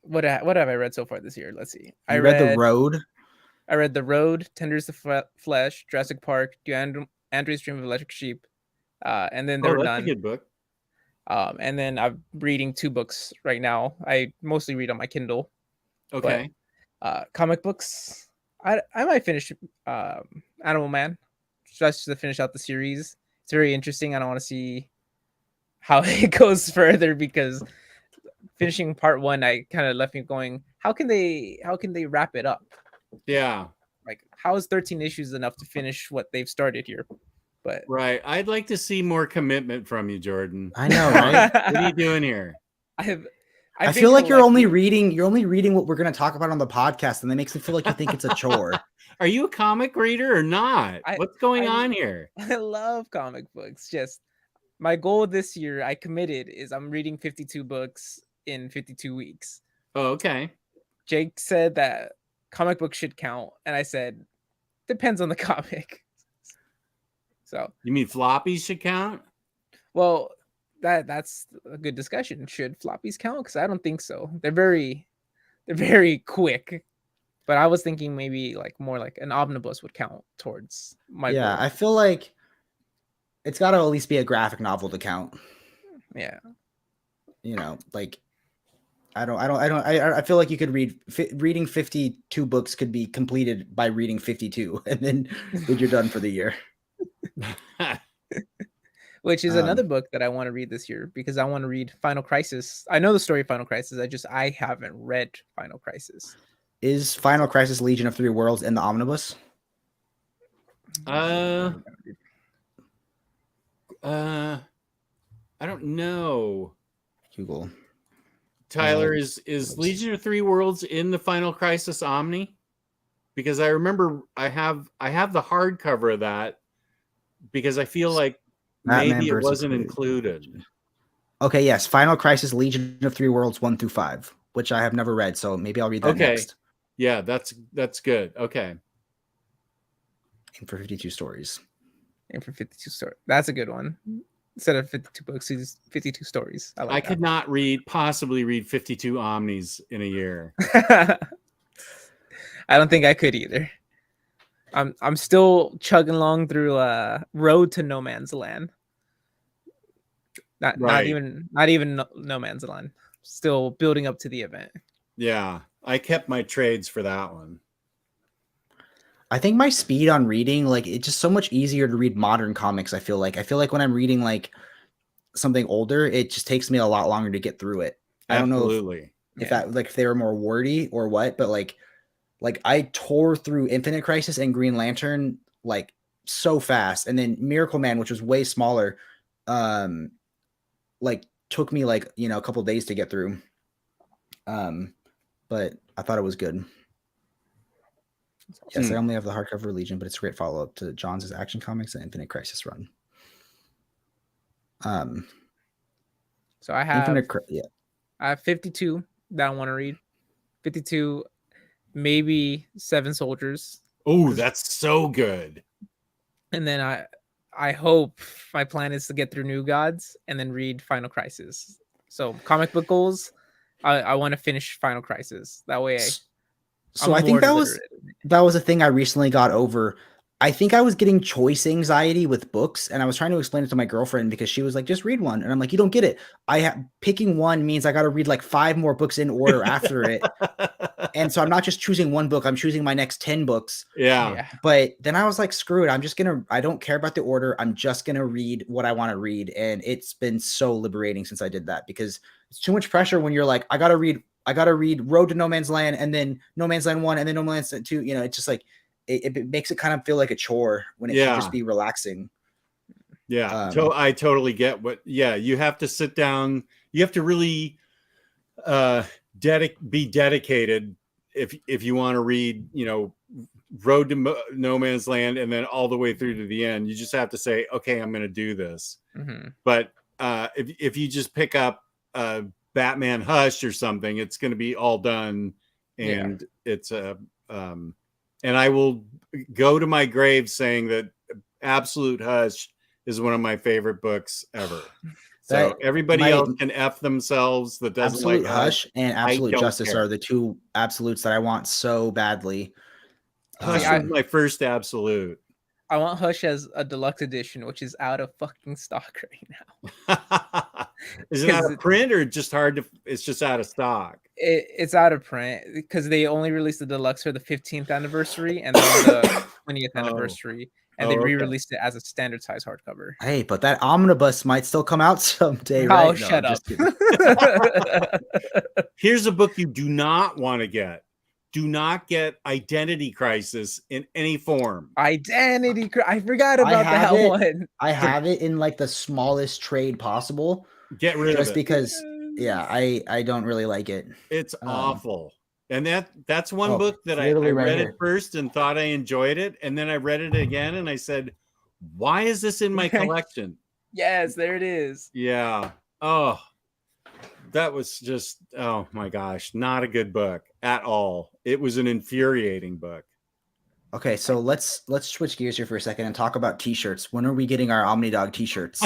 what have I read so far this year? Let's see. I read The Road. I read The Road, Tenders the Flesh, Jurassic Park, Andre's Dream of Electric Sheep, and then There Were None. That's a good book. And then I'm reading 2 books right now. I mostly read on my Kindle. Okay. But, comic books, I might finish Animal Man just to finish out the series. It's very interesting. I don't want to see how it goes further, because finishing part 1, I kind of left me going, how can they wrap it up? Yeah. Like, how is 13 issues enough to finish what they've started here? But right. I'd like to see more commitment from you, Jordan. I know, right? What are you doing here? I feel like you're only reading what we're going to talk about on the podcast, and that makes it feel like you think it's a chore. Are you a comic reader or not? What's going on here? I love comic books. Just my goal this year, I committed, is I'm reading 52 books in 52 weeks. Oh, okay. Jake said that comic books should count, and I said, depends on the comic. So you mean floppies should count? Well, that's a good discussion. Should floppies count? Because I don't think so. They're very quick. But I was thinking maybe like more like an omnibus would count towards my goal. I feel like it's got to at least be a graphic novel to count. Yeah. Like I feel like you could reading 52 books could be completed by reading 52, and then you're done for the year. Which is another book that I want to read this year, because I want to read Final Crisis. I know the story of Final Crisis. I haven't read Final Crisis. Is Final Crisis Legion of Three Worlds in the omnibus? I don't know. Google. Tyler, is Legion of Three Worlds in the Final Crisis Omni? Because I remember I have the hardcover of that, because I feel like Batman maybe it versus wasn't Superman. included. Okay, yes. Final Crisis Legion of Three Worlds 1 through 5, which I have never read, so maybe I'll read that next. Yeah, that's good. Okay. And for 52 stories. And for 52 stories. That's a good one. Instead of 52 books, it's 52 stories. I could not possibly read 52 Omnis in a year. I don't think I could either. I'm still chugging along through Road to No Man's Land. Not even No Man's Land. Still building up to the event. Yeah, I kept my trades for that one. I think my speed on reading, like, it's just so much easier to read modern comics. I feel like when I'm reading like something older, it just takes me a lot longer to get through it. Absolutely. I don't know if that, like, if they were more wordy or what, but like I tore through Infinite Crisis and Green Lantern like so fast, and then Miracle Man, which was way smaller, like took me like, you know, a couple days to get through. But I thought it was good. Yes, I only have the hardcover Legion, but it's a great follow-up to John's Action Comics and Infinite Crisis run. So I have I have 52 that I want to read. 52, maybe 7 Soldiers. Oh, that's so good. And then I hope my plan is to get through New Gods and then read Final Crisis. So comic book goals, I want to finish Final Crisis. That way I think that was a thing I recently got over. I think I was getting choice anxiety with books, and I was trying to explain it to my girlfriend because she was like, just read one. And I'm like, you don't get it. Picking one means I got to read like 5 more books in order after it. And so I'm not just choosing one book, I'm choosing my next 10 books. Yeah. But then I was like, screw it. I don't care about the order. I'm just going to read what I want to read. And it's been so liberating since I did that, because it's too much pressure when you're like, I got to read Road to No Man's Land, and then No Man's Land 1, and then No Man's Land 2. You know, it's just like, it makes it kind of feel like a chore when it should just be relaxing. Yeah. I totally get you have to sit down. You have to really be dedicated if you want to read, you know, Road to No Man's Land and then all the way through to the end. You just have to say, okay, I'm going to do this. Mm-hmm. But if you just pick up Batman Hush or something, it's going to be all done, and it's and I will go to my grave saying that Absolute Hush is one of my favorite books ever. So everybody else can F themselves that doesn't Absolute like Hush and Absolute Justice are the 2 absolutes that I want so badly. Hush was my first absolute. I want Hush as a deluxe edition, which is out of fucking stock right now. Is it out of print or just it's just out of stock? It's out of print because they only released the deluxe for the 15th anniversary and then the 20th anniversary. And they re-released it as a standard size hardcover. Hey, but that omnibus might still come out someday, right? Oh, shut up. Here's a book you do not want to get. Do not get Identity Crisis in any form. I forgot about that one. I have it in like the smallest trade possible. Get rid of it. Just because, I don't really like it. It's awful. And that's one book that I read it first and thought I enjoyed it. And then I read it again and I said, why is this in my collection? Yes, there it is. Yeah. Oh, that was just, oh my gosh, not a good book at all. It was an infuriating book. Okay, so let's switch gears here for a second and talk about t-shirts. When are we getting our Omnidog t-shirts?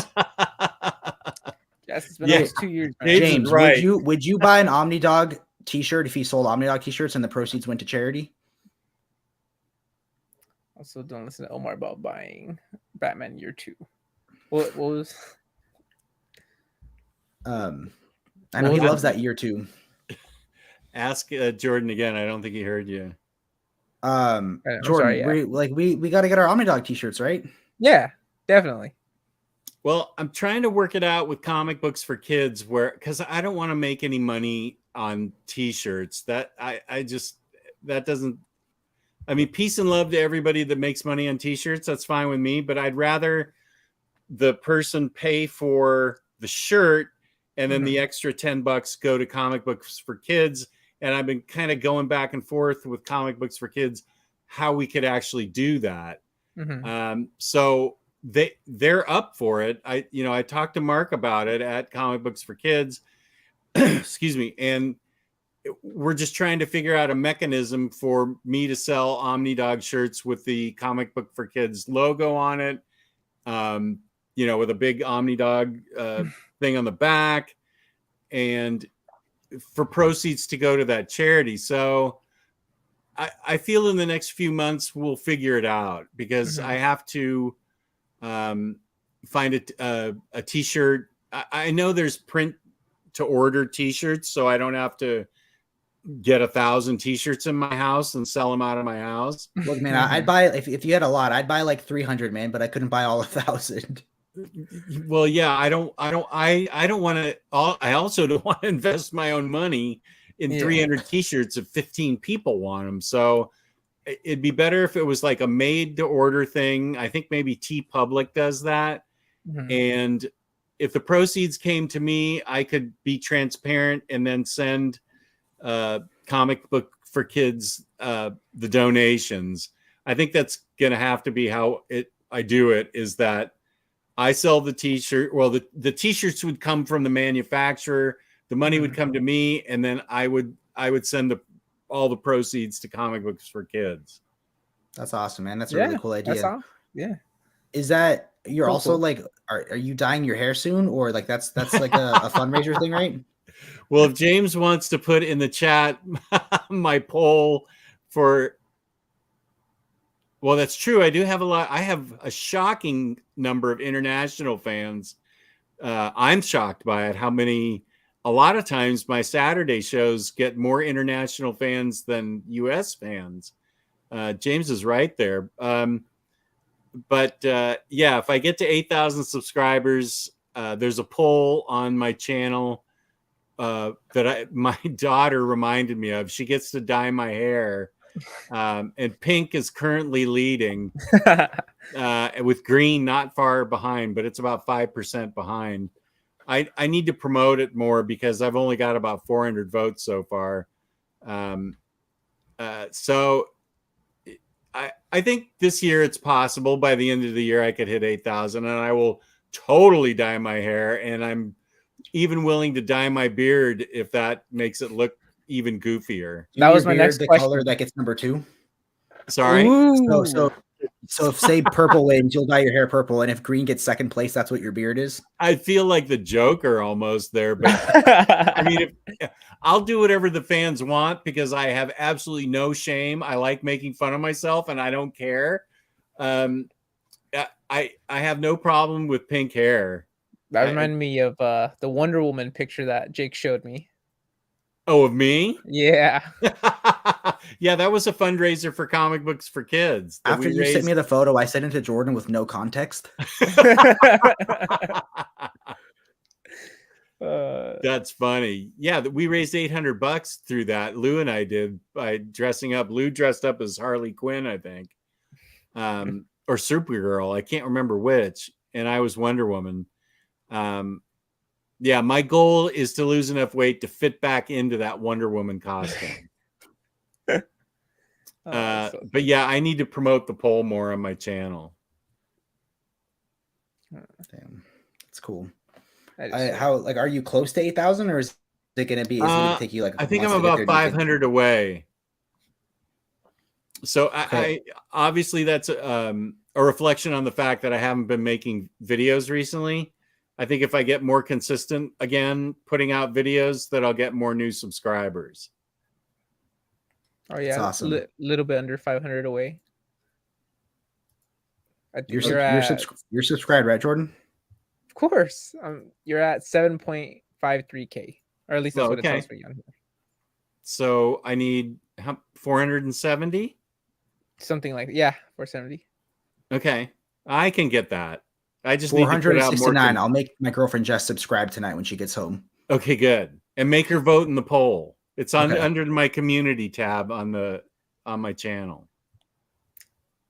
Yes, it's been almost 2 years. James, would you buy an Omnidog t-shirt if he sold Omnidog t-shirts and the proceeds went to charity? Also, don't listen to Omar about buying Batman Year 2. What was? I know he loves that Year 2. Ask Jordan again. I don't think he heard you. Jordan, sorry, we got to get our Omnidog t-shirts, right? Yeah, definitely. Well, I'm trying to work it out with comic books for kids, because I don't want to make any money on t-shirts. That doesn't. I mean, peace and love to everybody that makes money on t-shirts. That's fine with me, but I'd rather the person pay for the shirt and then the extra $10 go to comic books for kids. And I've been kind of going back and forth with comic books for kids, how we could actually do that. So they're up for it. I talked to Mark about it at Comic Books for Kids. Excuse me. And we're just trying to figure out a mechanism for me to sell Omnidog shirts with the Comic Book for Kids logo on it. With a big Omnidog thing on the back, and for proceeds to go to that charity. So I feel in the next few months we'll figure it out, because I have to find a t-shirt. I know there's print to order t-shirts, so I don't have to get 1,000 t-shirts in my house and sell them out of my house. Look, man, I'd buy, if you had a lot, I'd buy like 300, man, but I couldn't buy all 1,000. Well, yeah, I don't want to. I also don't want to invest my own money in 300 t-shirts if 15 people want them. So it'd be better if it was like a made to order thing. I think maybe TeePublic does that. And if the proceeds came to me, I could be transparent and then send Comic Book for Kids the donations. I think that's going to have to be how I do it, is that I sell the t-shirt. Well, the t-shirts would come from the manufacturer. The money would come to me, and then I would send all the proceeds to Comic Books for Kids. That's awesome, man. That's a really cool idea. Yeah. Is that you're also like, are you dyeing your hair soon, or like that's like a fundraiser thing, right? Well, if James wants to put in the chat my poll for. Well, that's true. I do have a lot. I have a shocking number of international fans. I'm shocked by it. How many? A lot of times my Saturday shows get more international fans than U.S. fans. James is right there. But if I get to 8,000 subscribers, there's a poll on my channel that my daughter reminded me of. She gets to dye my hair. And pink is currently leading with green not far behind, but it's about 5% behind. I need to promote it more because I've only got about 400 votes so far. So I think this year it's possible. By the end of the year I could hit 8,000, and I will totally dye my hair, and I'm even willing to dye my beard if that makes it look even goofier. That was my next question. Color that gets number 2. Sorry. So if say purple wins, you'll dye your hair purple, and if green gets second place, that's what your beard is. I feel like the Joker almost there, but I mean, I'll do whatever the fans want because I have absolutely no shame. I like making fun of myself, and I don't care. I have no problem with pink hair. That reminded me of the Wonder Woman picture that Jake showed me. Oh, of me? Yeah. Yeah, that was a fundraiser for Comic Books for Kids. After you sent me the photo, I sent it to Jordan with no context. That's funny. Yeah, we raised $800 through that. Lou and I did by dressing up. Lou dressed up as Harley Quinn, I think, or Supergirl. I can't remember which. And I was Wonder Woman. Yeah, my goal is to lose enough weight to fit back into that Wonder Woman costume. But yeah, I need to promote the poll more on my channel. Damn, that's cool. Are you close to 8,000, or is it going to be? Is it going to take you like? I think I'm about 500 away. So I obviously that's a reflection on the fact that I haven't been making videos recently. I think if I get more consistent again, putting out videos, that I'll get more new subscribers. Oh yeah, that's awesome. Little bit under 500 away. You're subscribed, right, Jordan? Of course. You're at 7.53K, or at least that's what it tells me on here. So I need 470? Something like that. Yeah, 470. Okay, I can get that. I just need to put out more. 469. I'll make my girlfriend Jess subscribe tonight when she gets home. Okay, good. And make her vote in the poll. It's under my community tab on my channel.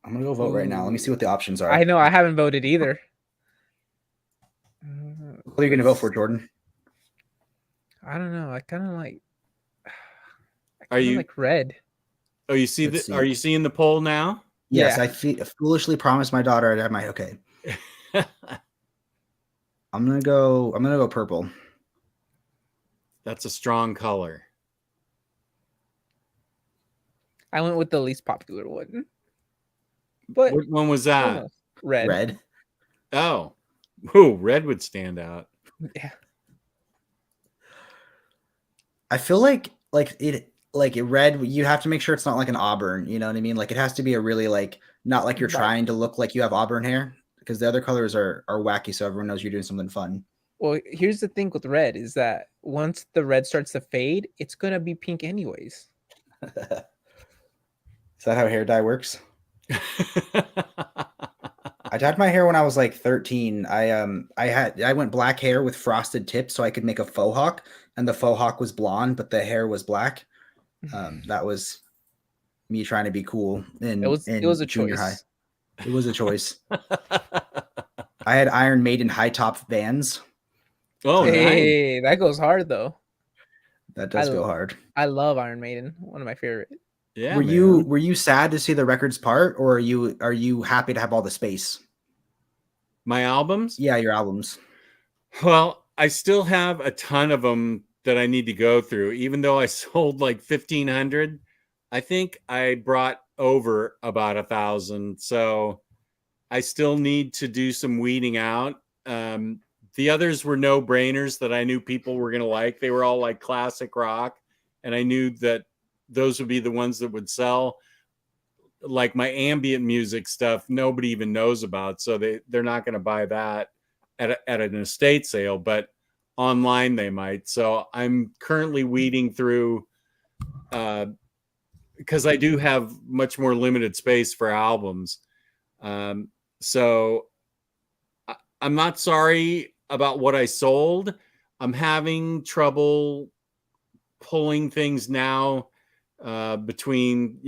I'm gonna go vote right now. Let me see what the options are. I know I haven't voted either. What are you gonna vote for, Jordan? I don't know. I kind of like. Are you like red? Oh, you see the? Are you seeing the poll now? Yes, yeah. I foolishly promised my daughter I'd have my. Okay. I'm gonna go purple. That's a strong color. I went with the least popular one. But What one was that? almost. Red. Red. Oh, ooh, red would stand out. Yeah. I feel like red, you have to make sure it's not like an auburn, you know what I mean? Like it has to be a really like not like you're trying to look like you have auburn hair, because the other colors are wacky, so everyone knows you're doing something fun. Well, here's the thing with red is that once the red starts to fade, it's gonna be pink anyways. Is that how hair dye works? I dyed my hair when I was like 13. I went black hair with frosted tips so I could make a faux hawk, and the faux hawk was blonde, but the hair was black. That was me trying to be cool in it was a junior choice. high. It was a choice. I had Iron Maiden high top Vans. Oh, hey, that goes hard though. That does go hard. I love Iron Maiden, one of my favorite. Yeah. Were you sad to see the records part, or are you happy to have all the space? My albums? Yeah, your albums. Well, I still have a ton of them that I need to go through. Even though I sold like 1,500, I think I brought over about 1,000. So I still need to do some weeding out. The others were no-brainers that I knew people were going to like. They were all like classic rock, and I knew that those would be the ones that would sell. Like my ambient music stuff, nobody even knows about, so they're not going to buy that at an estate sale, but online they might. So I'm currently weeding through because I do have much more limited space for albums. So I'm not sorry about what I sold. I'm having trouble pulling things now between,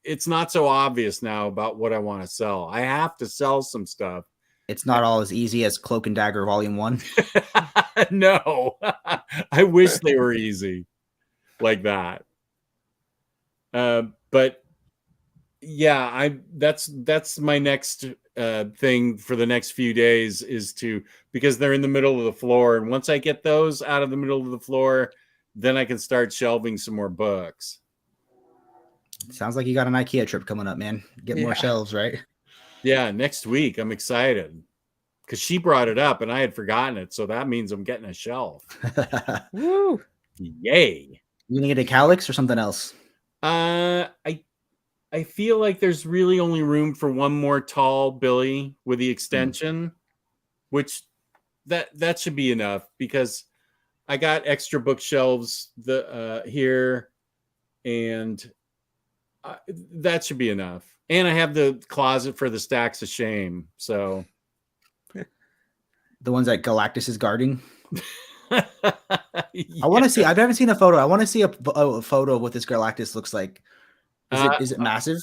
it's not so obvious now about what I want to sell. I have to sell some stuff. It's not all as easy as Cloak and Dagger Volume 1. No, I wish they were easy like that. But yeah, that's my next thing for the next few days is because they're in the middle of the floor. And once I get those out of the middle of the floor, then I can start shelving some more books. Sounds like you got an IKEA trip coming up, man. Get more shelves, right? Yeah, next week. I'm excited because she brought it up and I had forgotten it. So that means I'm getting a shelf. Woo! Yay! You gonna get a Calyx or something else? I feel like there's really only room for one more tall Billy with the extension, which that should be enough because I got extra bookshelves here, and that should be enough. And I have the closet for the stacks of shame. So the ones that Galactus is guarding. Yeah. I want to see. I haven't seen a photo. I want to see a photo of what this Galactus looks like. Is it massive?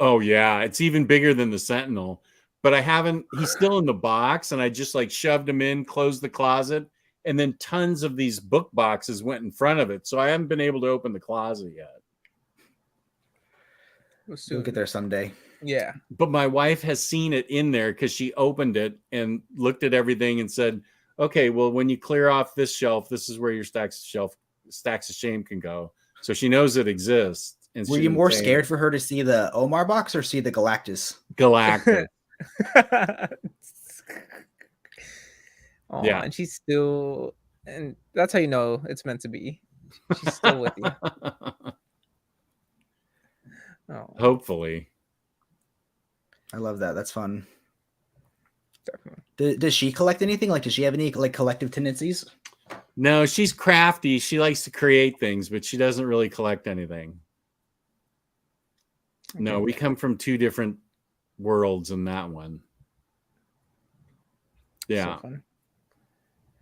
Oh yeah, it's even bigger than the Sentinel. But I haven't. He's still in the box, and I just like shoved him in, closed the closet, and then tons of these book boxes went in front of it. So I haven't been able to open the closet yet. We'll get there someday. Yeah. But my wife has seen it in there because she opened it and looked at everything and said, okay, well, when you clear off this shelf, this is where your stacks of shame can go. So she knows it exists. And were you more scared for her to see the Omar box or see the Galactus? Galactus. Oh, yeah. And she's still, and that's how you know it's meant to be. She's still with you. Oh. Hopefully. I love that. That's fun. Definitely. Does she collect anything? Like, does she have any like collective tendencies? No, she's crafty. She likes to create things, but she doesn't really collect anything. Okay. No, we come from two different worlds in that one. Yeah. So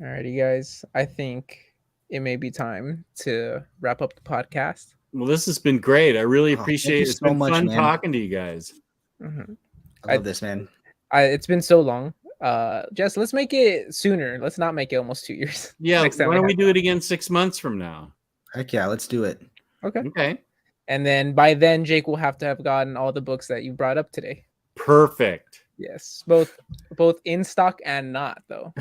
alrighty, guys. I think it may be time to wrap up the podcast. Well, this has been great. I really appreciate it. It's been fun talking to you guys. Mm-hmm. I love this, man. It's been so long. Jess, let's make it sooner. Let's not make it almost 2 years. Yeah. Why don't we do it again 6 months from now? Heck yeah, let's do it. Okay. And then by then, Jake will have to have gotten all the books that you brought up today. Perfect. Yes, both in stock and not though.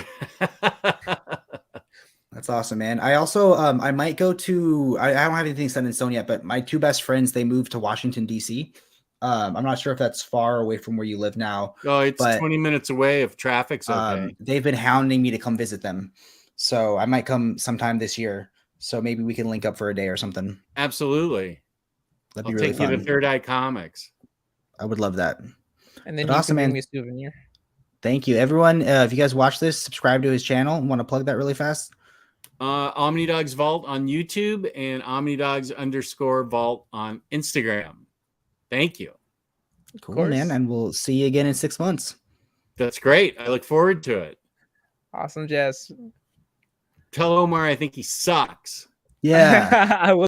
That's awesome, man. I also I might go to I don't have anything set in stone yet, but my two best friends, they moved to Washington, DC. I'm not sure if that's far away from where you live now. Oh, it's but 20 minutes away if traffic's okay. They've been hounding me to come visit them. So I might come sometime this year. So maybe we can link up for a day or something. Absolutely. That'd I'll be really take you fun. to Third Eye Comics. I would love that. And then But you awesome, can bring man. me a souvenir. Thank you, everyone. If you guys watch this, subscribe to his channel. Want to plug that really fast? Omnidog's Vault on YouTube and Omnidogs_Vault on Instagram. Thank you. Cool, man. And we'll see you again in 6 months. That's great. I look forward to it. Awesome, Jess. Tell Omar I think he sucks. Yeah. I will.